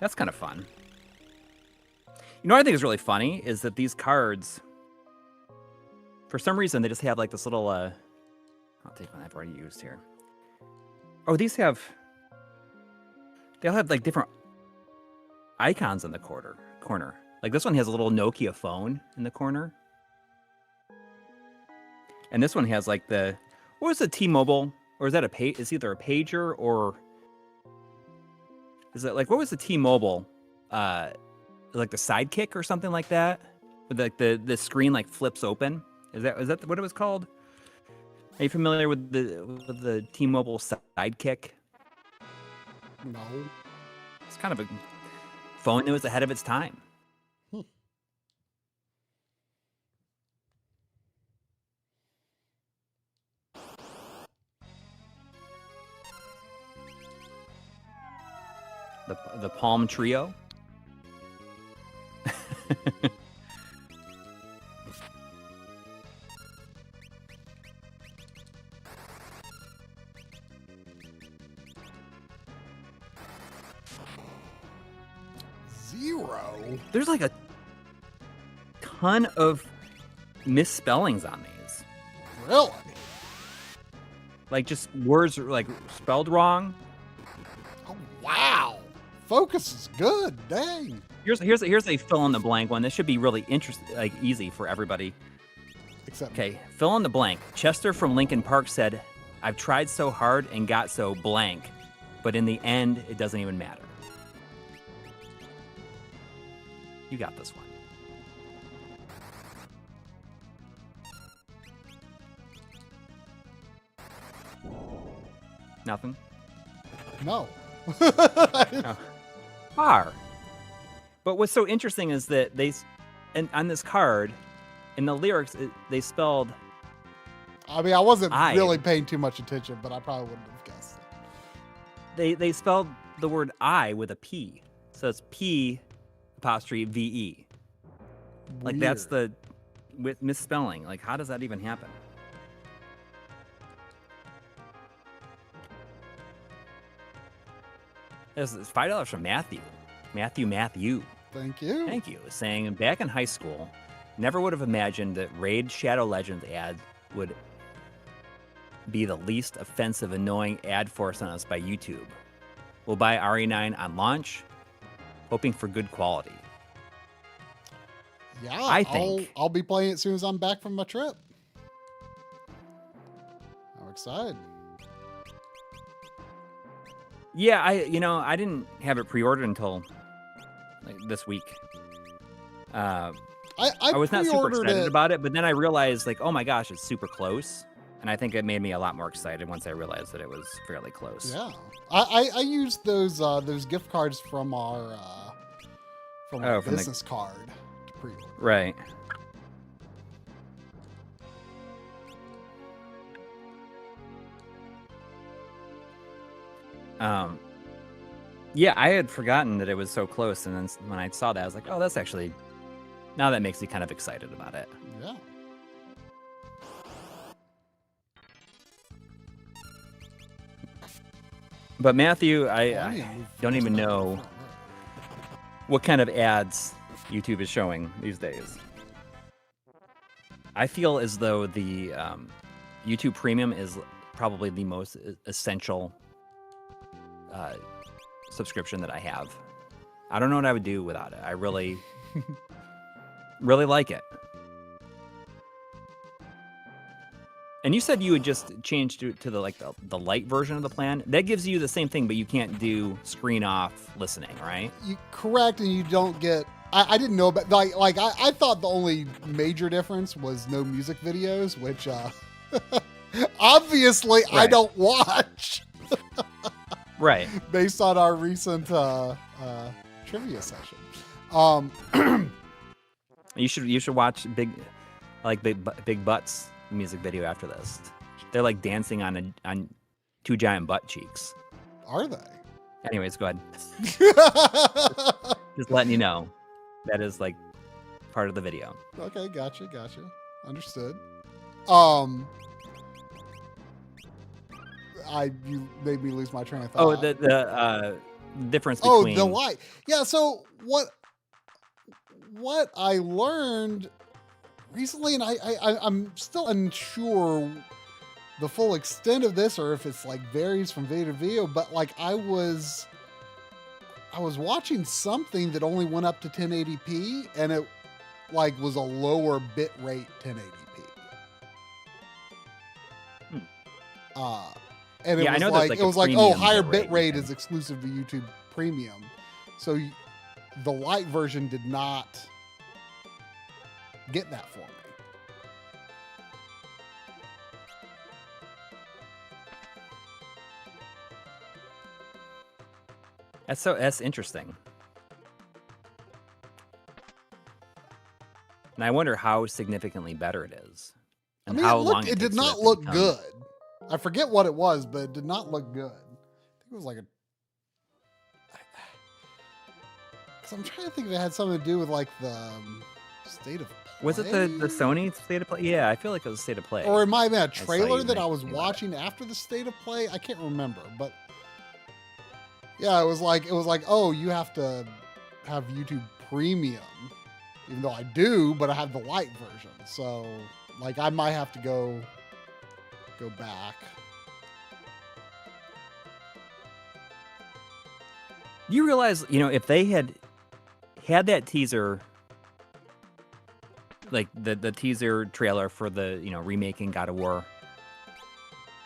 Speaker 2: That's kind of fun. You know what I think is really funny is that these cards, for some reason, they just have like this little, I'll take one I've already used here. Oh, they'll have like different icons in the corner. Like this one has a little Nokia phone in the corner. And this one has like what was the T-Mobile? Or is that it's either a pager or is it like, what was the T-Mobile? Like the Sidekick or something like that? With like the screen like flips open. Is that what it was called? Are you familiar with the T-Mobile Sidekick?
Speaker 1: No.
Speaker 2: It's kind of a phone that was ahead of its time. The Palm Trio.
Speaker 1: Zero.
Speaker 2: There's like a ton of misspellings on these.
Speaker 1: Really?
Speaker 2: Like just words like spelled wrong.
Speaker 1: Oh, wow. Focus is good. Dang.
Speaker 2: Here's a fill in the blank one. This should be really interesting, like easy for everybody.
Speaker 1: Except
Speaker 2: okay, fill in the blank. Chester from Lincoln Park said, "I've tried so hard and got so blank, but in the end, it doesn't even matter." You got this one. Nothing?
Speaker 1: No.
Speaker 2: Oh. Are. But what's so interesting is that and on this card, in the lyrics, they spelled.
Speaker 1: I mean, I wasn't really paying too much attention, but I probably wouldn't have guessed it.
Speaker 2: They spelled the word I with a P. So it's P apostrophe VE. Like
Speaker 1: Weird.
Speaker 2: that's with misspelling. Like how does that even happen? This is $5 from Matthew. Matthew.
Speaker 1: Thank you.
Speaker 2: Thank you. Saying, back in high school, never would have imagined that Raid Shadow Legends ad would be the least offensive, annoying ad forced on us by YouTube. We'll buy RE9 on launch, hoping for good quality.
Speaker 1: Yeah,
Speaker 2: I think
Speaker 1: I'll be playing it as soon as I'm back from my trip. I'm excited.
Speaker 2: Yeah, I didn't have it pre-ordered until like this week. I was not super excited about it, but then I realized like, oh my gosh, it's super close. And I think it made me a lot more excited once I realized that it was fairly close.
Speaker 1: Yeah. I used those gift cards from our business card to pre-order.
Speaker 2: Right. Yeah, I had forgotten that it was so close, and then when I saw that, I was like, oh, that's actually, now that makes me kind of excited about it.
Speaker 1: Yeah.
Speaker 2: But Matthew,
Speaker 1: Oh, I need
Speaker 2: I
Speaker 1: to move
Speaker 2: don't even
Speaker 1: stuff
Speaker 2: know
Speaker 1: over.
Speaker 2: what kind of ads YouTube is showing these days. I feel as though the YouTube Premium is probably the most essential subscription that I have. I don't know what I would do without it. I really, really like it. And you said you would just change to the light version of the plan. That gives you the same thing, but you can't do screen off listening, right?
Speaker 1: Correct, and you don't get. I didn't know about I thought the only major difference was no music videos, which obviously I
Speaker 2: Right.
Speaker 1: don't watch.
Speaker 2: Right.
Speaker 1: Based on our recent trivia session.
Speaker 2: You should watch Big Butts music video after this. They're like dancing on two giant butt cheeks.
Speaker 1: Are they?
Speaker 2: Anyways, go ahead. Just letting you know. That is like part of the video.
Speaker 1: Okay, gotcha. Understood. You made me lose my train of thought.
Speaker 2: Oh, the difference between.
Speaker 1: Oh, the light. Yeah. So what I learned recently, and I'm still unsure the full extent of this, or if it's like varies from video to video. But like I was watching something that only went up to 1080p, and it like was a lower bit rate 1080p. And
Speaker 2: Yeah, I
Speaker 1: it
Speaker 2: know
Speaker 1: was
Speaker 2: there's,
Speaker 1: like
Speaker 2: like,
Speaker 1: it
Speaker 2: a
Speaker 1: was like, oh,
Speaker 2: premium
Speaker 1: higher
Speaker 2: bit
Speaker 1: bit
Speaker 2: rate,
Speaker 1: rate
Speaker 2: okay.
Speaker 1: is exclusive to YouTube Premium. So the light version did not get that for me.
Speaker 2: That's interesting. And I wonder how significantly better it is.
Speaker 1: I
Speaker 2: And
Speaker 1: mean,
Speaker 2: how
Speaker 1: it
Speaker 2: long
Speaker 1: did
Speaker 2: takes for
Speaker 1: not
Speaker 2: that to
Speaker 1: look
Speaker 2: become-
Speaker 1: good. I forget what it was, but it did not look good. I think it was like because I'm trying to think if it had something to do with like the state of play.
Speaker 2: Was it the Sony State of Play? Yeah, I feel like it was State of Play.
Speaker 1: Or it might have been a
Speaker 2: saw
Speaker 1: trailer
Speaker 2: you
Speaker 1: that I was
Speaker 2: mentioning about it.
Speaker 1: watching after the state of play. I can't remember, but yeah, it was like, oh, you have to have YouTube Premium, even though I do, but I have the light version. So like, I might have to go back.
Speaker 2: You realize, if they had that teaser, like the teaser trailer for the, remaking God of War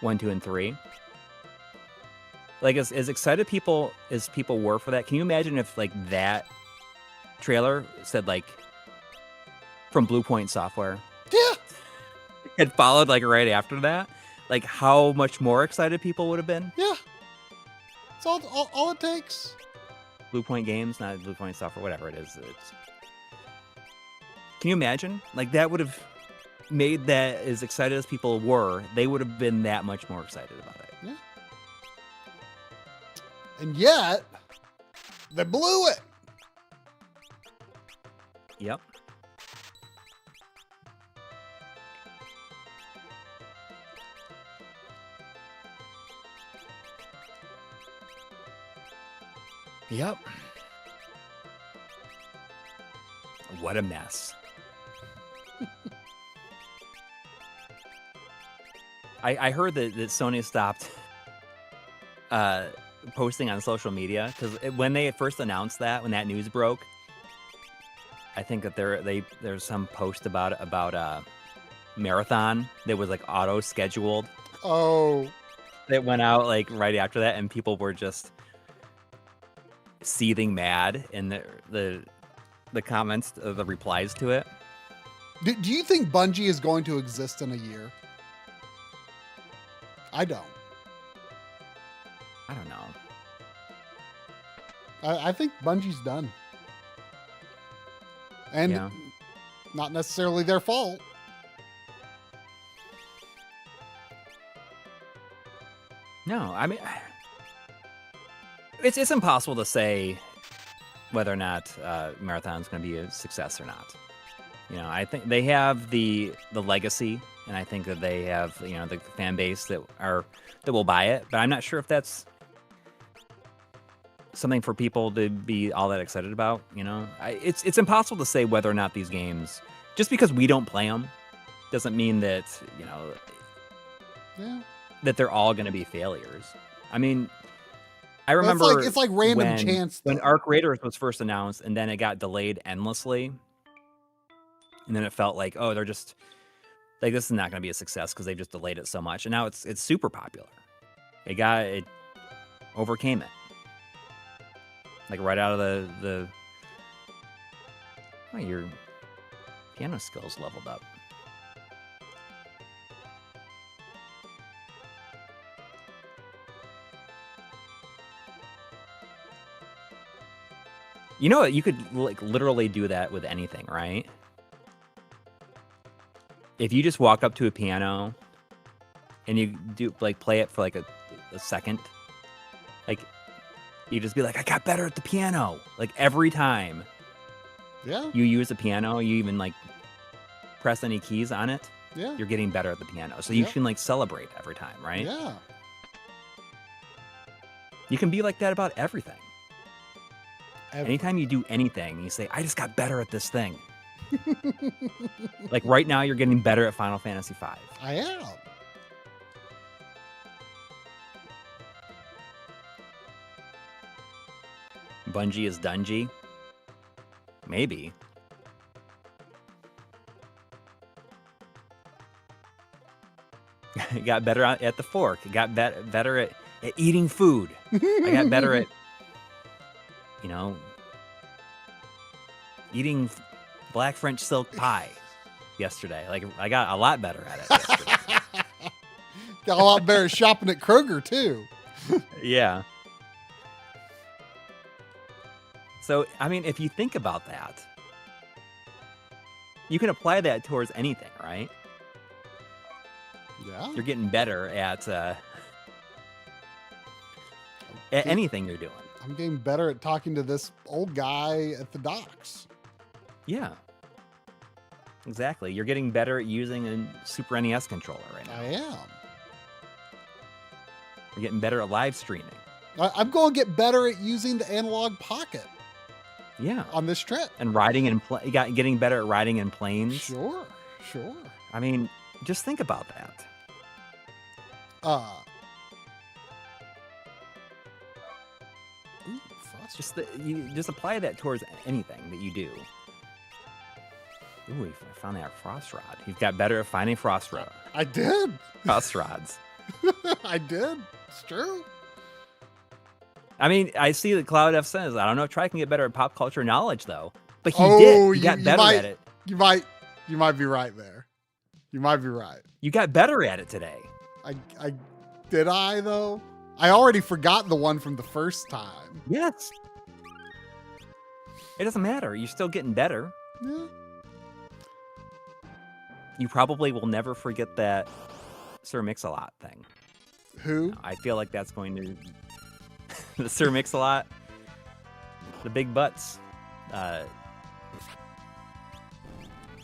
Speaker 2: 1, 2, and 3, like as excited as people were for that, can you imagine if like that trailer said like from Blue Point Software
Speaker 1: Yeah.
Speaker 2: had followed like right after that, like how much more excited people would have been?
Speaker 1: Yeah. It's all it takes.
Speaker 2: Blue Point Games, not Blue Point Software, whatever it is. Can you imagine? Like that would have made that, as excited as people were, they would have been that much more excited about it.
Speaker 1: Yeah. And yet, they blew it.
Speaker 2: Yep. Yep. What a mess. I heard that Sony stopped posting on social media because when they first announced that, when that news broke, I think that there's some post about Marathon that was like auto scheduled
Speaker 1: Oh,
Speaker 2: that went out like right after that, and people were just seething mad in the comments, the replies to it.
Speaker 1: do you think Bungie is going to exist in a year? I don't.
Speaker 2: I don't know.
Speaker 1: I think Bungie's done. And
Speaker 2: Yeah.
Speaker 1: not necessarily their fault.
Speaker 2: No, I mean, it's impossible to say whether or not Marathon's going to be a success or not. I think they have the legacy, and I think that they have the fan base that will buy it. But I'm not sure if that's something for people to be all that excited about. You know, it's impossible to say whether or not these games, just because we don't play them, doesn't mean that that they're all going to be failures. I mean, I remember
Speaker 1: it's like random chance
Speaker 2: when Arc Raiders was first announced, and then it got delayed endlessly, and then it felt like, oh, they're just like, this is not going to be a success because they've just delayed it so much, and now it's super popular. It overcame it, like right out of the. Oh, your piano skills leveled up. You know what? You could like literally do that with anything, right? If you just walk up to a piano and you do like play it for like a second, like you just be like, I got better at the piano. Like every time you use a piano, you even like press any keys on it, you're getting better at the piano. So you can like celebrate every time, right?
Speaker 1: Yeah.
Speaker 2: You can be like that about everything. Anytime you do anything, you say, I just got better at this thing. Like right now, you're getting better at Final Fantasy V.
Speaker 1: I am.
Speaker 2: Bungie is Dungy. Maybe. Got better at the fork. Got better at eating food. I got better at, eating black French silk pie yesterday. Like, I got a lot better at it yesterday.
Speaker 1: Got a lot better at shopping at Kroger, too.
Speaker 2: Yeah. So, I mean, if you think about that, you can apply that towards anything, right?
Speaker 1: Yeah.
Speaker 2: You're getting better at anything you're doing.
Speaker 1: I'm getting better at talking to this old guy at the docks.
Speaker 2: Yeah. Exactly. You're getting better at using a Super NES controller right now.
Speaker 1: I am.
Speaker 2: You're getting better at live streaming.
Speaker 1: I'm going to get better at using the analog pocket.
Speaker 2: Yeah.
Speaker 1: On this trip.
Speaker 2: And riding in getting better at riding in planes.
Speaker 1: Sure.
Speaker 2: I mean, just think about that. You just apply that towards anything that you do. Ooh, I found that frost rod. You've got better at finding frost rod.
Speaker 1: I did.
Speaker 2: Frost rods.
Speaker 1: I did. It's true.
Speaker 2: I mean, I see that Cloud F says, I don't know if Tri can get better at pop culture knowledge, though. But he did. He got better at it.
Speaker 1: You might be right there. You might be right.
Speaker 2: You got better at it today.
Speaker 1: Did I, though? I already forgot the one from the first time.
Speaker 2: Yes. It doesn't matter. You're still getting better.
Speaker 1: Yeah.
Speaker 2: You probably will never forget that Sir Mix-a-Lot thing.
Speaker 1: Who?
Speaker 2: I feel like that's going to... the Sir Mix-a-Lot. The big butts.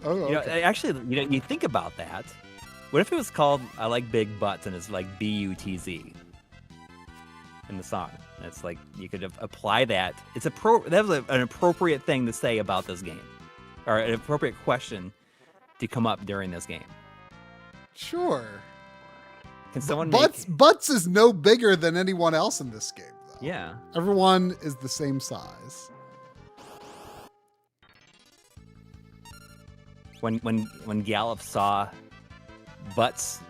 Speaker 1: Okay.
Speaker 2: Actually, you think about that. What if it was called I Like Big Butts and it's like B-U-T-Z in the song? It's like you could apply that. That was an appropriate thing to say about this game, or an appropriate question to come up during this game.
Speaker 1: Sure.
Speaker 2: Can someone
Speaker 1: Butts is no bigger than anyone else in this game, though.
Speaker 2: Yeah.
Speaker 1: Everyone is the same size.
Speaker 2: When Gallup saw Butts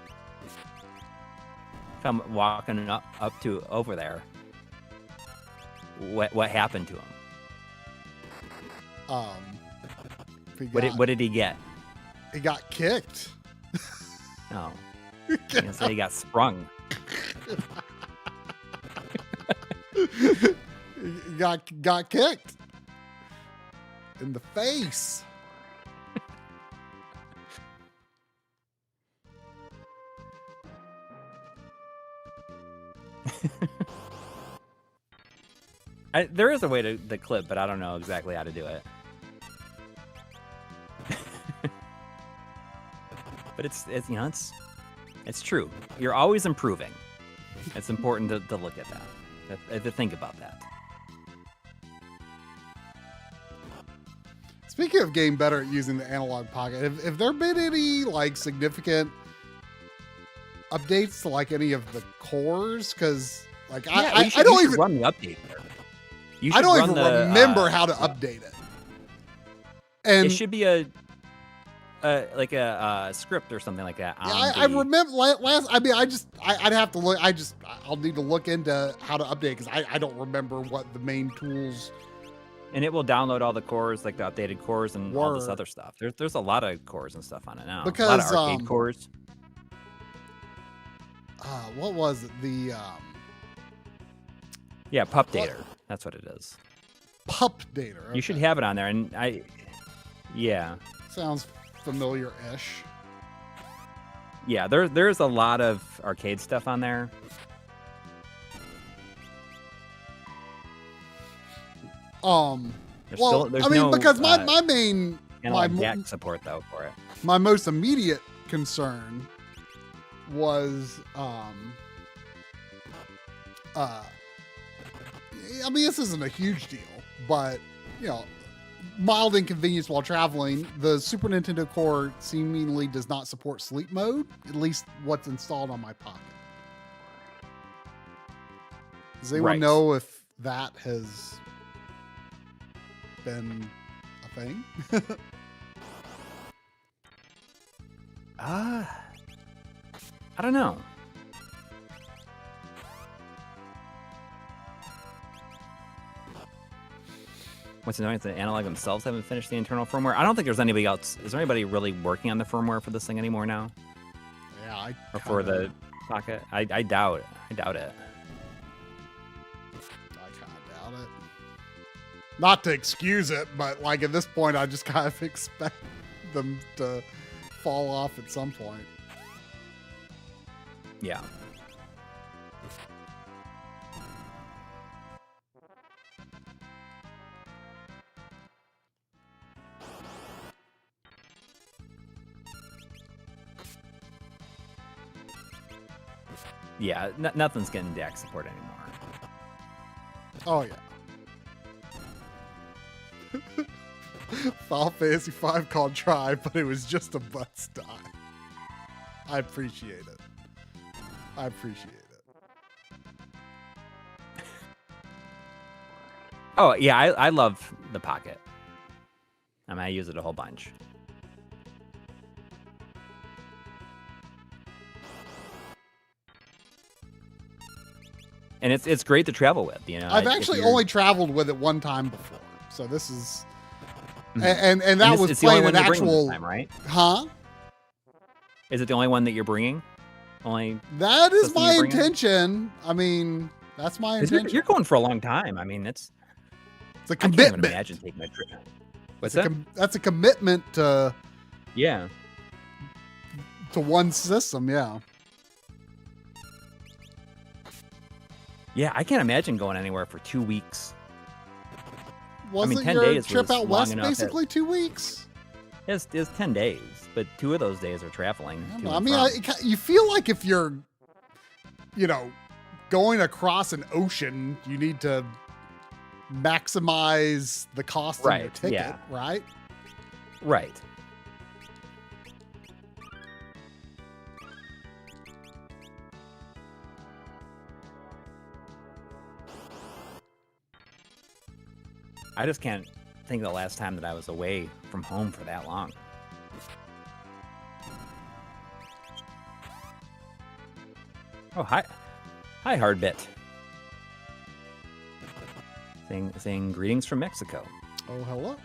Speaker 2: come walking up to over there, what happened to him? What did he get?
Speaker 1: He got kicked.
Speaker 2: No. You say he got sprung.
Speaker 1: He got kicked in the face.
Speaker 2: There is a way to clip, but I don't know exactly how to do it. But it's true. You're always improving. It's important to look at that, to think about that.
Speaker 1: Speaking of getting better at using the analog pocket, have there been any like significant updates to like any of the cores? Because like I don't even
Speaker 2: run the update.
Speaker 1: I don't even remember how to update it. And
Speaker 2: it should be a script or something like that.
Speaker 1: I remember last. I mean, I'd have to look. I'll need to look into how to update because I don't remember what the main tools.
Speaker 2: And it will download all the cores, like the updated cores and all this other stuff. There's a lot of cores and stuff on it now.
Speaker 1: Because
Speaker 2: a lot of arcade cores.
Speaker 1: What was it? The
Speaker 2: yeah, Pup Dater. That's what it is.
Speaker 1: Pup Dater. Okay.
Speaker 2: You should have it on there, and yeah.
Speaker 1: Sounds familiar-ish.
Speaker 2: Yeah, there's a lot of arcade stuff on there.
Speaker 1: Because my main
Speaker 2: DAC support though for it.
Speaker 1: My most immediate concern was I mean, this isn't a huge deal, but you know, mild inconvenience while traveling. The Super Nintendo core seemingly does not support sleep mode, at least what's installed on my Pocket. Does anyone know if that has been a thing?
Speaker 2: I don't know. What's annoying is the Analog themselves haven't finished the internal firmware. I don't think there's anybody else. Is there anybody really working on the firmware for this thing anymore now?
Speaker 1: Yeah,
Speaker 2: or for the Pocket? I doubt it. I doubt it.
Speaker 1: I kind of doubt it. Not to excuse it, but like at this point, I just kind of expect them to fall off at some point.
Speaker 2: Yeah. Yeah, nothing's getting DAC support anymore.
Speaker 1: Oh, yeah. Final Fantasy V called Try, but it was just a butt die. I appreciate it. I appreciate it.
Speaker 2: Oh, yeah, I love the Pocket. I mean, I use it a whole bunch. And it's great to travel with, you know.
Speaker 1: I've actually only traveled with it one time before, so this is, and that was playing an actual
Speaker 2: time, right?
Speaker 1: Huh?
Speaker 2: Is it the only one that you're bringing?
Speaker 1: That is my intention. I mean, that's my intention.
Speaker 2: You're going for a long time. I mean, it's
Speaker 1: a commitment.
Speaker 2: I can't even imagine taking a trip. What's that?
Speaker 1: That's a commitment to.
Speaker 2: Yeah.
Speaker 1: To one system, yeah.
Speaker 2: Yeah, I can't imagine going anywhere for 2 weeks.
Speaker 1: Wasn't
Speaker 2: 10
Speaker 1: your
Speaker 2: days
Speaker 1: trip out west basically 2
Speaker 2: weeks? It's 10 days, but 2 of those days are traveling.
Speaker 1: Yeah, I mean, you feel like if you're, going across an ocean, you need to maximize the cost of your ticket, right?
Speaker 2: Right. I just can't think of the last time that I was away from home for that long. Oh, hi, Hardbit. Saying greetings from Mexico.
Speaker 1: Oh, hello.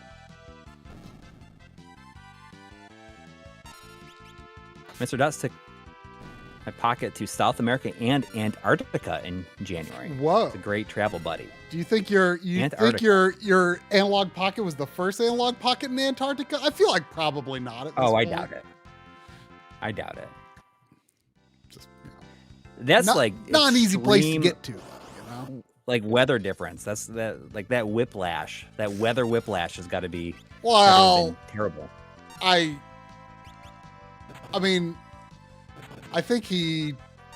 Speaker 2: Mr. Dots took my Pocket to South America and Antarctica in January.
Speaker 1: Whoa.
Speaker 2: It's a great travel buddy.
Speaker 1: Do you think your Analog Pocket was the first Analog Pocket in Antarctica? I feel like probably not. At this point.
Speaker 2: I doubt it.
Speaker 1: Just,
Speaker 2: that's
Speaker 1: not an easy place to get to,
Speaker 2: Like weather difference. That's that whiplash. That weather whiplash has got to be terrible.
Speaker 1: I mean, I think he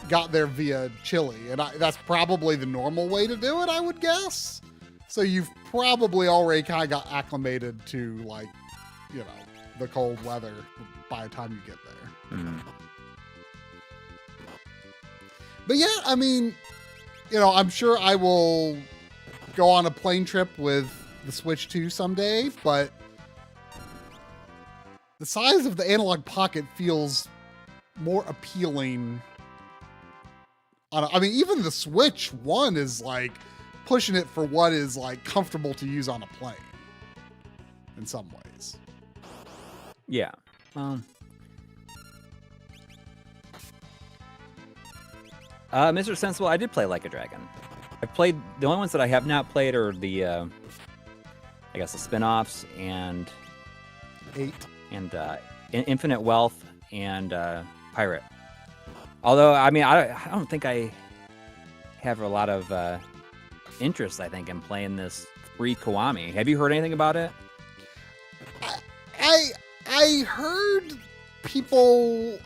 Speaker 1: got there via Chile, and that's probably the normal way to do it, I would guess. So you've probably already kind of got acclimated to like you know, the cold weather by the time you get there.
Speaker 2: Mm.
Speaker 1: But yeah, I mean, you know, I'm sure I will go on a plane trip with the Switch 2 someday, but the size of the Analog Pocket feels more appealing. I mean, even the Switch 1 is like pushing it for what is like comfortable to use on a plane in some ways.
Speaker 2: Yeah. Mr. Sensible, I did play Like a Dragon. I've played, the only ones that I have not played are the, I guess the spin-offs and
Speaker 1: 8.
Speaker 2: And Infinite Wealth and Pirate. Although, I mean, I don't think I have a lot of interest, I think, in playing this free Kiwami. Have you heard anything about it?
Speaker 1: I heard people,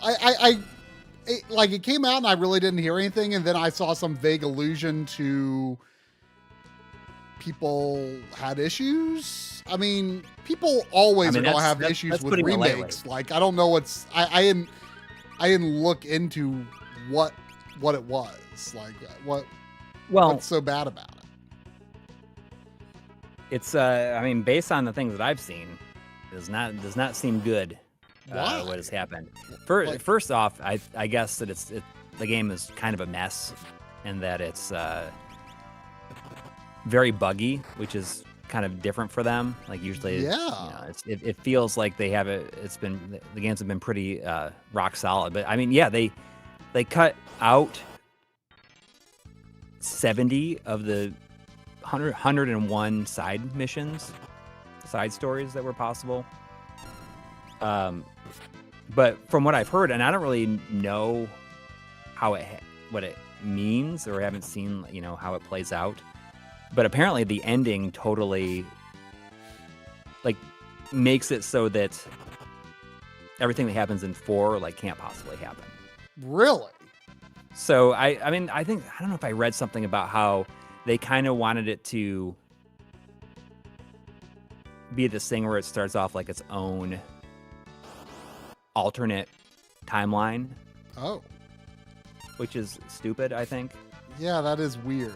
Speaker 1: like it came out and I really didn't hear anything, and then I saw some vague allusion to people had issues. I mean, people always are gonna have issues with remakes. Like, I don't know what's I didn't look into what it was. Like what's so bad about it.
Speaker 2: It's I mean, based on the things that I've seen, does not seem good. What has happened? First off, I guess that the game is kind of a mess, and that it's very buggy, which is kind of different for them. Like usually, it feels like they have it. The games have been pretty rock solid. But I mean, yeah, they cut out 70 of the 101 side missions, side stories that were possible. But from what I've heard, and I don't really know what it means, or haven't seen, you know, how it plays out. But apparently the ending totally like makes it so that everything that happens in 4 like can't possibly happen.
Speaker 1: Really?
Speaker 2: So I mean, I don't know if I read something about how they kind of wanted it to be this thing where it starts off like its own alternate timeline.
Speaker 1: Oh.
Speaker 2: Which is stupid, I think.
Speaker 1: Yeah, that is weird.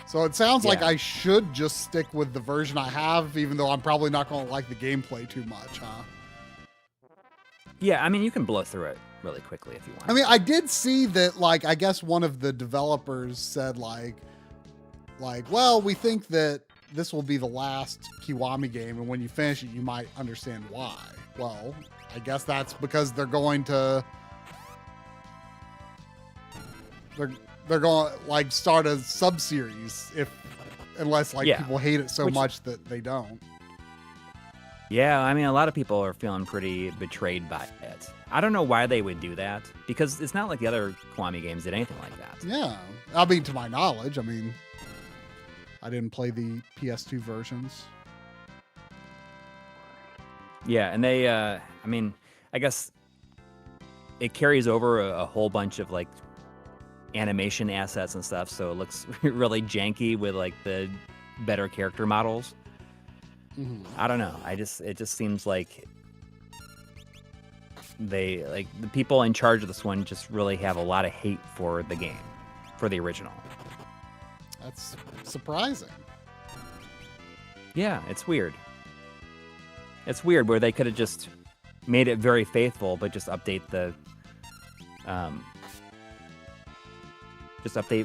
Speaker 1: So it sounds like I should just stick with the version I have, even though I'm probably not going to like the gameplay too much, huh?
Speaker 2: Yeah, I mean, you can blow through it really quickly if you want.
Speaker 1: I mean, I did see that, like, I guess one of the developers said, like, well, we think that this will be the last Kiwami game, and when you finish it, you might understand why. Well, I guess that's because they're going to... They're going to like start a sub-series unless people hate it so much that they don't.
Speaker 2: Yeah, I mean, a lot of people are feeling pretty betrayed by it. I don't know why they would do that, because it's not like the other Kiwami games did anything like that.
Speaker 1: Yeah, I mean, to my knowledge, I mean, I didn't play the PS2 versions.
Speaker 2: Yeah, and they, I mean, I guess it carries over a whole bunch of like animation assets and stuff, so it looks really janky with like the better character models.
Speaker 1: Mm-hmm.
Speaker 2: I don't know. It just seems like they, like, the people in charge of this one just really have a lot of hate for the game, for the original.
Speaker 1: That's surprising.
Speaker 2: Yeah, it's weird. It's weird where they could have just made it very faithful, but just update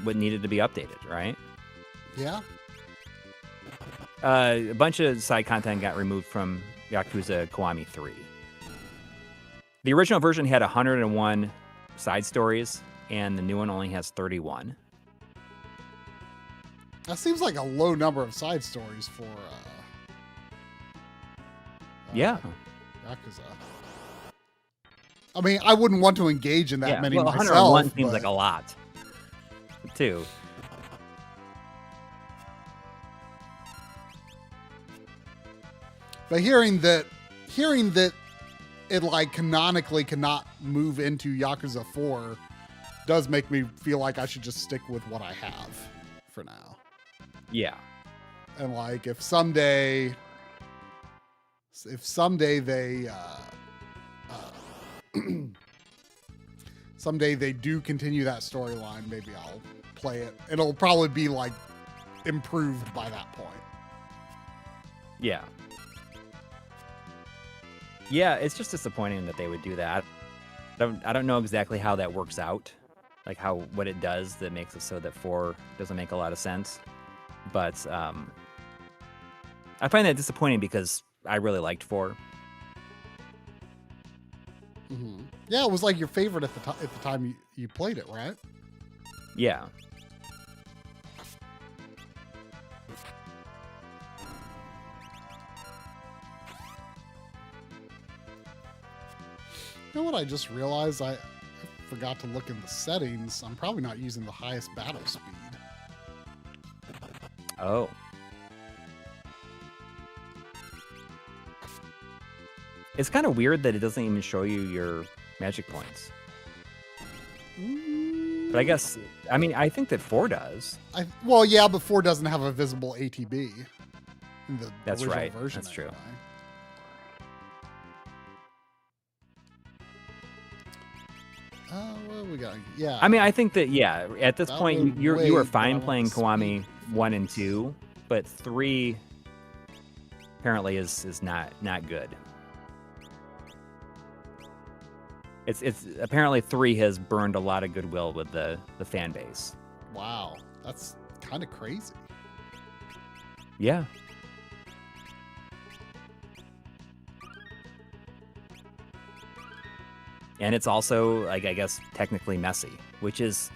Speaker 2: what needed to be updated, right?
Speaker 1: Yeah.
Speaker 2: A bunch of side content got removed from Yakuza Kiwami 3. The original version had 101 side stories, and the new one only has 31.
Speaker 1: That seems like a low number of side stories for
Speaker 2: Yakuza.
Speaker 1: I mean, I wouldn't want to engage in that many myself.
Speaker 2: 101 seems like a lot, too.
Speaker 1: But hearing that it like canonically cannot move into Yakuza 4 does make me feel like I should just stick with what I have for now.
Speaker 2: Yeah.
Speaker 1: And like if someday if someday they someday they do continue that storyline, maybe I'll play it. It'll probably be like improved by that point.
Speaker 2: Yeah. Yeah, it's just disappointing that they would do that. I don't know exactly how that works out, like what it does that makes it so that 4 doesn't make a lot of sense. But I find that disappointing because I really liked 4.
Speaker 1: Mm-hmm. Yeah, it was like your favorite at the time you played it, right?
Speaker 2: Yeah.
Speaker 1: You know what I just realized? I forgot to look in the settings. I'm probably not using the highest battle speed.
Speaker 2: Oh. It's kind of weird that it doesn't even show you your magic points. But I guess, I mean, I think that 4 does.
Speaker 1: Well, yeah, but 4 doesn't have a visible ATB in the
Speaker 2: That's
Speaker 1: original
Speaker 2: right.
Speaker 1: version.
Speaker 2: That's true.
Speaker 1: Anyway. What we got? Yeah.
Speaker 2: I mean, I think that, yeah, at this
Speaker 1: That
Speaker 2: point,
Speaker 1: would
Speaker 2: you
Speaker 1: wait,
Speaker 2: are
Speaker 1: but I
Speaker 2: fine
Speaker 1: want
Speaker 2: playing
Speaker 1: the
Speaker 2: Kiwami
Speaker 1: speed.
Speaker 2: 1 and 2, but 3 apparently is not good. It's apparently 3 has burned a lot of goodwill with the fan base.
Speaker 1: Wow, that's kind of crazy.
Speaker 2: Yeah. And it's also, like, I guess, technically messy, which is,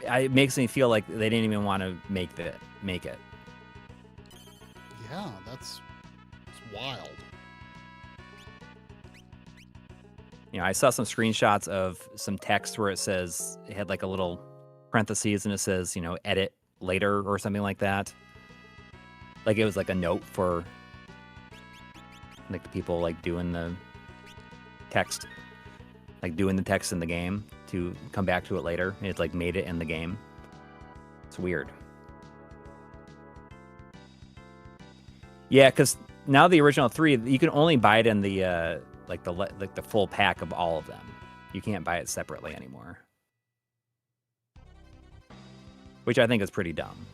Speaker 2: it makes me feel like they didn't even want to make it.
Speaker 1: Yeah, it's wild.
Speaker 2: You know, I saw some screenshots of some text where it had like a little parentheses and it says, you know, edit later or something like that. Like it was like a note for like the people like doing the text. Like doing the text in the game to come back to it later. It's like made it in the game. It's weird. Yeah, because now the original 3, you can only buy it in the like the full pack of all of them. You can't buy it separately anymore, which I think is pretty dumb.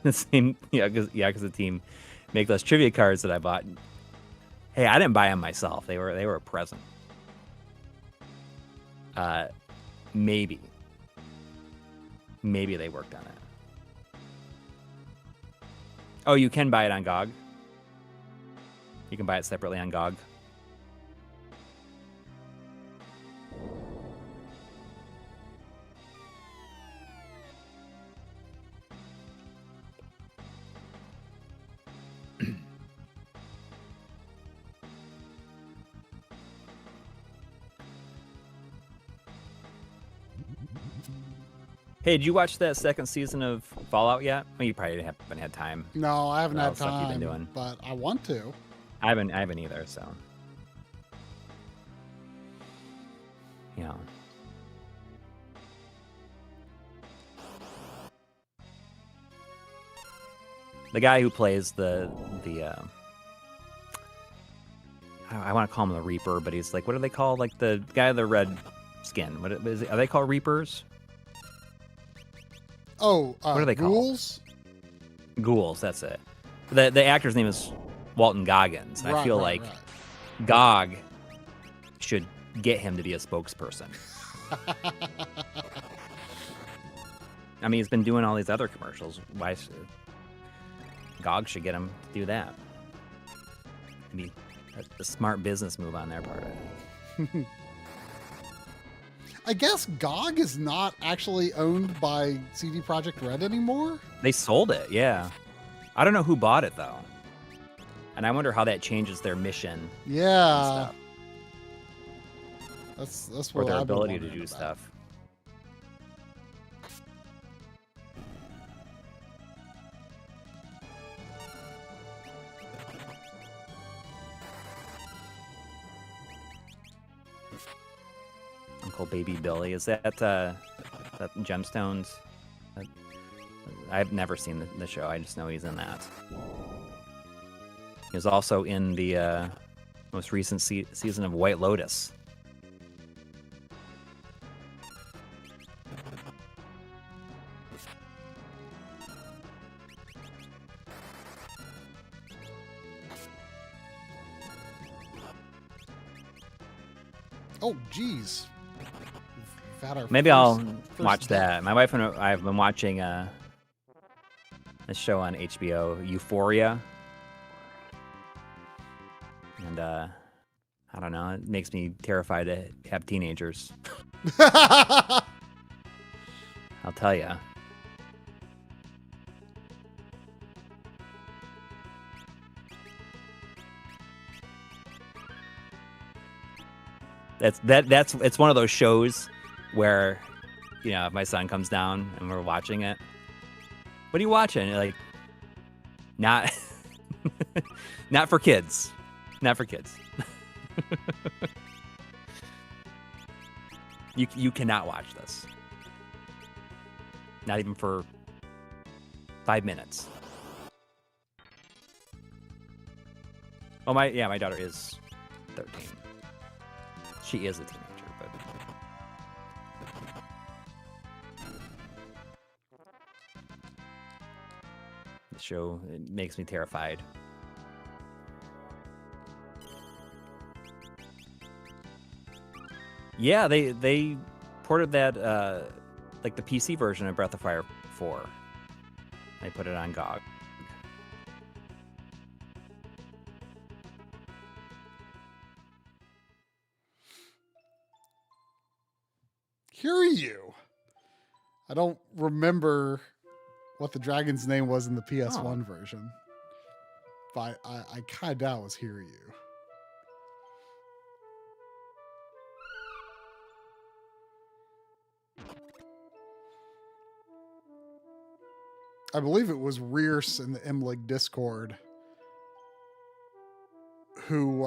Speaker 2: The same, because the team make those trivia cards that I bought. Hey, I didn't buy them myself. They were a present. Maybe they worked on it. Oh, you can buy it on GOG. You can buy it separately on GOG. Hey, did you watch that second season of Fallout yet? Well, you probably haven't had time.
Speaker 1: No, I haven't
Speaker 2: What
Speaker 1: had
Speaker 2: else stuff you've been
Speaker 1: time,
Speaker 2: doing?
Speaker 1: but I want to.
Speaker 2: I haven't either, so. You know. The guy who plays the I want to call him the Reaper, but he's like, what are they called? Like the guy with the red skin. What is it? Are they called Reapers?
Speaker 1: Oh,
Speaker 2: what are they
Speaker 1: ghouls?
Speaker 2: called? Ghouls, that's it. The actor's name is Walton Goggins.
Speaker 1: Right,
Speaker 2: I feel
Speaker 1: right,
Speaker 2: like
Speaker 1: right.
Speaker 2: GOG should get him to be a spokesperson. I mean, he's been doing all these other commercials. Why? GOG should get him to do that. I mean, a smart business move on their part, I think.
Speaker 1: I guess GOG is not actually owned by CD Projekt Red anymore.
Speaker 2: They sold it, yeah. I don't know who bought it, though. And I wonder how that changes their mission.
Speaker 1: Yeah. That's
Speaker 2: or
Speaker 1: what
Speaker 2: their
Speaker 1: I've been
Speaker 2: ability to
Speaker 1: wondering
Speaker 2: do
Speaker 1: about.
Speaker 2: stuff. Uncle Baby Billy, is that Gemstones? I've never seen the show. I just know he's in that. He was also in the most recent season of White Lotus.
Speaker 1: Oh, geez.
Speaker 2: Maybe I'll watch that. My wife and I have been watching a show on HBO, Euphoria. And I don't know, it makes me terrified to have teenagers. I'll tell you. It's one of those shows where, you know, if my son comes down and we're watching it, what are you watching? You're like, not not for kids. Not for kids. You cannot watch this. Not even for 5 minutes. Oh, my daughter is 13. She is a teenager, but the show, it makes me terrified. Yeah, they ported that like the PC version of Breath of Fire 4. They put it on GOG.
Speaker 1: Kiryu. I don't remember what the dragon's name was in the PS1 version. But I kind of doubt it was Kiryu. I believe it was Rears in the MLiG Discord who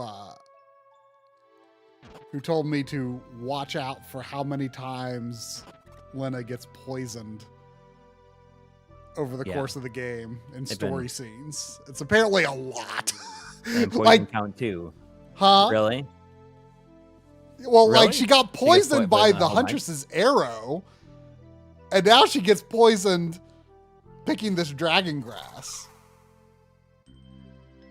Speaker 1: told me to watch out for how many times Lena gets poisoned over the course of the game in story scenes. It's apparently a lot.
Speaker 2: And poison count too.
Speaker 1: Huh?
Speaker 2: Really?
Speaker 1: Well, really? Like she got poisoned by the Huntress's arrow, and now she gets poisoned picking this dragon grass.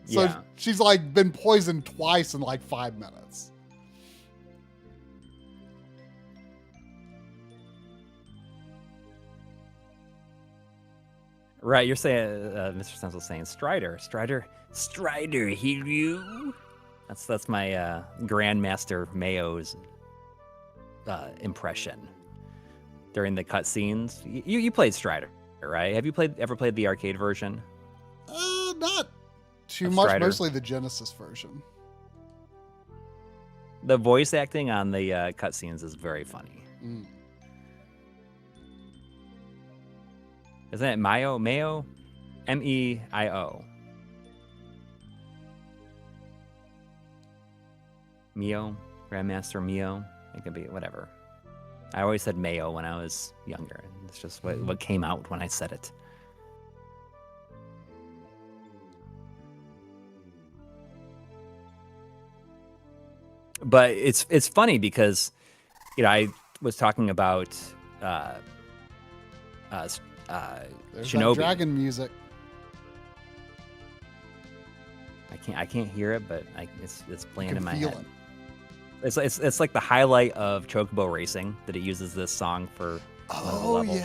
Speaker 1: So she's like been poisoned twice in like 5 minutes.
Speaker 2: Right, you're saying, Mr. Sensel's saying Strider, Hiryu. That's my Grandmaster Mayo's impression during the cutscenes. You played Strider, right? Have you ever played the arcade version?
Speaker 1: Not too much. Strider? Mostly the Genesis version.
Speaker 2: The voice acting on the cutscenes is very funny. Mm. Isn't it Mayo? Meio? M-E-I-O. Mio? Grandmaster Mio? It could be whatever. I always said Mayo when I was younger. It's just what came out when I said it. But it's funny because, you know, I was talking about
Speaker 1: there's
Speaker 2: Shinobi.
Speaker 1: That dragon music.
Speaker 2: I can't hear it, but it's playing in my head.
Speaker 1: It.
Speaker 2: It's like the highlight of Chocobo Racing that it uses this song for one of the levels.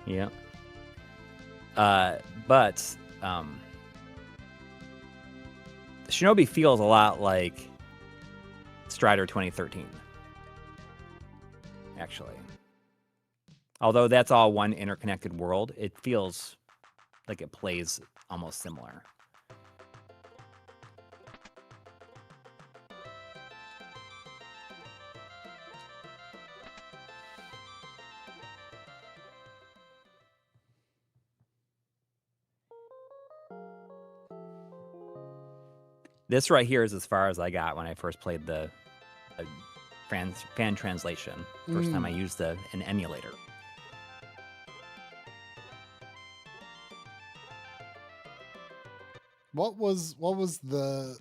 Speaker 2: Yeah. But Shinobi feels a lot like Strider 2013. Actually. Although that's all one interconnected world, it feels like it plays almost similar. This right here is as far as I got when I first played the fan translation. First time I used an emulator.
Speaker 1: What was the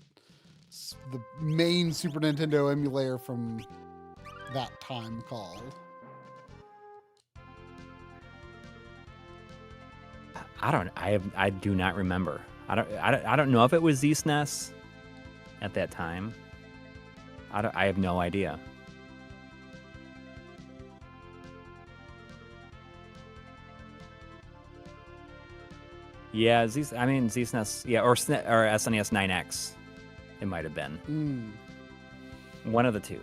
Speaker 1: main Super Nintendo emulator from that time called?
Speaker 2: I do not remember. I don't know if it was Z-SNES at that time. I have no idea. Yeah, Z-SNES, yeah, or SNES 9X. It might have been. One of the two.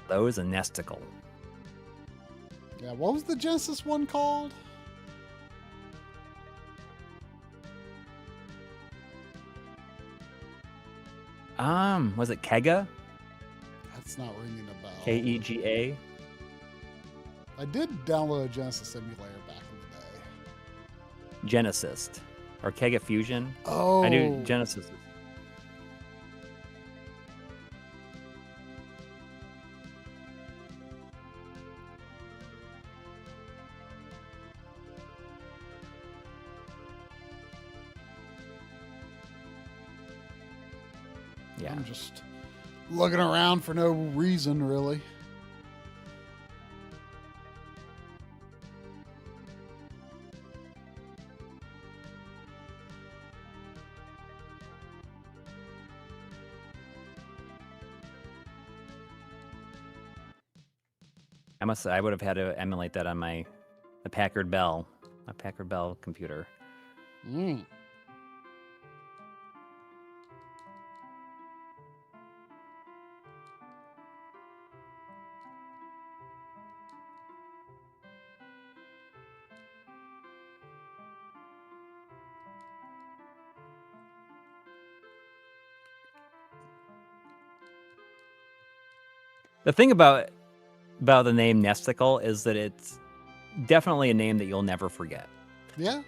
Speaker 2: Those and Nesticle.
Speaker 1: Yeah, what was the Genesis one called?
Speaker 2: Was it Kega?
Speaker 1: That's not ringing a bell.
Speaker 2: Kega?
Speaker 1: I did download a Genesis emulator back in the day.
Speaker 2: Genesis. Or Kega Fusion.
Speaker 1: Oh.
Speaker 2: I do Genesis. Yeah.
Speaker 1: I'm just looking around for no reason, really.
Speaker 2: I would have had to emulate that on my Packard Bell computer. The thing about the name Nesticle is that it's definitely a name that you'll never forget.
Speaker 1: Yeah.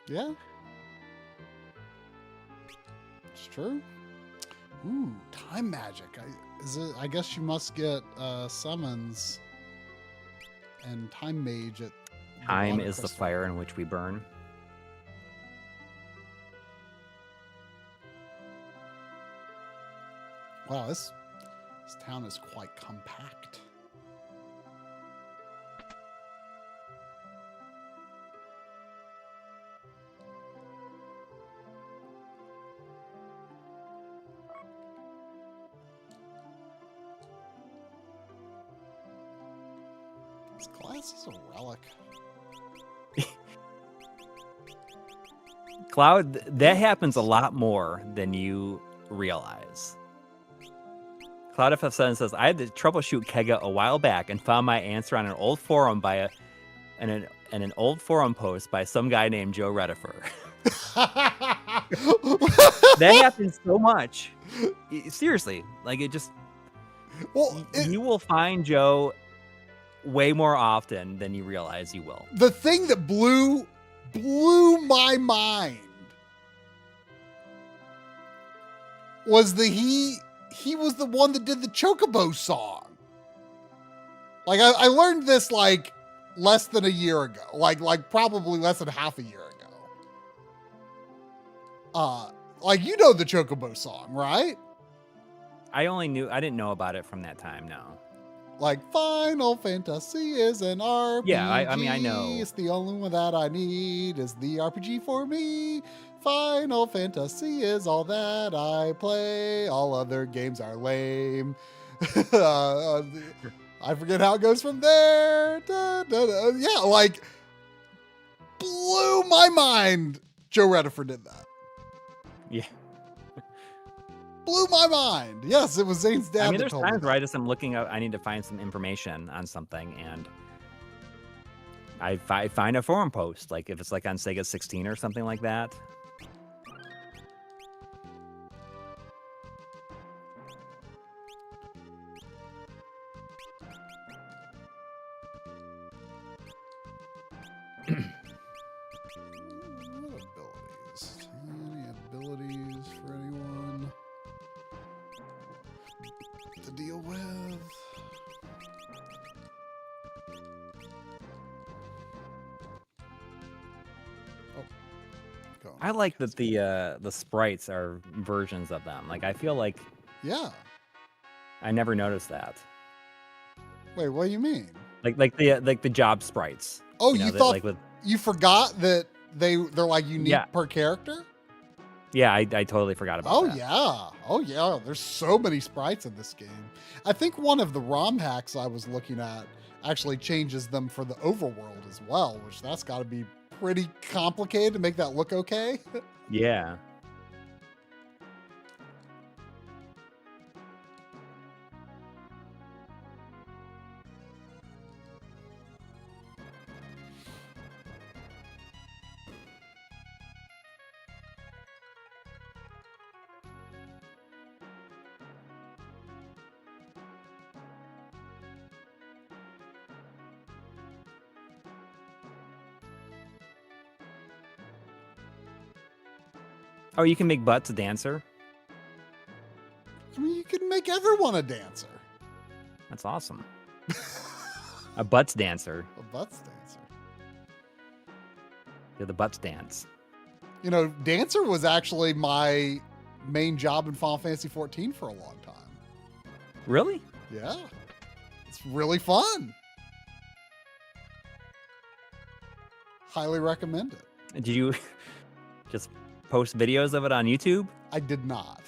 Speaker 1: Yeah. It's true. Ooh, time magic. I guess you must get summons and time mage at
Speaker 2: Time is the fire in which we burn.
Speaker 1: Wow, this town is quite compact. This glass is a relic.
Speaker 2: Cloud, that happens a lot more than you realize. Cloud FF7 says, I had to troubleshoot Kega a while back and found my answer on an old forum by an old forum post by some guy named Joe Redifer. That happens so much. Seriously, like it just. Well, you will find Joe way more often than you realize you will.
Speaker 1: The thing that blew my mind was he was the one that did the Chocobo song. Like I learned this like less than a year ago, like probably less than half a year ago. Like you know the Chocobo song, right?
Speaker 2: I didn't know about it from that time. No.
Speaker 1: Like Final Fantasy is an RPG.
Speaker 2: Yeah, I mean I know.
Speaker 1: It's the only one that I need is the RPG for me. Final Fantasy is all that I play. All other games are lame. I forget how it goes from there. Da, da, da. Yeah, like blew my mind. Joe Redifer did that.
Speaker 2: Yeah.
Speaker 1: Blew my mind. Yes, it was Zane's dad.
Speaker 2: I mean, there's times where I just am looking up. I need to find some information on something, and I find a forum post, like if it's like on Sega 16 or something like that.
Speaker 1: Any abilities for anyone to deal with?
Speaker 2: I like that the sprites are versions of them. Like I feel like
Speaker 1: Yeah.
Speaker 2: I never noticed that.
Speaker 1: Wait, what do you mean?
Speaker 2: Like the job sprites.
Speaker 1: Oh,
Speaker 2: know,
Speaker 1: you
Speaker 2: that,
Speaker 1: thought
Speaker 2: like with
Speaker 1: you forgot that they're like unique
Speaker 2: Yeah.
Speaker 1: per character?
Speaker 2: Yeah, I totally forgot about
Speaker 1: Oh
Speaker 2: that.
Speaker 1: yeah. Oh yeah. There's so many sprites in this game. I think one of the ROM hacks I was looking at actually changes them for the overworld as well, which that's got to be pretty complicated to make that look okay.
Speaker 2: Yeah. Oh, you can make Butts a dancer?
Speaker 1: I mean, you can make everyone a dancer.
Speaker 2: That's awesome. A Butts dancer.
Speaker 1: A butts dancer.
Speaker 2: Yeah, the Butts dance.
Speaker 1: You know, dancer was actually my main job in Final Fantasy 14 for a long time.
Speaker 2: Really?
Speaker 1: Yeah. It's really fun. Highly recommend it.
Speaker 2: Did you just post videos of it on YouTube?
Speaker 1: I did not.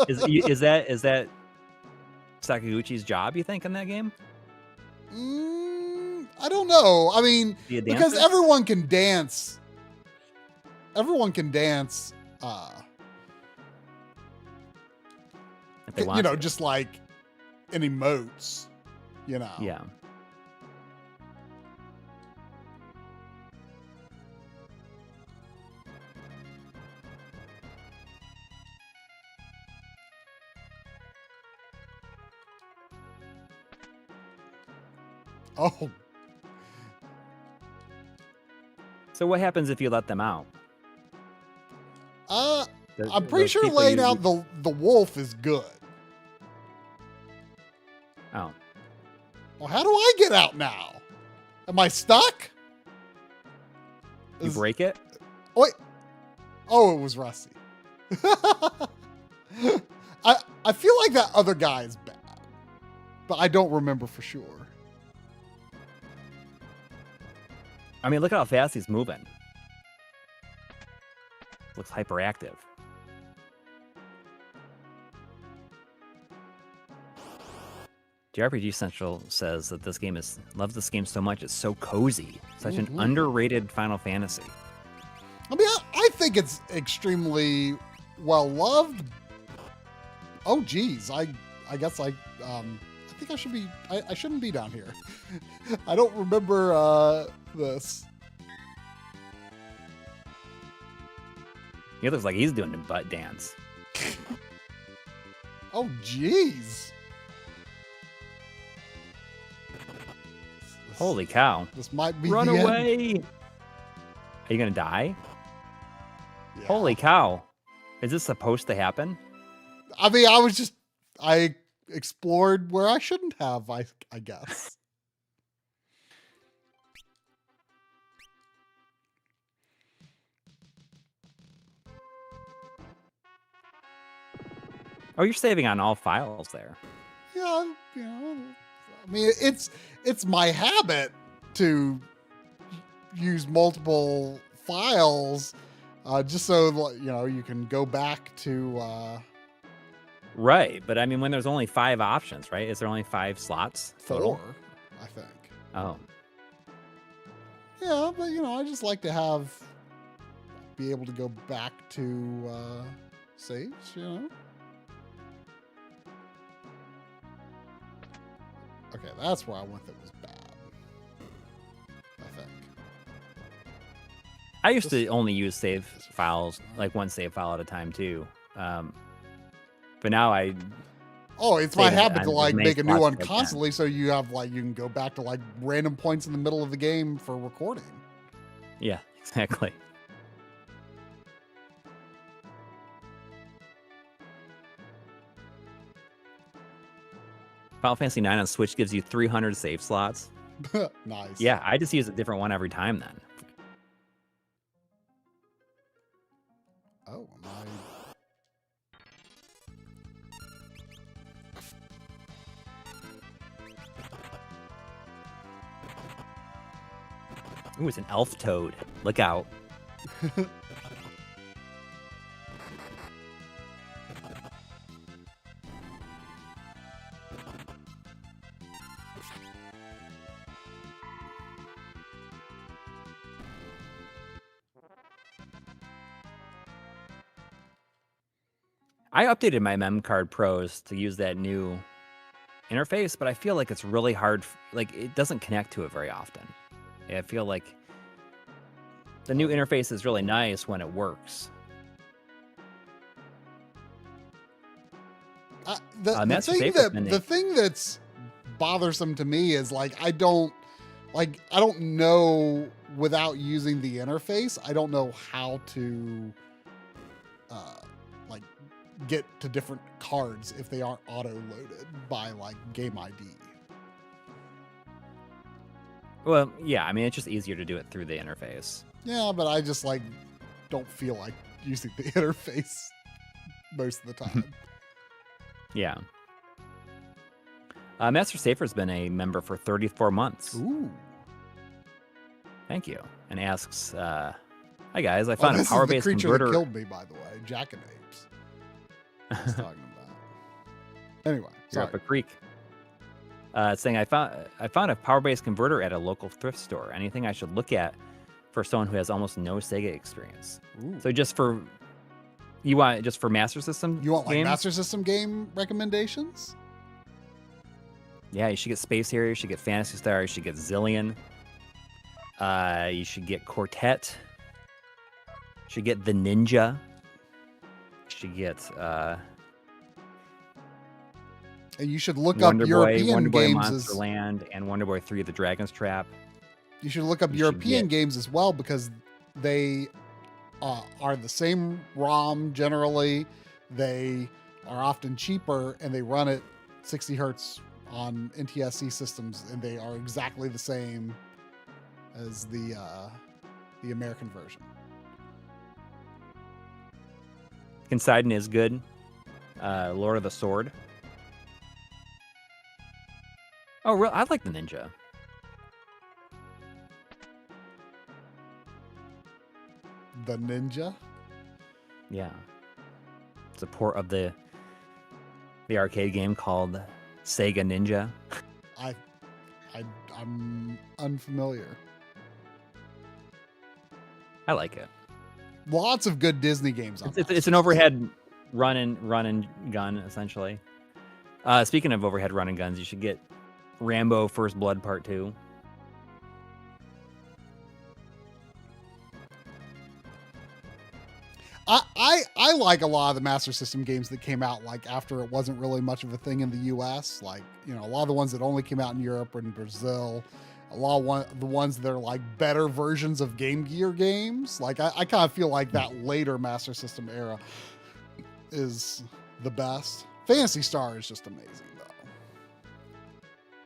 Speaker 2: Is that Sakaguchi's job, you think, in that game?
Speaker 1: I don't know. I mean,
Speaker 2: Be a
Speaker 1: because
Speaker 2: dancer?
Speaker 1: everyone can dance. Everyone can dance.
Speaker 2: If they
Speaker 1: You
Speaker 2: want
Speaker 1: know,
Speaker 2: to.
Speaker 1: just like in emotes. You know.
Speaker 2: Yeah.
Speaker 1: Oh,
Speaker 2: So what happens if you let them out?
Speaker 1: I'm pretty sure laying out the wolf is good.
Speaker 2: Oh.
Speaker 1: Well, how do I get out now? Am I stuck?
Speaker 2: You break it?
Speaker 1: Wait. Oh, it was Rusty. I feel like that other guy is bad, but I don't remember for sure.
Speaker 2: I mean, look at how fast he's moving. Looks hyperactive. JRPG Central says that loves this game so much, it's so cozy. Such an underrated Final Fantasy.
Speaker 1: I mean, I think it's extremely well loved. Oh, geez. I guess I think I should be. I shouldn't be down here. I don't remember this.
Speaker 2: He looks like he's doing a butt dance.
Speaker 1: Oh, geez.
Speaker 2: Holy cow.
Speaker 1: This might be
Speaker 2: Run
Speaker 1: the end.
Speaker 2: away! Are you gonna die?
Speaker 1: Yeah.
Speaker 2: Holy cow. Is this supposed to happen?
Speaker 1: I mean, I explored where I shouldn't have, I guess.
Speaker 2: Oh, you're saving on all files there.
Speaker 1: Yeah, you know, I mean, it's my habit to use multiple files, just so you know you can go back to
Speaker 2: Right, but I mean, when there's only 5 options, right? Is there only 5 slots total?
Speaker 1: 4, I think.
Speaker 2: Oh,
Speaker 1: Yeah, but you know, I just like to be able to go back to saves, you know. Okay, that's where I went that was bad, I think.
Speaker 2: I used to only use save files, like one save file at a time too. But now
Speaker 1: Oh, it's my
Speaker 2: save it
Speaker 1: habit to
Speaker 2: on
Speaker 1: like
Speaker 2: as many
Speaker 1: make a new
Speaker 2: slots
Speaker 1: one
Speaker 2: as I can.
Speaker 1: constantly, so you have like you can go back to like random points in the middle of the game for recording.
Speaker 2: Yeah, exactly. Final Fantasy 9 on Switch gives you 300 save slots.
Speaker 1: Nice.
Speaker 2: Yeah, I just use a different one every time then.
Speaker 1: Oh, am I...
Speaker 2: Ooh, it's an elf toad. Look out. I updated my MemCard Pros to use that new interface, but I feel like it's really hard. Like, it doesn't connect to it very often. I feel like the new interface is really nice when it works.
Speaker 1: The thing that's bothersome to me is like I don't know without using the interface. I don't know how to like get to different cards if they aren't auto loaded by like game ID.
Speaker 2: Well, yeah, I mean it's just easier to do it through the interface.
Speaker 1: Yeah, but I just like don't feel like using the interface most of the time.
Speaker 2: Yeah. Master Safer's been a member for 34 months.
Speaker 1: Ooh.
Speaker 2: Thank you. And asks, hi guys, I found a power-based
Speaker 1: creature
Speaker 2: converter.
Speaker 1: That killed me, by the way. Jackanapes. I was talking about. Anyway, sorry.
Speaker 2: Up a creek. Saying I found a power-based converter at a local thrift store. Anything I should look at for someone who has almost no Sega experience?
Speaker 1: Ooh.
Speaker 2: So just for Master System?
Speaker 1: You want like
Speaker 2: games?
Speaker 1: Master System game recommendations?
Speaker 2: Yeah, you should get Space Harrier, you should get Phantasy Star, you should get Zillion. You should get Quartet. You should get the Ninja. You should get
Speaker 1: and you should look
Speaker 2: Wonder
Speaker 1: up
Speaker 2: Boy,
Speaker 1: European
Speaker 2: Wonder Boy
Speaker 1: games
Speaker 2: Monster Land and Wonder Boy 3 The Dragon's Trap.
Speaker 1: You should look up European games as well because they are the same ROM generally. They are often cheaper and they run at 60 hertz on NTSC systems, and they are exactly the same as the American version.
Speaker 2: Considine is good. Lord of the Sword. Oh, really? I like the Ninja.
Speaker 1: The Ninja?
Speaker 2: Yeah. It's a port of the arcade game called Sega Ninja.
Speaker 1: I'm unfamiliar.
Speaker 2: I like it.
Speaker 1: Lots of good Disney games on
Speaker 2: it's an overhead run and gun, essentially. Speaking of overhead run and guns, you should get Rambo First Blood Part 2.
Speaker 1: I like a lot of the Master System games that came out like after it wasn't really much of a thing in the US. Like, you know, a lot of the ones that only came out in Europe or in Brazil. A lot of the ones that are like better versions of Game Gear games. Like I kind of feel like that later Master System era is the best. Phantasy Star is just amazing though.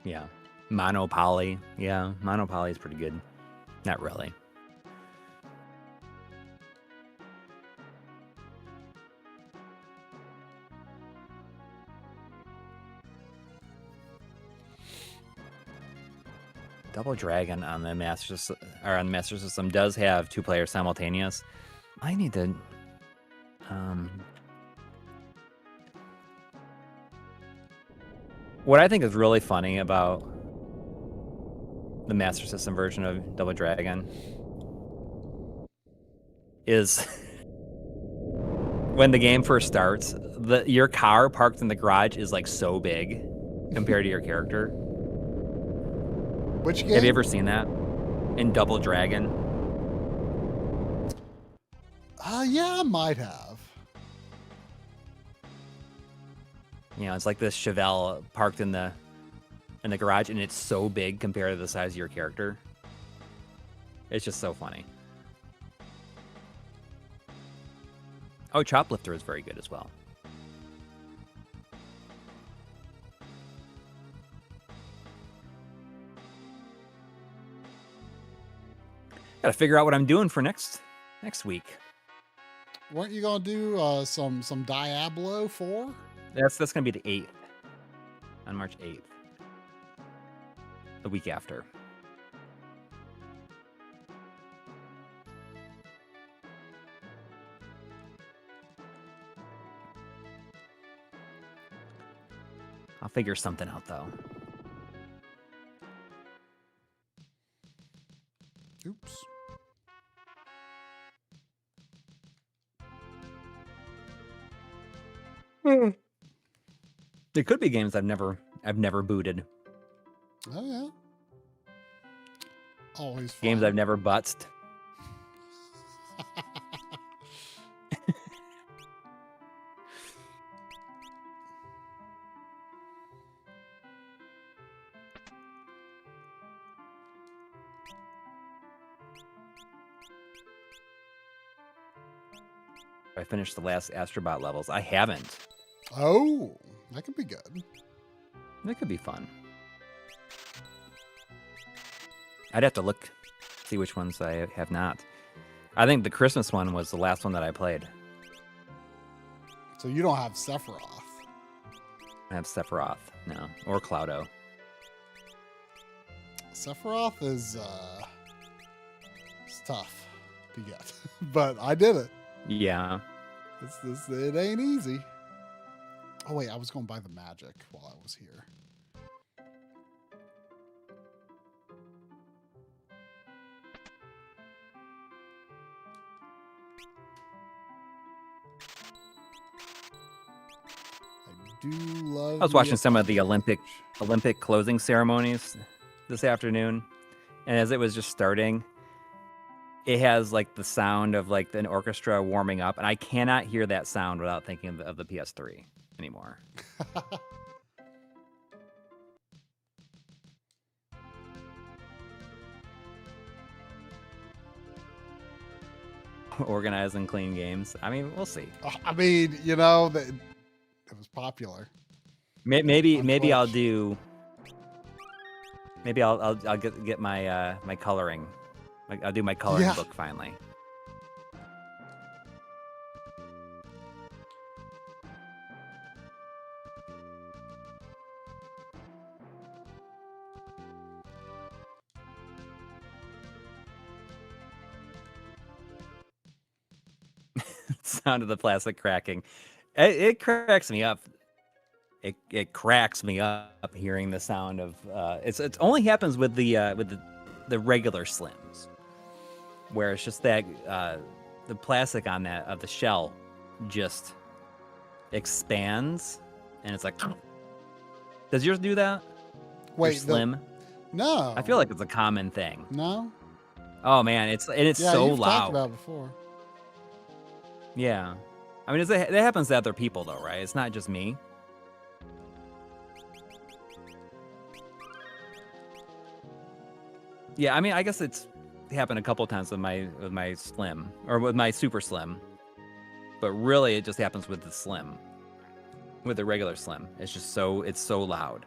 Speaker 2: Yeah. Monopoly. Yeah, Monopoly is pretty good. Not really. Double Dragon on the Master System does have 2 players simultaneous. I need to what I think is really funny about the Master System version of Double Dragon is when the game first starts, your car parked in the garage is like so big compared to your character.
Speaker 1: Which game?
Speaker 2: Have you ever seen that in Double Dragon?
Speaker 1: Yeah, I might have.
Speaker 2: You know, it's like this Chevelle parked in the garage, and it's so big compared to the size of your character. It's just so funny. Oh, Choplifter is very good as well. Got to figure out what I'm doing for next week.
Speaker 1: weren't you gonna do some Diablo 4?
Speaker 2: That's gonna be the 8th, on March 8th, the week after. I'll figure something out though.
Speaker 1: Oops.
Speaker 2: There could be games I've never booted.
Speaker 1: Oh yeah. Always fun.
Speaker 2: Games I've never butzed. I finished the last Astrobot levels. I haven't.
Speaker 1: Oh, that could be good.
Speaker 2: That could be fun. I'd have to look, see which ones I have not. I think the Christmas one was the last one that I played.
Speaker 1: So you don't have Sephiroth.
Speaker 2: I have Sephiroth, no, or Cloudo.
Speaker 1: Sephiroth is it's tough to get, but I did it.
Speaker 2: Yeah.
Speaker 1: It ain't easy. Oh wait, I was going to buy the magic while I was here. I do love.
Speaker 2: I was watching some of the Olympic closing ceremonies this afternoon, and as it was just starting, it has like the sound of like an orchestra warming up, and I cannot hear that sound without thinking of the PS3 anymore. Organize and clean games. I mean, we'll see.
Speaker 1: I mean, you know, it was popular.
Speaker 2: Maybe I'll do. Maybe I'll get my my coloring. I'll do my coloring book finally. Sound of the plastic cracking. It cracks me up. It cracks me up hearing the sound of it only happens with the regular Slims, where it's just that the plastic on that of the shell just expands and it's like. Does yours do that?
Speaker 1: Wait,
Speaker 2: your Slim?
Speaker 1: No.
Speaker 2: I feel like it's a common thing.
Speaker 1: No.
Speaker 2: Oh man, it's so
Speaker 1: you've
Speaker 2: loud.
Speaker 1: Talked about it before.
Speaker 2: Yeah, I mean that happens to other people though, right? It's not just me. Yeah, I mean, I guess it's happened a couple times with my Slim or with my Super Slim, but really it just happens with the Slim, with the regular Slim. It's just it's so loud.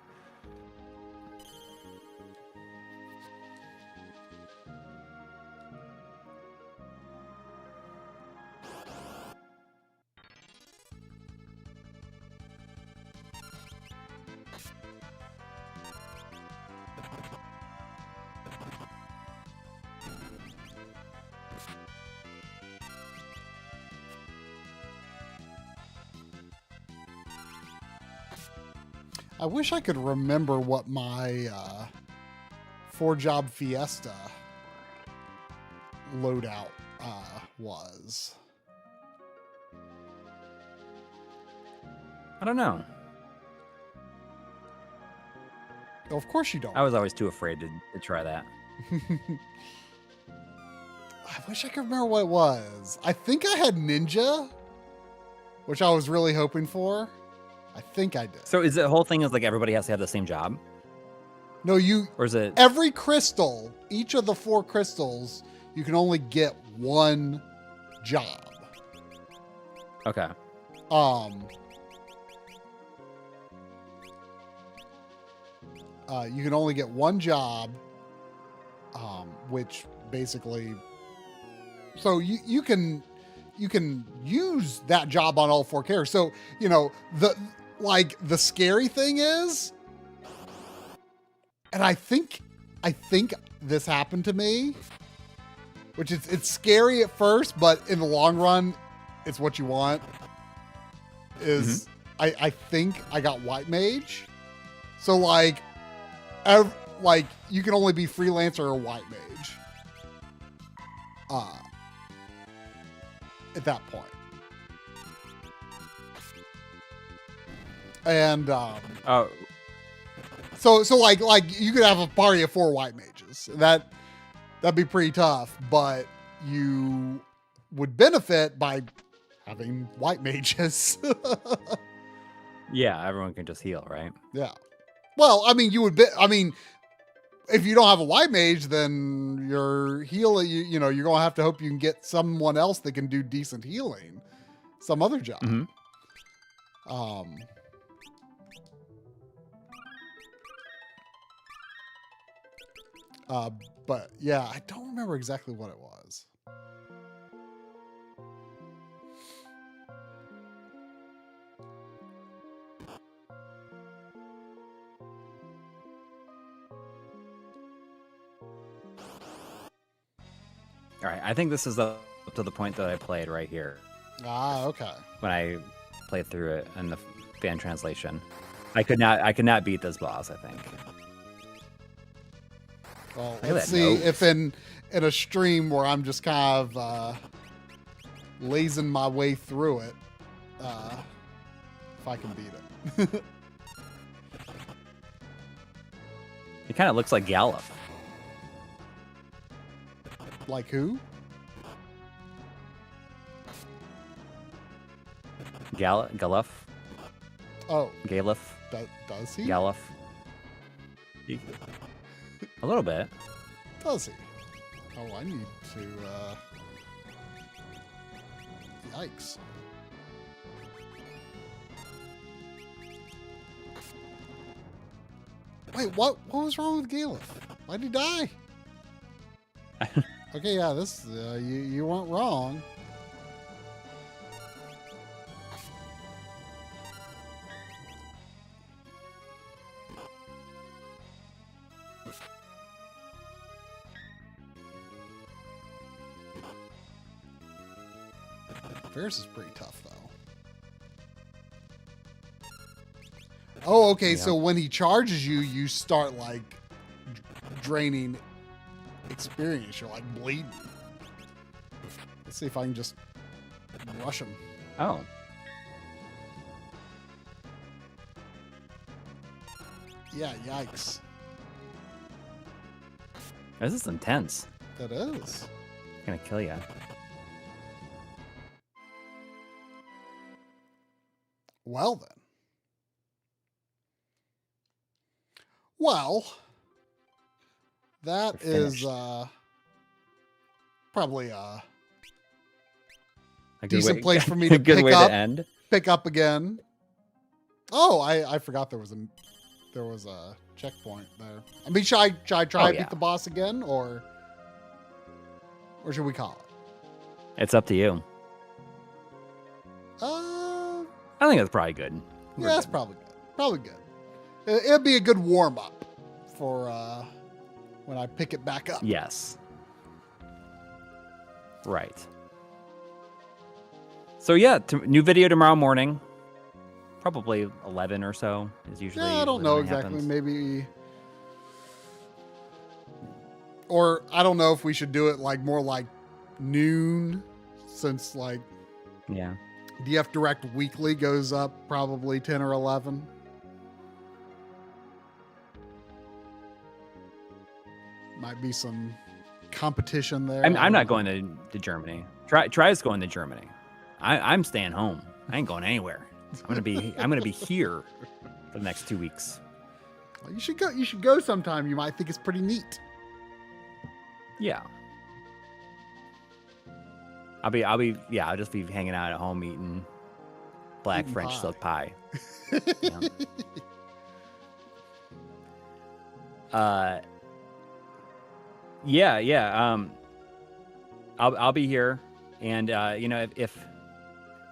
Speaker 1: I wish I could remember what my 4-job Fiesta loadout was.
Speaker 2: I don't know.
Speaker 1: Of course you don't.
Speaker 2: I was always too afraid to try that.
Speaker 1: I wish I could remember what it was. I think I had Ninja, which I was really hoping for. I think I did.
Speaker 2: So is the whole thing is like everybody has to have the same job?
Speaker 1: No,
Speaker 2: or is it
Speaker 1: every crystal, each of the 4 crystals, you can only get one job.
Speaker 2: Okay.
Speaker 1: You can only get one job, which basically, so you can use that job on all 4 characters. So, you know, the scary thing is, and I think this happened to me, which it's scary at first, but in the long run, it's what you want. Is I think I got White Mage, so like you can only be freelancer or White Mage. At that point, and so like you could have a party of 4 White Mages. That'd be pretty tough, but you would benefit by having White Mages.
Speaker 2: Yeah, everyone can just heal, right?
Speaker 1: Yeah. Well, I mean, if you don't have a White Mage, then your heal, you know, you're gonna have to hope you can get someone else that can do decent healing, some other job. But yeah, I don't remember exactly what it was.
Speaker 2: All right, I think this is up to the point that I played right here.
Speaker 1: Ah, okay.
Speaker 2: When I played through it in the fan translation, I could not beat this boss, I think.
Speaker 1: Well, let's see if in a stream where I'm just kind of lazing my way through it, if I can beat it.
Speaker 2: It kind of looks like Gallop.
Speaker 1: Like who?
Speaker 2: Galuf.
Speaker 1: Oh.
Speaker 2: Galuf.
Speaker 1: Does he?
Speaker 2: Galuf. A little bit.
Speaker 1: Does he? Oh, I need to, yikes. Wait, what was wrong with Galuf? Why'd he die? Okay, yeah, this, you weren't wrong. Ferris is pretty tough, though. Oh, okay, yeah. So when he charges you, you start, like, draining experience. You're, like, bleeding. Let's see if I can just rush him.
Speaker 2: Oh.
Speaker 1: Yeah, yikes.
Speaker 2: This is intense.
Speaker 1: That is.
Speaker 2: Gonna kill you.
Speaker 1: Well, then. Well, that is probably a decent place for me to pick up again. Oh, I forgot there was a checkpoint there. I mean, should I try to beat the boss again, or should we call it?
Speaker 2: It's up to you. I think that's probably good.
Speaker 1: Yeah, that's probably good. Probably good. It'd be a good warm up for when I pick it back up.
Speaker 2: Yes. Right. So yeah, new video tomorrow morning. Probably 11 or so is usually.
Speaker 1: Yeah, I don't know exactly. Happens. Maybe. Or I don't know if we should do it like more like noon, since like.
Speaker 2: Yeah.
Speaker 1: DF Direct Weekly goes up probably 10 or 11. Might be some competition there.
Speaker 2: I'm not going to Germany. Try's going to Germany. I'm staying home. I ain't going anywhere. I'm gonna be here for the next 2 weeks.
Speaker 1: Well, you should go. You should go sometime. You might think it's pretty neat.
Speaker 2: Yeah. I'll just be hanging out at home eating black French silk pie. Yeah. I'll be here And you know, if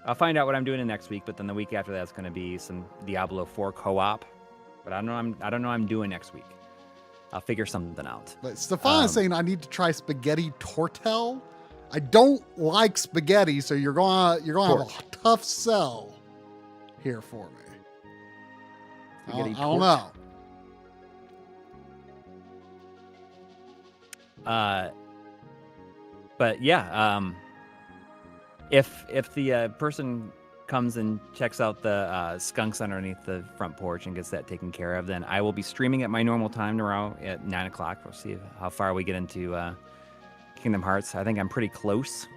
Speaker 2: I'll find out what I'm doing in next week, but then the week after that's going to be some Diablo 4 co-op. But I don't know I'm doing next week. I'll figure something out.
Speaker 1: But Stefan is saying I need to try spaghetti tortel. I don't like spaghetti, so you're gonna have a tough sell here for me. I don't know.
Speaker 2: But yeah, if the person comes and checks out the skunks underneath the front porch and gets that taken care of, then I will be streaming at my normal time tomorrow at 9 o'clock. We'll see how far we get into Kingdom Hearts. I think I'm pretty close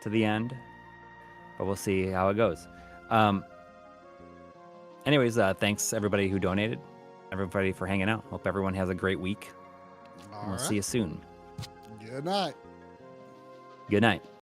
Speaker 2: to the end, but we'll see how it goes. Anyways, thanks everybody who donated, everybody for hanging out. Hope everyone has a great week. We'll see you soon.
Speaker 1: Good night.
Speaker 2: Good night.